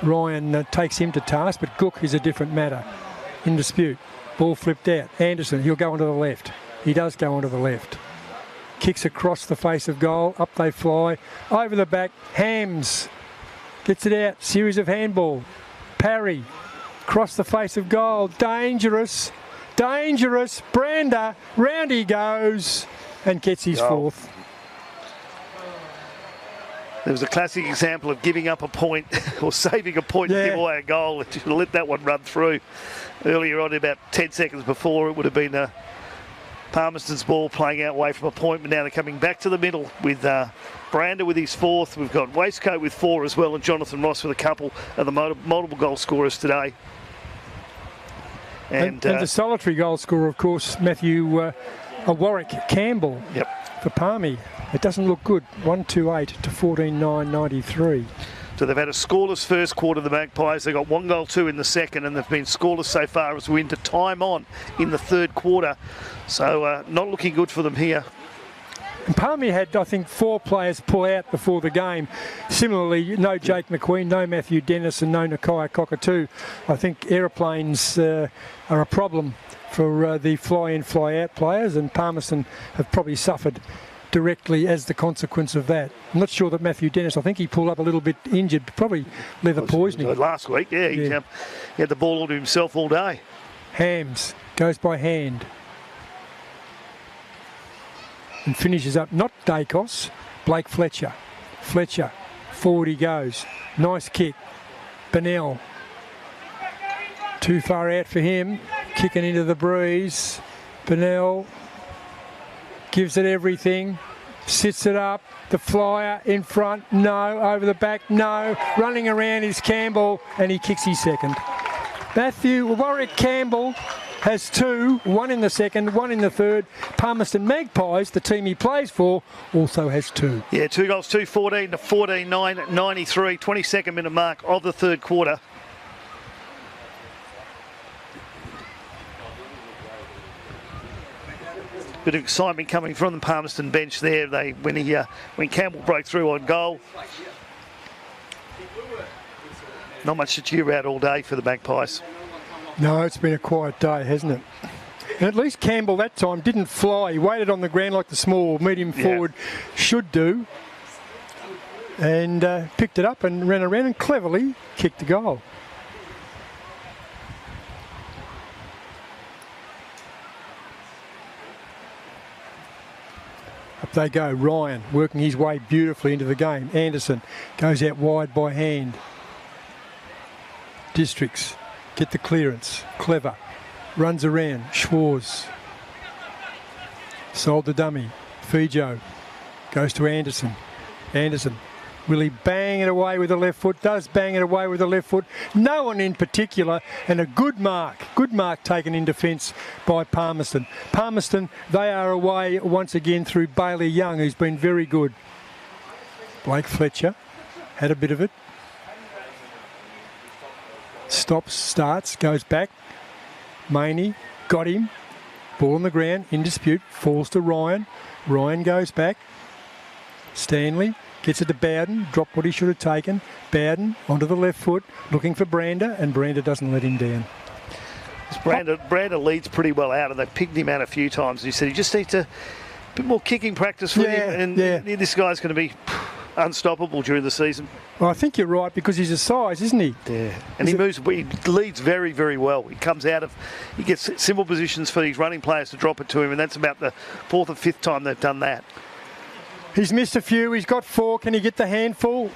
Ryan takes him to task, but Gook is a different matter. In dispute. Ball flipped out. Anderson, he'll go onto the left. He does go onto the left. Kicks across the face of goal. Up they fly. Over the back. Hams gets it out. Series of handball. Parry. Across the face of goal. Dangerous. Dangerous. Brander. Round he goes. And gets his fourth. There was a classic example of giving up a point or saving a point to give away a goal. You should have let that one run through. Earlier on, about 10 seconds before, it would have been Palmerston's ball playing out away from a point, but now they're coming back to the middle with Brander with his fourth. We've got Waistcoat with 4 as well, and Jonathan Ross with a couple of the multiple goal scorers today. And the solitary goal scorer, of course, Matthew Warwick Campbell for Palmy. It doesn't look good. 128 to 14-9-93. So they've had a scoreless first quarter, the Magpies. They got 1 goal, 2 in the second, and they've been scoreless so far as we into time on in the third quarter. So not looking good for them here. And Palmy had, I think, 4 players pull out before the game. Similarly, no Jake McQueen, no Matthew Dennis, and no Nakia Cockatoo. I think aeroplanes are a problem for the fly-in, fly-out players, and Palmerston have probably suffered directly as the consequence of that. I'm not sure that Matthew Dennis, I think he pulled up a little bit injured, probably leather poisoning. Last week, he had the ball all to himself all day. Hams goes by hand and finishes up, not Dacos, Blake Fletcher. Fletcher, forward he goes. Nice kick. Bennell, too far out for him, kicking into the breeze. Bennell gives it everything, sits it up, the flyer in front, no, over the back, no, running around is Campbell, and he kicks his second. Matthew Warwick Campbell has 2, 1 in the second, 1 in the third. Palmerston Magpies, the team he plays for, also has 2. Yeah, 2 goals, 2-14 to 14-9-93, 22nd minute mark of the third quarter. Bit of excitement coming from the Palmerston bench there. When Campbell broke through on goal. Not much to cheer about all day for the Magpies. No, it's been a quiet day, hasn't it? And at least Campbell that time didn't fly. He waited on the ground like the small medium forward should do. And picked it up and ran around and cleverly kicked the goal. Up they go. Ryan working his way beautifully into the game. Anderson goes out wide by hand. Districts get the clearance. Clever. Runs around. Schwarz. Sold the dummy. Fijo goes to Anderson. Anderson. Will he bang it away with the left foot? Does bang it away with the left foot. No one in particular, and a good mark taken in defence by Palmerston. Palmerston, they are away once again through Bailey Young, who's been very good. Blake Fletcher had a bit of it. Stops, starts, goes back. Maney got him. Ball on the ground, in dispute, falls to Ryan. Ryan goes back. Stanley gets it to Bowden, dropped what he should have taken. Bowden onto the left foot, looking for Brander, and Brander doesn't let him down. Brander leads pretty well out, and they've picked him out a few times. He said he just needs a bit more kicking practice for him, and this guy's going to be unstoppable during the season. Well, I think you're right, because he's a size, isn't he? Yeah, and he leads very, very well. He comes out he gets simple positions for these running players to drop it to him, and that's about the 4th or 5th time they've done that. He's missed a few. He's got 4. Can he get the handful?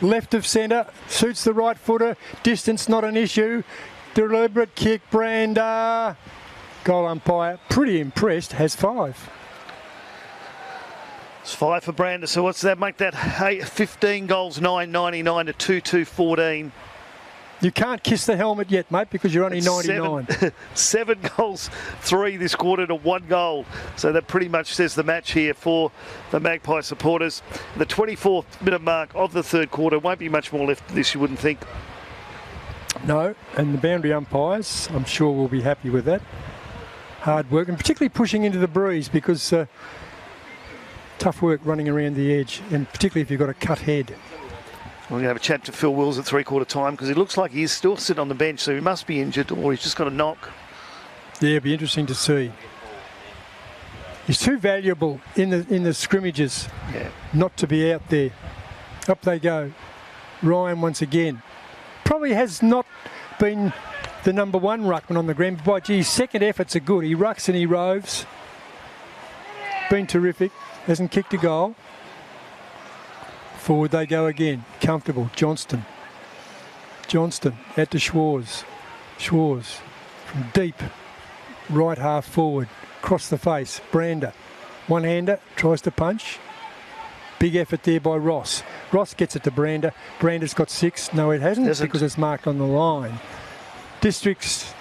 Left of centre, suits the right footer. Distance not an issue. Deliberate kick, Brander. Goal umpire, pretty impressed, has 5. It's 5 for Brander, so what's that make that? 15 goals, 9.99 to 2.214. You can't kiss the helmet yet, mate, because you're only 99. 7 goals, 3 this quarter to 1 goal. So that pretty much says the match here for the Magpie supporters. The 24th minute mark of the 3rd quarter. Won't be much more left of this, you wouldn't think. No, and the boundary umpires, I'm sure, will be happy with that. Hard work, and particularly pushing into the breeze, because tough work running around the edge, and particularly if you've got a cut head. We're going to have a chat to Phil Wills at 3/4 time, because it looks like he is still sitting on the bench, so he must be injured, or he's just got a knock. Yeah, it'll be interesting to see. He's too valuable in the scrimmages not to be out there. Up they go. Ryan once again. Probably has not been the number 1 ruckman on the ground, but gee, his second efforts are good. He rucks and he roves. Been terrific. Hasn't kicked a goal. Forward they go again. Comfortable. Johnston out to Schwarz. Schwarz from deep. Right half forward. Cross the face. Brander. One-hander. Tries to punch. Big effort there by Ross. Ross gets it to Brander. Brander's got 6. No, it hasn't, because it's marked on the line. Districts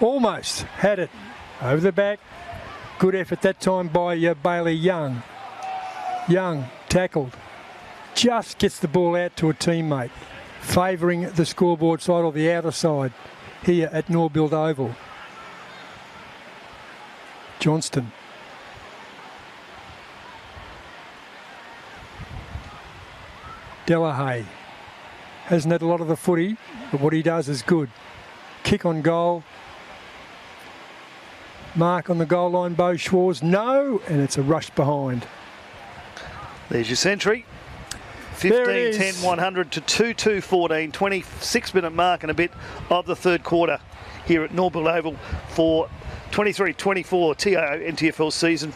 almost had it. Over the back. Good effort that time by Bailey Young. Young tackled. Just gets the ball out to a teammate, favouring the scoreboard side or the outer side here at Norbuilt Oval. Johnston. Delahaye hasn't had a lot of the footy, but what he does is good. Kick on goal. Mark on the goal line, Bo Schwarz. No, and it's a rush behind. There's your century. 15, 10, 100 to 2-2-14, 26-minute mark and a bit of the 3rd quarter here at Norbuilt Oval for 23-24 TIO NTFL season.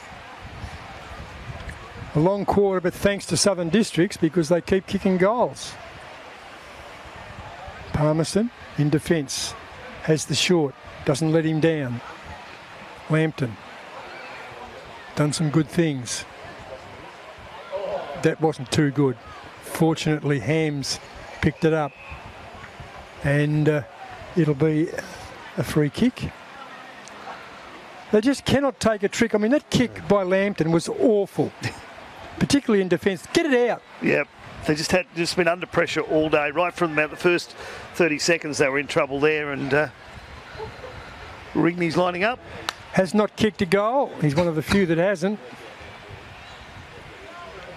A long quarter, but thanks to Southern Districts, because they keep kicking goals. Palmerston in defence has the short, doesn't let him down. Lambton done some good things. That wasn't too good. Fortunately, Hams picked it up, and it'll be a free kick. They just cannot take a trick. I mean, that kick by Lambton was awful, particularly in defence. Get it out. Yep. They just been under pressure all day, right from about the first 30 seconds. They were in trouble there, and Rigney's lining up. Has not kicked a goal. He's one of the few that hasn't.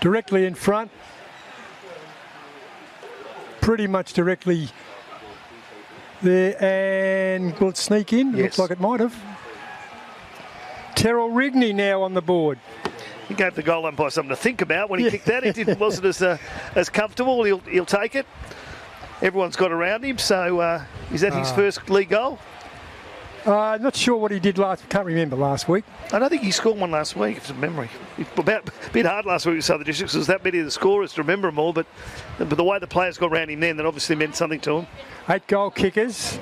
Directly in front. Pretty much directly there, and will it sneak in? Yes. Looks like it might have. Terrell Rigney now on the board. He gave the goal umpire something to think about when he kicked that. It wasn't as comfortable. He'll take it. Everyone's got around him, so is that his first league goal? Not sure what he did can't remember last week. I don't think he scored one last week, from memory. A bit hard last week with Southern Districts. There's that many of the scorers to remember them all, but the way the players got around him then, that obviously meant something to him. 8 goal kickers.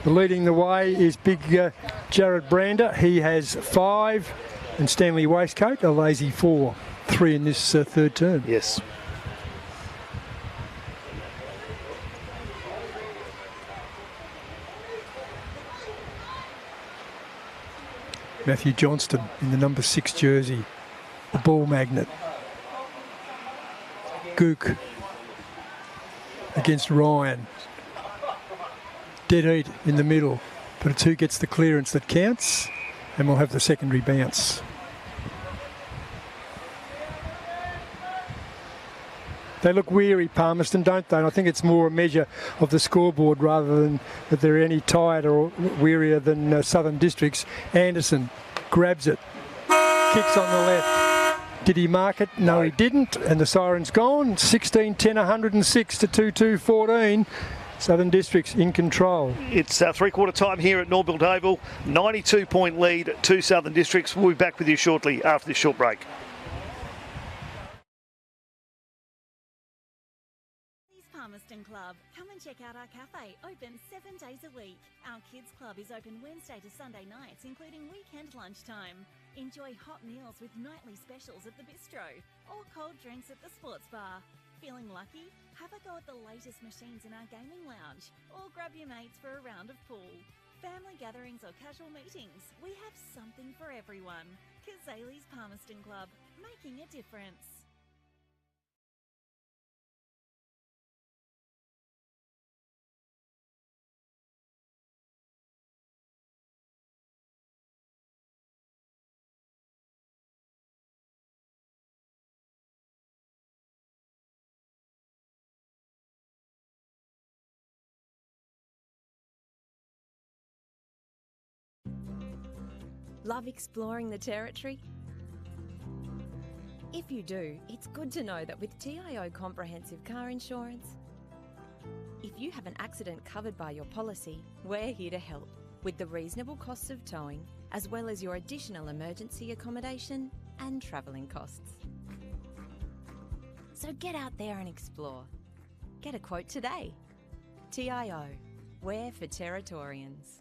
Leading the way is big Jared Brander. He has 5, and Stanley Waistcoat, a lazy 4. 3 in this 3rd term. Yes. Matthew Johnston in the number 6 jersey, the ball magnet. Gook against Ryan. Dead heat in the middle, but it's who gets the clearance that counts. and we'll have the secondary bounce. They look weary, Palmerston, don't they? And I think it's more a measure of the scoreboard rather than that they're any tired or wearier than Southern Districts. Anderson grabs it, kicks on the left. Did he mark it? No, he didn't. And the siren's gone. 16-10, 106 to 2-2-14. Southern Districts in control. It's three-quarter time here at Norbuilt Oval. 92-point lead to Southern Districts. We'll be back with you shortly after this short break. Palmerston Club. Come and check out our cafe, open 7 days a week. Our kids club is open Wednesday to Sunday nights, including weekend lunchtime. Enjoy hot meals with nightly specials at the bistro or cold drinks at the sports bar. Feeling lucky? Have a go at the latest machines in our gaming lounge or grab your mates for a round of pool. Family gatherings or casual meetings, we have something for everyone. Kazali's Palmerston Club, making a difference. Love exploring the territory? If you do, it's good to know that with TIO Comprehensive Car Insurance, if you have an accident covered by your policy, we're here to help with the reasonable costs of towing, as well as your additional emergency accommodation and travelling costs. So get out there and explore. Get a quote today. TIO, we're for Territorians.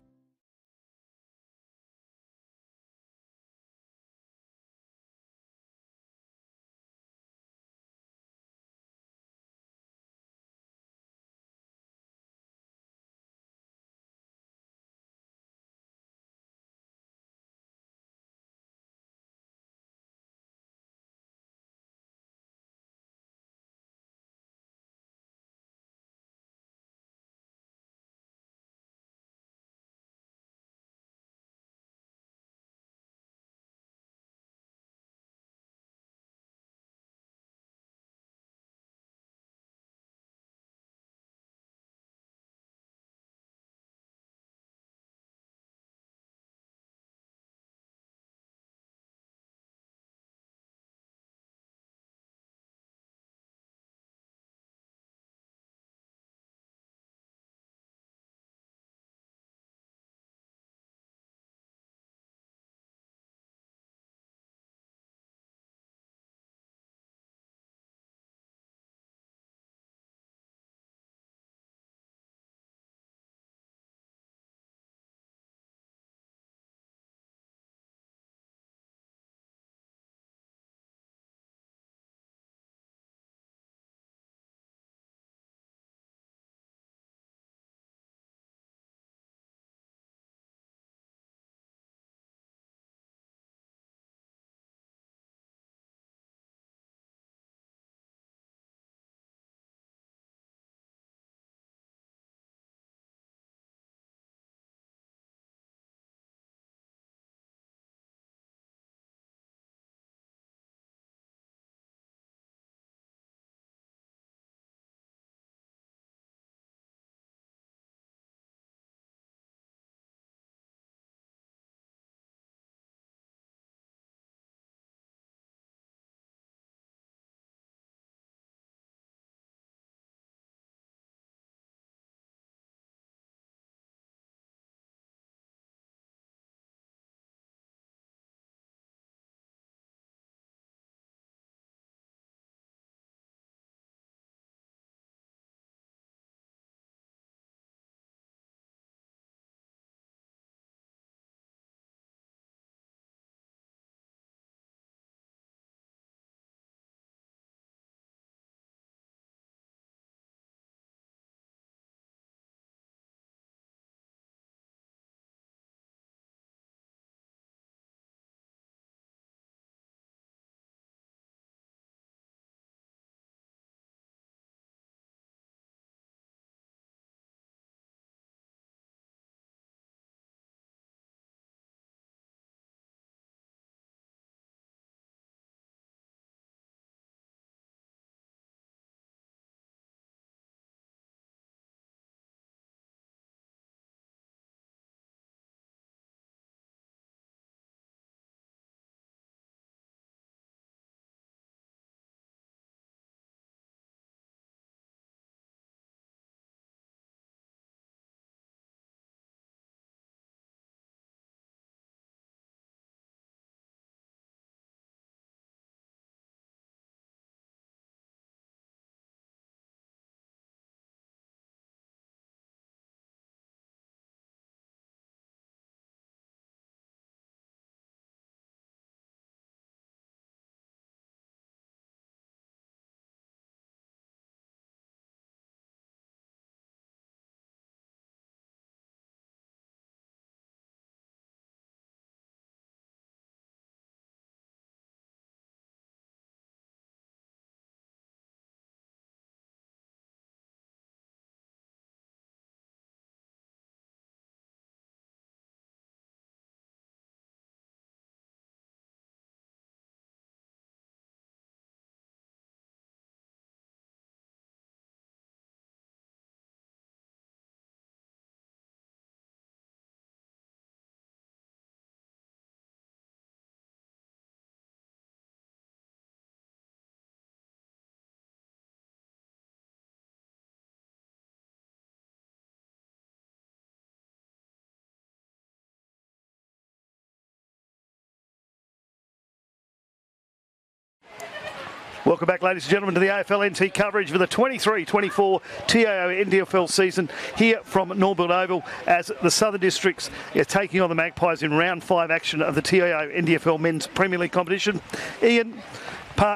Welcome back, ladies and gentlemen, to the AFL NT coverage for the 23-24 TIO NTFL season here from Norbuilt Oval as the Southern Districts are taking on the Magpies in round 5 action of the TIO NTFL Men's Premier League competition. Ian,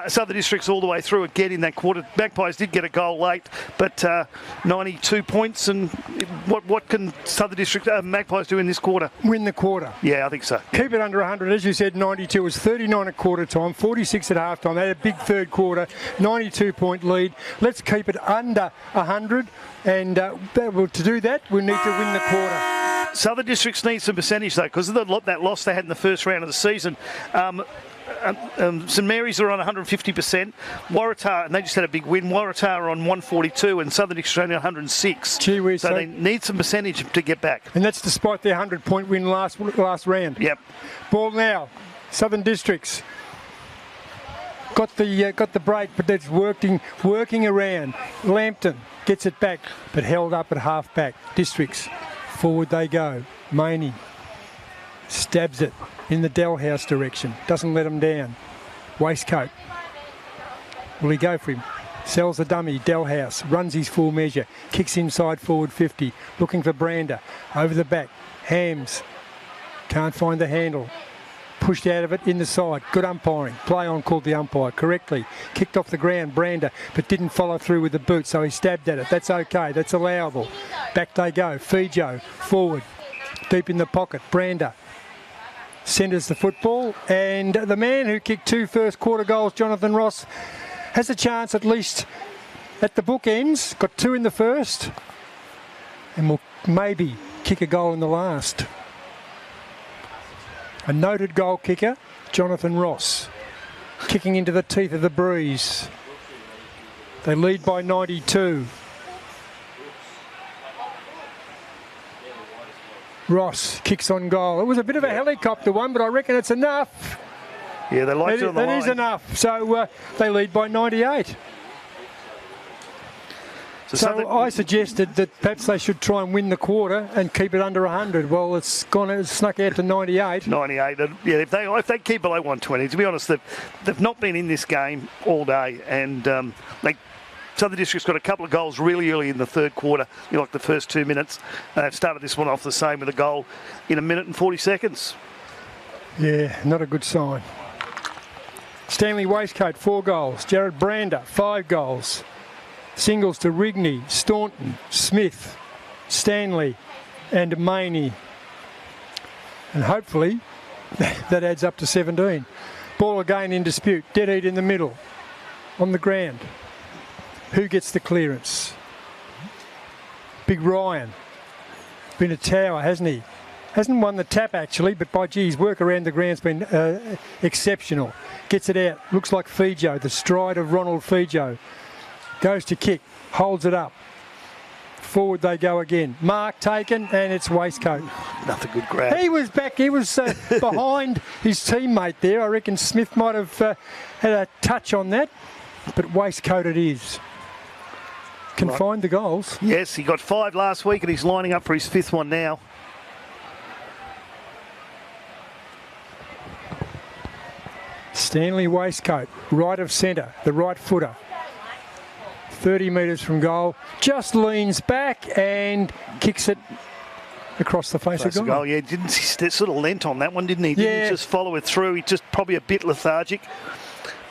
Southern Districts all the way through again in that quarter. Magpies did get a goal late, but 92 points. And what can Southern District Magpies do in this quarter? Win the quarter. Yeah, I think so. Keep it under 100. As you said, 92 was 39 at quarter time, 46 at half time. They had a big third quarter, 92-point lead. Let's keep it under 100. And to do that, we need to win the quarter. Southern Districts need some percentage, though, because of that loss they had in the first round of the season. St Mary's are on 150%. Waratah, and they just had a big win. Waratah are on 142 and Southern Districts on 106. Gee whiz, so they need some percentage to get back. And that's despite their 100-point win last round. Yep. Ball now. Southern Districts got the break, but that's working around. Lambton gets it back, but held up at half back. Districts forward they go. Maney stabs it in the Delhouse direction. Doesn't let him down. Waistcoat. Will he go for him? Sells the dummy. Delhouse runs his full measure. Kicks inside forward 50. Looking for Brander. Over the back. Hams. Can't find the handle. Pushed out of it in the side. Good umpiring. Play on called the umpire correctly. Kicked off the ground, Brander, but didn't follow through with the boot, so he stabbed at it. That's okay. That's allowable. Back they go. Fijo forward. Deep in the pocket. Brander centres the football, and the man who kicked 2 first quarter goals, Jonathan Ross, has a chance at least at the bookends. Got 2 in the first, and will maybe kick a goal in the last. A noted goal kicker, Jonathan Ross, kicking into the teeth of the breeze. They lead by 92. Ross kicks on goal. It was a bit of a helicopter one, but I reckon it's enough. Yeah, they liked it on the line. That is enough. So they lead by 98. So I suggested that perhaps they should try and win the quarter and keep it under 100. Well, it's snuck out to 98. 98. Yeah, if they keep below 120, to be honest, they've not been in this game all day, and Southern District's got a couple of goals really early in the third quarter, like the first 2 minutes. They've started this one off the same with a goal in 1 minute and 40 seconds. Yeah, not a good sign. Stanley Waistcoat, 4 goals. Jared Brander, 5 goals. Singles to Rigney, Staunton, Smith, Stanley and Maney. And hopefully that adds up to 17. Ball again in dispute. Dead heat in the middle. On the ground. Who gets the clearance? Big Ryan. Been a tower, hasn't he? Hasn't won the tap actually, but by geez, work around the ground's been exceptional. Gets it out. Looks like Fijo, the stride of Ronald Fijo. Goes to kick, holds it up. Forward they go again. Mark taken, and it's Waistcoat. Another good grab. He was back. He was behind his teammate there. I reckon Smith might have had a touch on that, but Waistcoat it is. Can find the goals. Yes, he got 5 last week, and he's lining up for his 5th one now. Stanley Waistcoat, right of centre, the right footer. 30 metres from goal, just leans back and kicks it across the face of goal. Yeah, he sort of leant on that one, didn't he? Didn't just follow it through. He just probably a bit lethargic.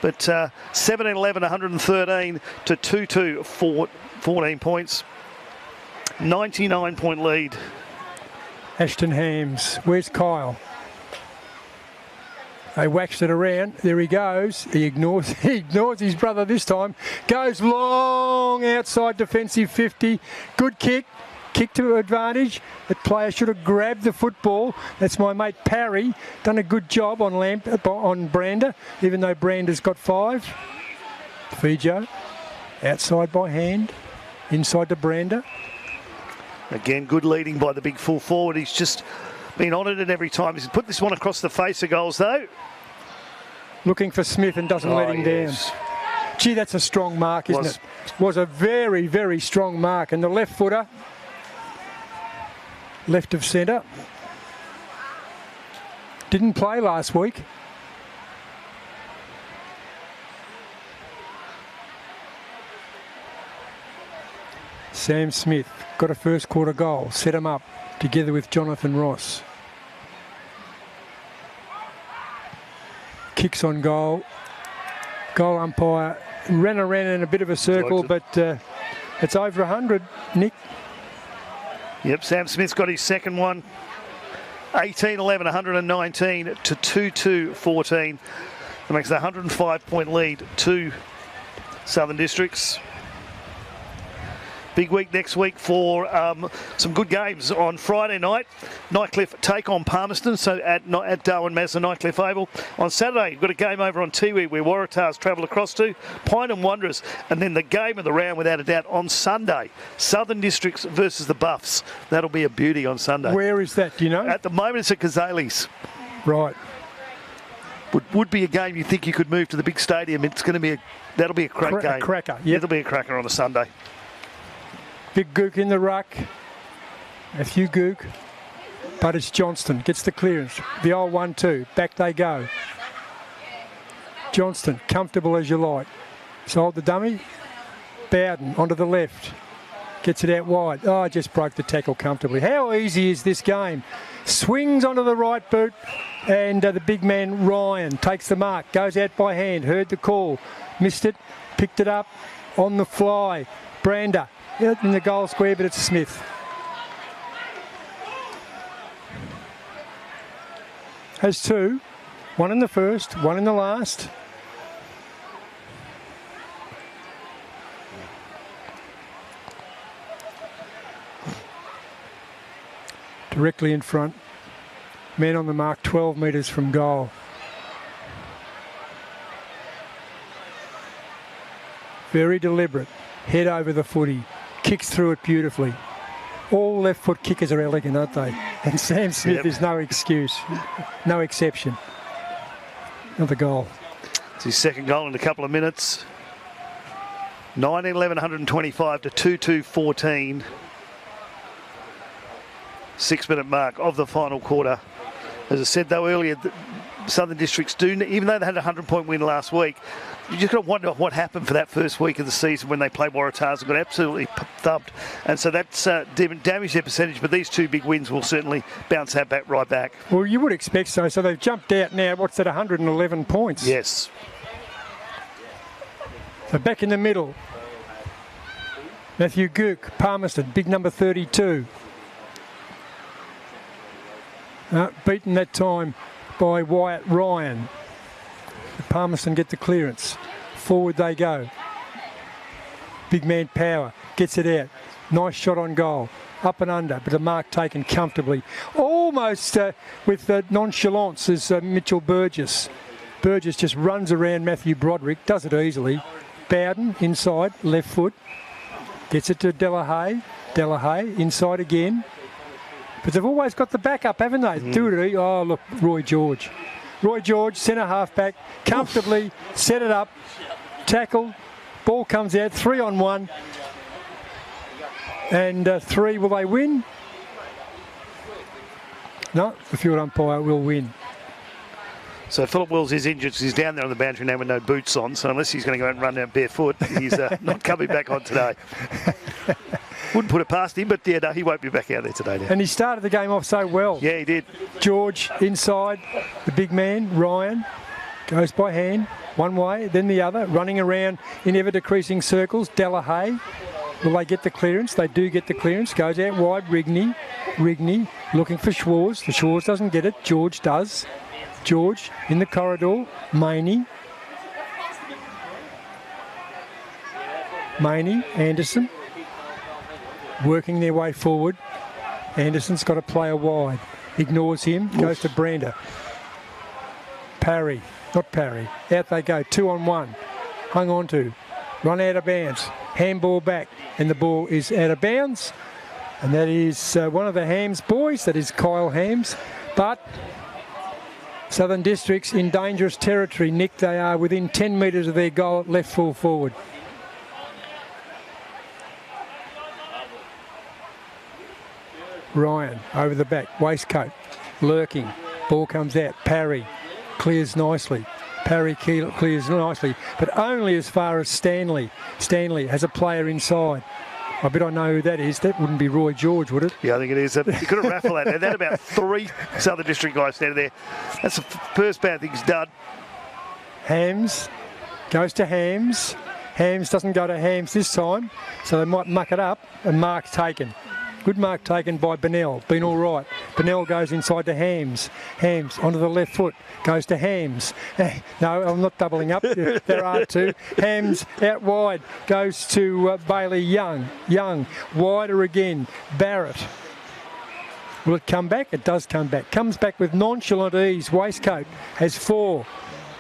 But 17-11, 113 to 2-2, 14 points. 99-point lead. Ashton Hams, where's Kyle? They waxed it around. There he goes. He ignores his brother this time. Goes long outside defensive 50. Good kick. Kick to advantage. The player should have grabbed the football. That's my mate Parry. Done a good job on Brander, even though Brander's got 5. Fijo. Outside by hand. Inside to Brander. Again, good leading by the big full forward. He's just been on it, and every time he's put this one across the face of goals, though. Looking for Smith and doesn't let him down. Gee, that's a strong mark, isn't it? Was a very, very strong mark. And the left footer, left of centre, didn't play last week. Sam Smith got a first quarter goal, set him up together with Jonathan Ross. Kicks on goal. Goal umpire ran around in a bit of a circle, but it's over 100, Nick. Yep, Sam Smith's got his second one. 18-11, 119 to 2-2-14. That makes a 105-point lead to Southern Districts. Big week next week for some good games. On Friday night, Nightcliff take on Palmerston, so at Darwin, Mazda Nightcliff Oval. On Saturday, you've got a game over on Tiwi where Waratahs travel across to Pine and Wanderers. And then the game of the round, without a doubt, on Sunday, Southern Districts versus the Buffs. That'll be a beauty on Sunday. Where is that, do you know? At the moment, it's at Kazali's. Right. Would be a game you think you could move to the big stadium. It's going to be that'll be a great game. A cracker, yeah. It'll be a cracker on a Sunday. Big Gook in the ruck. Matthew Gook. But it's Johnston. Gets the clearance. The old 1-2. Back they go. Johnston, comfortable as you like. Sold the dummy. Bowden onto the left. Gets it out wide. Oh, just broke the tackle comfortably. How easy is this game? Swings onto the right boot. And the big man, Ryan, takes the mark. Goes out by hand. Heard the call. Missed it. Picked it up. On the fly. Brander. In the goal square, but it's Smith. Has two. One in the first, one in the last. Directly in front. Man on the mark, 12 metres from goal. Very deliberate. Head over the footy. Kicks through it beautifully. All left foot kickers are elegant, aren't they? And Sam Smith is no excuse, no exception. Another goal. It's his second goal in a couple of minutes. 19-11, 125 to 2-2-14. 6-minute mark of the final quarter. As I said though earlier, Southern Districts do, even though they had a 100-point win last week, you just got to wonder what happened for that first week of the season when they played Waratahs and got absolutely thumped. And so that's damaged their percentage, but these two big wins will certainly bounce that back right back. Well, you would expect so. So they've jumped out now, what's that, 111 points? Yes. So back in the middle. Matthew Gook, Palmerston, big number 32. Beaten that time by Wyatt Ryan. Palmerston get the clearance. Forward they go. Big man Power gets it out. Nice shot on goal. Up and under, but a mark taken comfortably. Almost with nonchalance is Mitchell Burgess. Burgess just runs around Matthew Broderick, does it easily. Bowden inside, left foot. Gets it to Delahaye. Delahaye inside again. But they've always got the backup, haven't they? Do it. Oh, look, Roy George. Roy George, centre halfback, comfortably set it up, tackle, ball comes out, 3-on-1. And 3, will they win? No, the field umpire will win. So Philip Wills is injured. He's down there on the boundary now with no boots on. So unless he's going to go out and run down barefoot, he's not coming back on today. Wouldn't put it past him, but yeah, no, he won't be back out there today now. And he started the game off so well. Yeah, he did. George inside, the big man, Ryan, goes by hand, one way, then the other, running around in ever-decreasing circles. Delahaye, will they get the clearance? They do get the clearance, goes out wide, Rigney, looking for Schwarz. The Schwarz doesn't get it, George does. George in the corridor, Maney, Anderson. Working their way forward. Anderson's got a player wide. Ignores him. Goes to Brander. Parry. Not Parry. Out they go. 2-on-1. Hung on to. Run out of bounds. Handball back. And the ball is out of bounds. And that is one of the Hams boys. That is Kyle Hams. But Southern Districts in dangerous territory. Nick, they are within 10 metres of their goal at left full forward. Ryan over the back, waistcoat, lurking, ball comes out, Parry clears nicely, clears nicely, but only as far as Stanley. Stanley has a player inside, I bet I know who that is. That wouldn't be Roy George, would it? Yeah, I think it is. You could have raffled that. And that about 3 Southern District guys standing there. That's the first bad thing he's done. Hams goes to Hams. Hams doesn't go to Hams this time, so they might muck it up. And mark taken. Good mark taken by Bennell. Been all right. Bennell goes inside to Hams. Hams onto the left foot. Goes to Hams. No, I'm not doubling up. There are two. Hams out wide. Goes to Bailey Young. Young. Wider again. Barrett. Will it come back? It does come back. Comes back with nonchalant ease. Waistcoat has 4.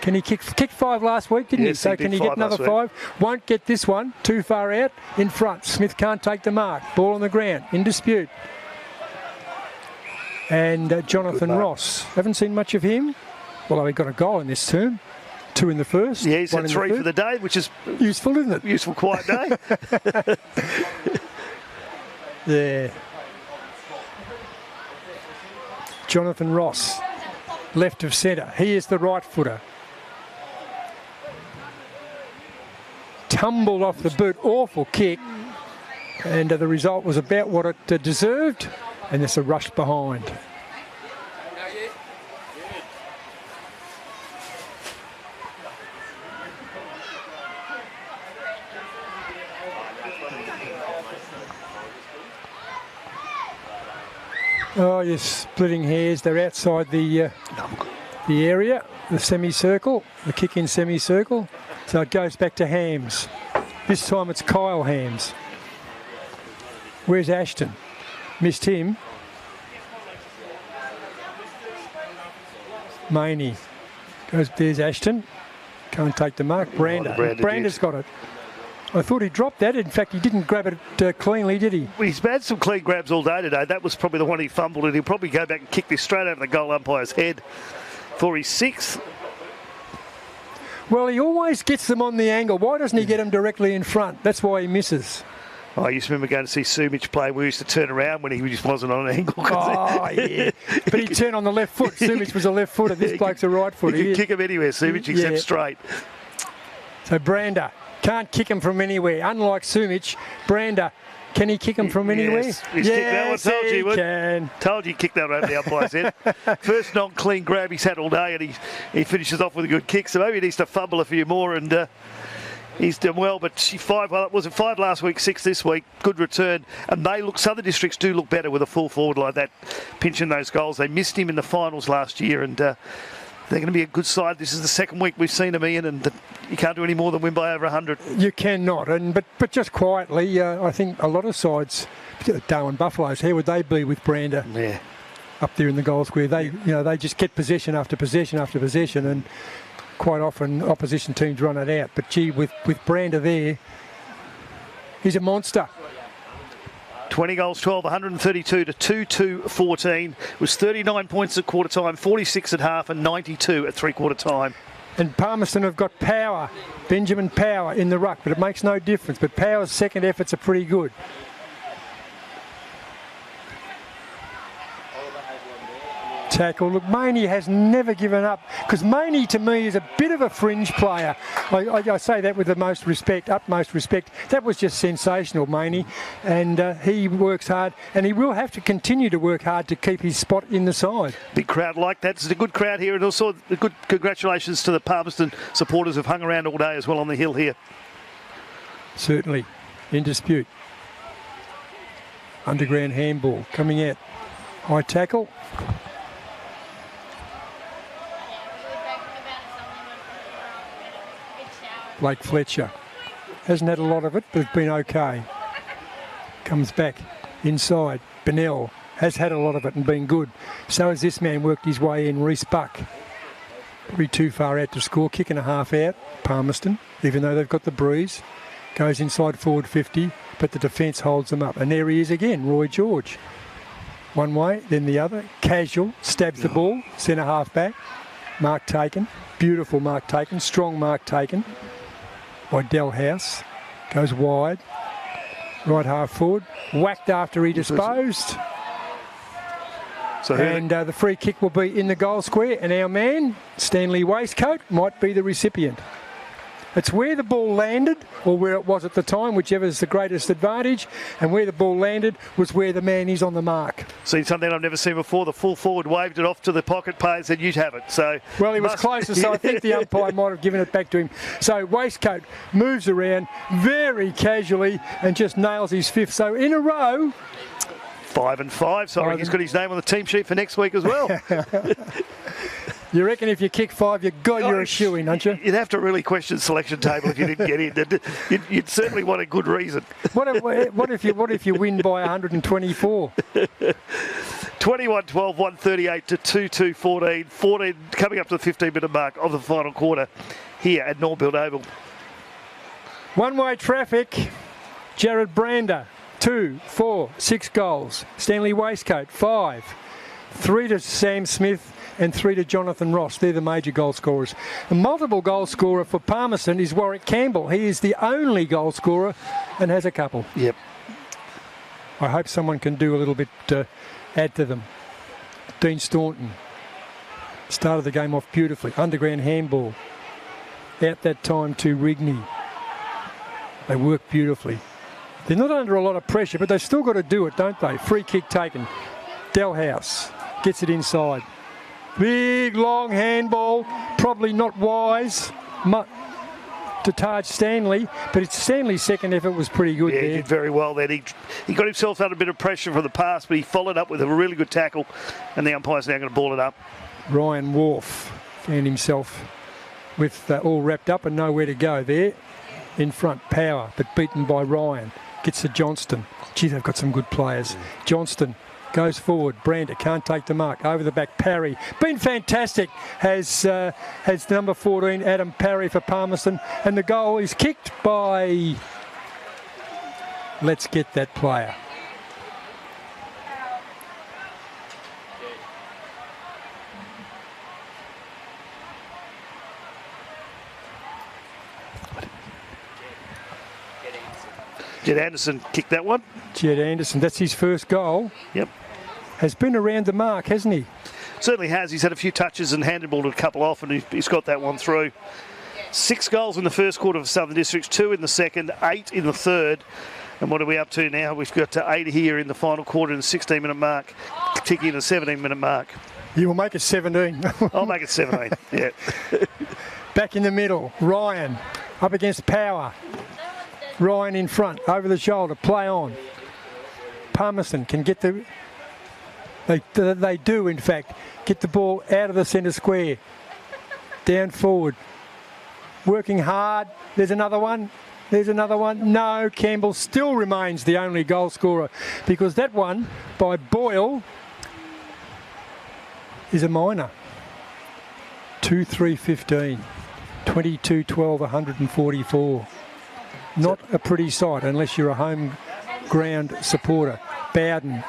Can he kick 5 last week, didn't he? So can he get another 5? Won't get this one. Too far out. In front. Smith can't take the mark. Ball on the ground. In dispute. And Jonathan Ross. Haven't seen much of him. Although he got a goal in this term. 2 in the first. Yeah, he's had 3 for the day, which is useful, isn't it? Useful, quiet day. Yeah. Jonathan Ross. Left of centre. He is the right footer. Tumbled off the boot, awful kick, and the result was about what it deserved, and there's a rush behind. Oh, you're splitting hairs. They're outside the area, the semicircle, the kick-in semicircle. So it goes back to Hams. This time it's Kyle Hams. Where's Ashton? Missed him. Maney. There's Ashton. Can't take the mark. Brander's got it. I thought he dropped that. In fact, he didn't grab it cleanly, did he? Well, he's had some clean grabs all day today. That was probably the one he fumbled, and he'll probably go back and kick this straight over the goal umpire's head for his 6th. Well, he always gets them on the angle. Why doesn't he get them directly in front? That's why he misses. I used to remember going to see Sumich play. We used to turn around when he just wasn't on an angle. Oh, yeah. But he turned on the left foot. Sumich was a left footer. This bloke's a right footer. He can kick him anywhere, Sumich, except straight. So Brander can't kick him from anywhere. Unlike Sumich, Brander, can he kick him from anywhere? Yes, he's kicked that one. Told you he would. Can. Told you he'd kick that one over the umpire's head. First non-clean grab he's had all day, and he finishes off with a good kick. So maybe he needs to fumble a few more, and he's done well. But 5 last week, 6 this week. Good return. And Southern Districts do look better with a full forward like that, pinching those goals. They missed him in the finals last year, and they're going to be a good side. This is the second week we've seen them, Ian, and you can't do any more than win by over 100. You cannot, but just quietly, I think a lot of sides, Darwin Buffaloes, how would they be with Brander? Yeah, up there in the goal square, they just get possession after possession after possession, and quite often opposition teams run it out. But gee, with Brander there, he's a monster. 20 goals, 12, 132 to 2-2-14. Was 39 points at quarter time, 46 at half, and 92 at 3/4 time. And Palmerston have got Power, Benjamin Power in the ruck, but it makes no difference. But Power's second efforts are pretty good. Tackle. Look, Maney has never given up, because Maney to me is a bit of a fringe player. I say that with the most respect, utmost respect. That was just sensational, Maney, and he works hard, and he will have to continue to work hard to keep his spot in the side. Big crowd like that. It's a good crowd here, and also a good congratulations to the Palmerston supporters who've hung around all day as well on the hill here. Certainly, in dispute. Underground handball coming out. High tackle. Blake Fletcher hasn't had a lot of it, but it's been okay. Comes back inside. Bennell has had a lot of it and been good. So has this man worked his way in, Reece Buck. Probably too far out to score. Kick and a half out, Palmerston, even though they've got the breeze. Goes inside forward 50, but the defence holds them up. And there he is again, Roy George. One way, then the other. Casual, stabs the ball, centre half back. Mark taken. Beautiful mark taken. Strong mark taken by Delhouse. Goes wide. Right half forward. Whacked after he disposed. And the free kick will be in the goal square. And our man, Stanley Waistcoat, might be the recipient. It's where the ball landed or where it was at the time, whichever is the greatest advantage, and where the ball landed was where the man is on the mark. Seen something I've never seen before. The full forward waved it off to the pocket player and said, you'd have it. So, well, he was closer, so I think the umpire might have given it back to him. So Waistcoat moves around very casually and just nails his fifth. So in a row... 5 and 5. So I think he's got his name on the team sheet for next week as well. You reckon if you kick 5, you're a shoo-in, don't you? You'd have to really question selection table if you didn't get in. You'd certainly want a good reason. What if you win by 124? 21-12, 138 to 2-2-14. 14 coming up to the 15-minute mark of the final quarter here at Norbuilt Oval. One-way traffic. Jared Brander, 2, 4, 6 goals. Stanley Waistcoat, 5. 3 to Sam Smith and 3 to Jonathan Ross. They're the major goal scorers. A multiple goal scorer for Palmerston is Warwick Campbell. He is the only goal scorer and has a couple. Yep. I hope someone can do a little bit, add to them. Dean Staunton started the game off beautifully. Underground handball. Out that time to Rigney. They work beautifully. They're not under a lot of pressure, but they've still got to do it, don't they? Free kick taken. Delhouse gets it inside. Big, long handball, probably not wise to Taj Stanley, but it's Stanley's second effort was pretty good there. He did very well there. He got himself under a bit of pressure from the pass, but he followed up with a really good tackle, and the umpire's now going to ball it up. Ryan Wharf found himself with all wrapped up and nowhere to go there. In front, Power, but beaten by Ryan. Gets to Johnston. Gee, they've got some good players. Johnston goes forward. Brander can't take the mark. Over the back, Parry. Been fantastic. Has number 14, Adam Parry for Palmerston. And the goal is kicked by... Let's get that player. Jed Anderson kicked that one. Jed Anderson, that's his first goal. Yep. Has been around the mark, hasn't he? Certainly has. He's had a few touches and handed ball to a couple off, and he's got that one through. 6 goals in the first quarter for Southern Districts, 2 in the second, 8 in the third. And what are we up to now? We've got 8 here in the final quarter in the 16-minute mark, ticking in the 17-minute mark. You will make it 17. I'll make it 17, yeah. Back in the middle, Ryan up against Power. Ryan in front, over the shoulder, play on. Palmerston can get the... They do, in fact, get the ball out of the centre square. Down forward. Working hard. There's another one. There's another one. No, Campbell still remains the only goal scorer because that one by Boyle is a minor. 2-3-15. 22-12, 144. Not a pretty sight unless you're a home ground supporter. Bowden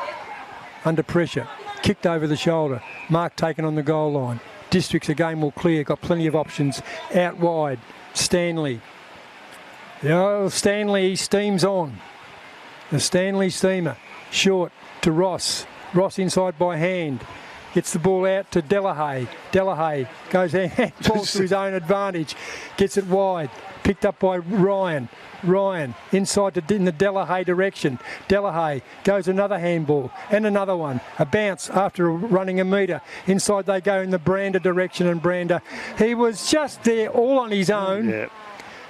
under pressure, kicked over the shoulder, mark taken on the goal line. Districts again will clear, got plenty of options. Out wide, Stanley. Oh, Stanley steams on. The Stanley steamer, short to Ross. Ross inside by hand. Gets the ball out to Delahaye. Delahaye goes handballs to his own advantage. Gets it wide. Picked up by Ryan. Ryan inside in the Delahaye direction. Delahaye goes another handball and another one. A bounce after running a metre. Inside they go in the Brander direction, and Brander, he was just there all on his own. Yeah.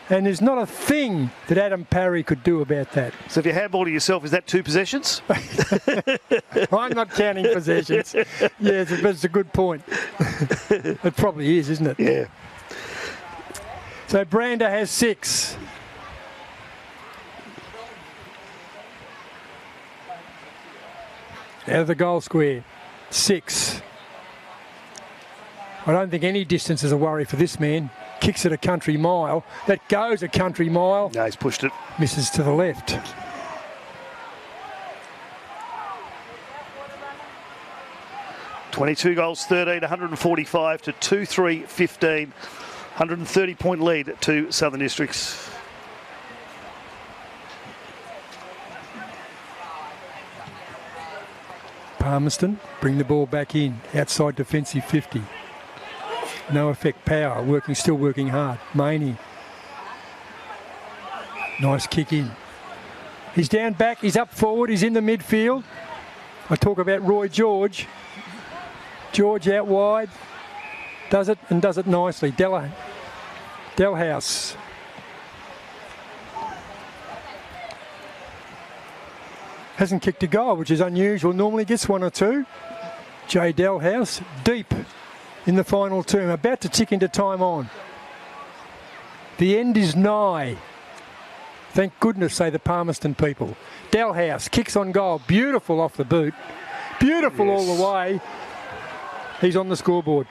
And there's not a thing that Adam Parry could do about that. So if you handball to yourself, is that 2 possessions? I'm not counting possessions. Yeah, it's a good point. It probably is, isn't it? Yeah. So Brander has 6. Out of the goal square, 6. I don't think any distance is a worry for this man. Kicks it a country mile. That goes a country mile. No, he's pushed it. Misses to the left. $22 goals, 13, 145 to 2-3-15. 130-point lead to Southern Districts. Palmerston bring the ball back in. Outside defensive 50. No effect. Power still working hard. Maney Nice kick in. He's down back, he's up forward, he's in the midfield. I talk about Roy George. George out wide. Does it and does it nicely. Delhouse. Hasn't kicked a goal, which is unusual. Normally gets one or two. Jay Delhouse, deep in the final term. About to tick into time on. The end is nigh. Thank goodness, say the Palmerston people. Delhouse kicks on goal. Beautiful off the boot. Beautiful all the way. He's on the scoreboard.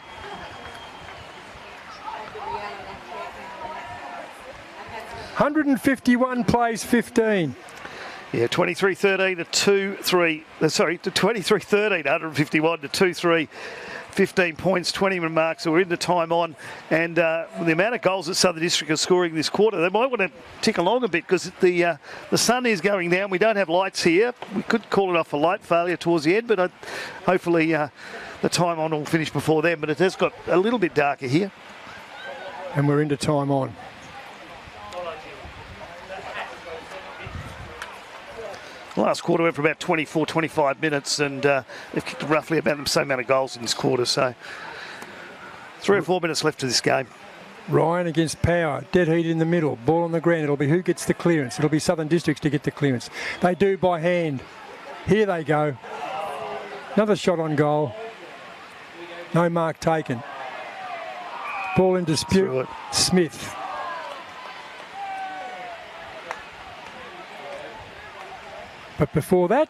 ...151 plays 15. Yeah, 23-13 to 2-3. Sorry, to 23-13, 151 to 2-3. 15 points, 20 marks. So we're into time on. And the amount of goals that Southern District are scoring this quarter, they might want to tick along a bit because the sun is going down. We don't have lights here. We could call it off for light failure towards the end, but hopefully the time on will finish before then. But it has got a little bit darker here. And we're into time on. Last quarter went for about 24, 25 minutes, and they've kicked roughly about the same amount of goals in this quarter. So 3 or 4 minutes left to this game. Ryan against Power. Dead heat in the middle. Ball on the ground. It'll be who gets the clearance. It'll be Southern Districts to get the clearance. They do by hand. Here they go. Another shot on goal. No mark taken. Ball in dispute. Smith. But before that,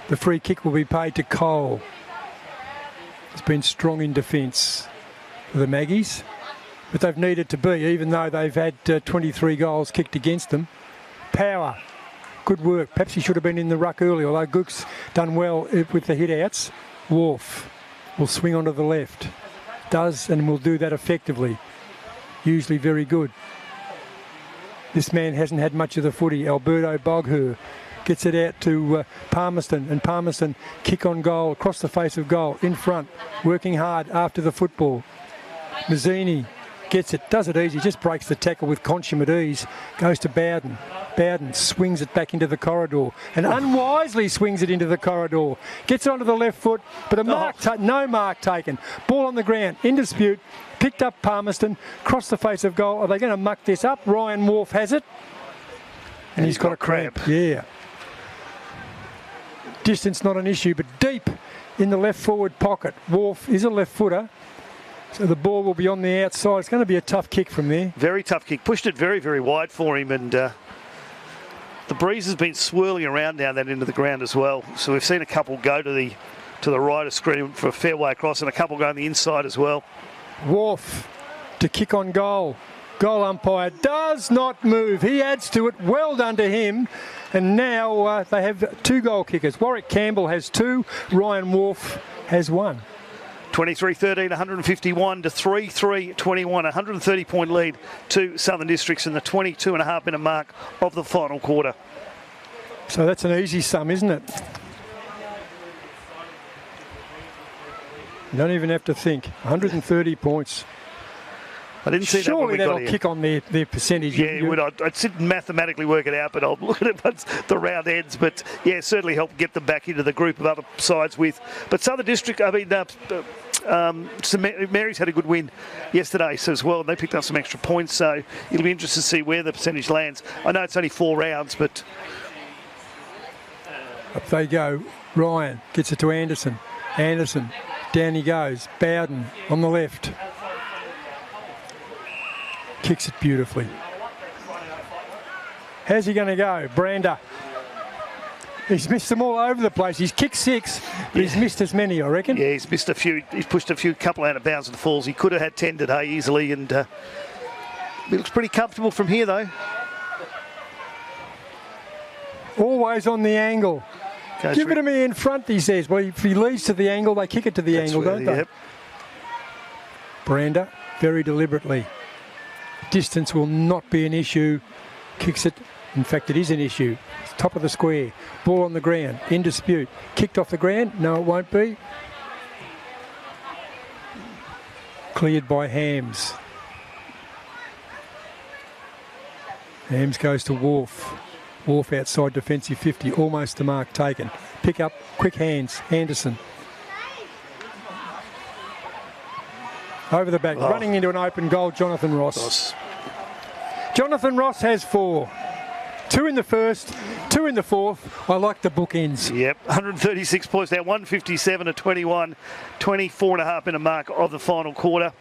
the free kick will be paid to Cole. It's been strong in defence for the Maggies, but they've needed to be, even though they've had 23 goals kicked against them. Power, good work. Perhaps he should have been in the ruck early, although Gook's done well with the hit-outs. Wharf will swing onto the left. Does and will do that effectively. Usually very good. This man hasn't had much of the footy. Alberto Bogher gets it out to Palmerston, and Palmerston kick on goal, across the face of goal, in front, working hard after the football. Mazzini gets it, does it easy, just breaks the tackle with consummate ease, goes to Bowden. Bowden swings it back into the corridor, and unwisely swings it into the corridor. Gets it onto the left foot, but no mark taken. Ball on the ground, in dispute, picked up Palmerston, crossed the face of goal. Are they going to muck this up? Ryan Wharf has it, and he's got a cramp. Yeah. Distance not an issue, but deep in the left forward pocket. Wharf is a left footer, so the ball will be on the outside. It's going to be a tough kick from there. Very tough kick. Pushed it very, very wide for him, and the breeze has been swirling around down that end of the ground as well. So we've seen a couple go to the right of screen for a fair way across, and a couple go on the inside as well. Wharf to kick on goal. Goal umpire does not move. He adds to it. Well done to him. And now they have 2 goal kickers. Warwick Campbell has 2. Ryan Wharf has 1. 23-13, 151 to 3-3-21. 130-point lead to Southern Districts in the 22.5-minute mark of the final quarter. So that's an easy sum, isn't it? You don't even have to think. 130 points. I didn't see Surely that that'll kick on their percentage. Yeah, I'd sit and mathematically work it out, but I'll look at it once the round ends. But yeah, certainly help get them back into the group of other sides with. But Southern District, St Mary's had a good win yesterday as well, and they picked up some extra points. So it'll be interesting to see where the percentage lands. I know it's only 4 rounds, but up they go. Ryan gets it to Anderson. Anderson, down he goes. Bowden on the left. Kicks it beautifully. How's he going to go? Brander. He's missed them all over the place. He's kicked 6, but he's missed as many, I reckon. Yeah, he's missed a few. He's pushed a couple out of bounds and falls. He could have had 10 today easily, and he looks pretty comfortable from here, though. Always on the angle. Give it to me in front, he says. Well, if he leads to the angle, they kick it to the angle, don't they? Yep. Brander, very deliberately. Distance will not be an issue. Kicks it. In fact, it is an issue. It's top of the square. Ball on the ground. In dispute. Kicked off the ground. No, it won't be. Cleared by Hams. Hams goes to Wharf. Wharf outside defensive 50, almost the mark taken. Pick up, quick hands, Anderson. Over the back, running into an open goal, Jonathan Ross. Jonathan Ross has 4. 2 in the first, 2 in the fourth. I like the bookends. Yep, 136 points now, 157 to 21, 24.5 minute mark of the final quarter.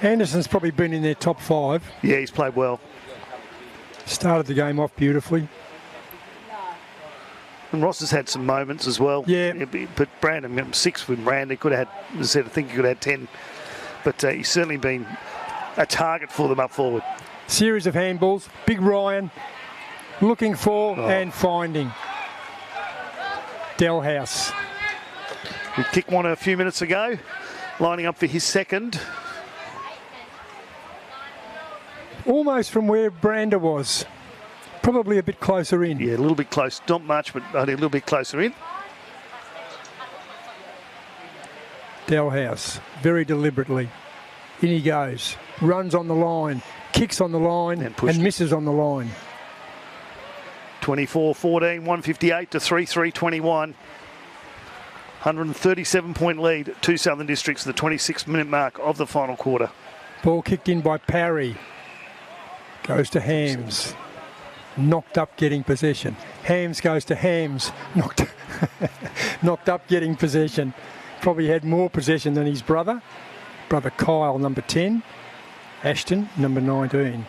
Anderson's probably been in their top 5. Yeah, he's played well. Started the game off beautifully. And Ross has had some moments as well. Yeah. But Brandon, 6 with Brandon, he could have had, as I said, I think he could have had 10. But he's certainly been a target for them up forward. Series of handballs. Big Ryan looking for and finding. Delhouse. He kicked one a few minutes ago, lining up for his second. Almost from where Brander was. Probably a bit closer in. Yeah, a little bit close. Not much, but only a little bit closer in. Delhouse, very deliberately. In he goes. Runs on the line. Kicks on the line and misses on the line. 24-14, 158 to 3-3-21. 137-point lead to Southern Districts, the 26-minute mark of the final quarter. Ball kicked in by Parry. Goes to Hams. Knocked up getting possession. Hams goes to Hams. Knocked up getting possession. Probably had more possession than his brother. Brother Kyle, number 10. Ashton, number 19.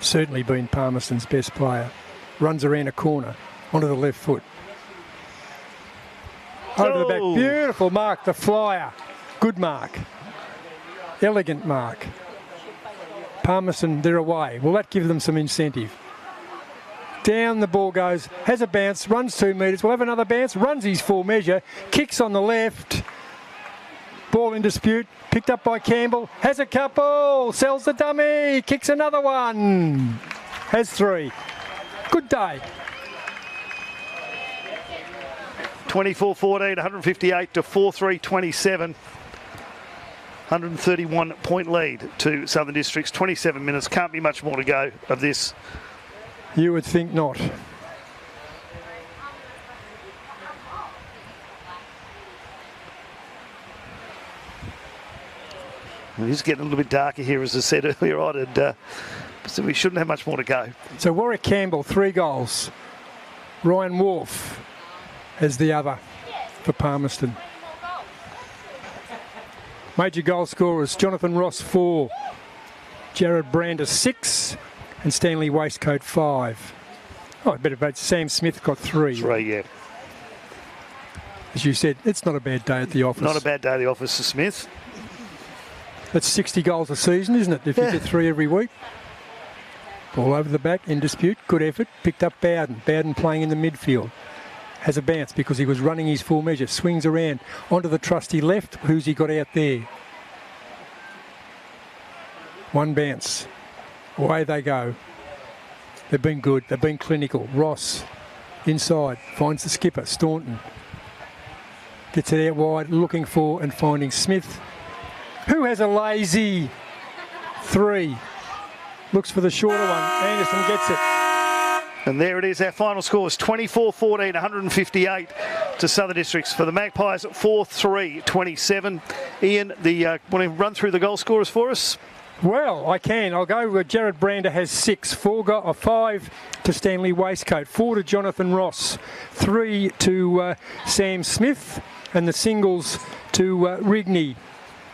Certainly been Palmerston's best player. Runs around a corner onto the left foot. Over the back. Beautiful mark, the flyer. Good mark. Elegant mark. Palmerston, they're away. Will that give them some incentive? Down the ball goes, has a bounce, runs 2 metres, will have another bounce, runs his full measure, kicks on the left. Ball in dispute, picked up by Campbell, has a couple, sells the dummy, kicks another one. Has 3. Good day. 24-14, 158 to 4-3-27. 131-point lead to Southern Districts. 27 minutes. Can't be much more to go of this. You would think not. It is getting a little bit darker here, as I said earlier on, and so we shouldn't have much more to go. So Warwick Campbell, 3 goals. Ryan Wharf as the other for Palmerston. Major goal scorers, Jonathan Ross 4, Jared Brander 6, and Stanley Waistcoat 5. Oh, I better vote. Sam Smith got 3. 3, yeah. As you said, it's not a bad day at the office. Not a bad day at the office for Smith. That's 60 goals a season, isn't it, if you get 3 every week? Ball over the back, in dispute, good effort. Picked up Bowden. Bowden playing in the midfield. Has a bounce because he was running his full measure. Swings around onto the trusty left. Who's he got out there? One bounce. Away they go. They've been good. They've been clinical. Ross inside. Finds the skipper, Staunton. Gets it out wide, looking for and finding Smith, who has a lazy 3. Looks for the shorter one. Anderson gets it. And there it is. Our final score is 24-14, 158 to Southern Districts for the Magpies. 4-3-27. Ian, want to run through the goal scorers for us? Well, I can. I'll go with Jared Brander has 6. 5 to Stanley Waistcoat. 4 to Jonathan Ross. 3 to Sam Smith. And the singles to Rigney,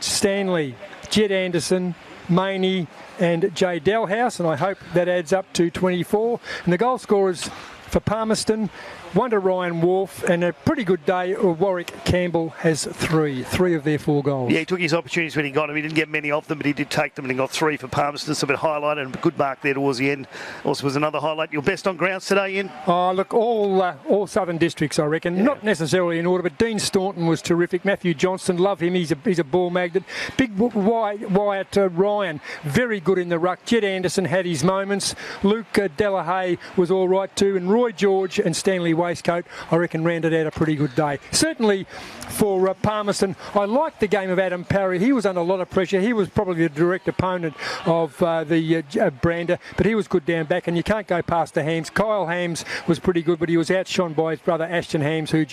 Stanley, Jed Anderson, Maney and Jay Delhouse, and I hope that adds up to 24. And the goal scorers for Palmerston, 1 to Ryan Wolf, and a pretty good day. Warwick Campbell has 3 of their 4 goals. Yeah, he took his opportunities when he got them. He didn't get many of them, but he did take them, and he got 3 for Palmerston. So a bit highlight and a good mark there towards the end. Also was another highlight. Your best on grounds today, Ian? Oh, look, all southern districts, I reckon. Yeah. Not necessarily in order, but Dean Staunton was terrific. Matthew Johnston, love him. He's a ball magnet. Big Wyatt Ryan, very good in the ruck. Jed Anderson had his moments. Luke Delahaye was all right too. And Roy George and Stanley Waistcoat, I reckon, rounded out a pretty good day. Certainly for Palmerston, I liked the game of Adam Parry. He was under a lot of pressure. He was probably the direct opponent of the Brander, but he was good down back, and you can't go past the Hams. Kyle Hams was pretty good, but he was outshone by his brother Ashton Hams, who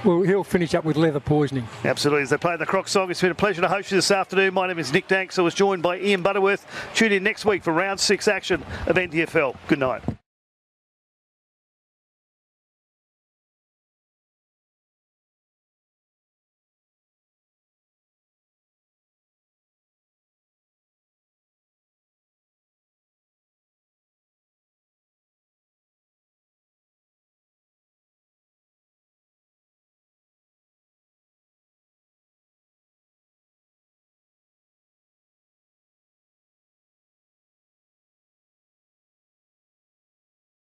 he'll finish up with leather poisoning. Absolutely. As they play the Crocs song, it's been a pleasure to host you this afternoon. My name is Nick Danks. I was joined by Ian Butterworth. Tune in next week for round 6 action of NTFL. Good night.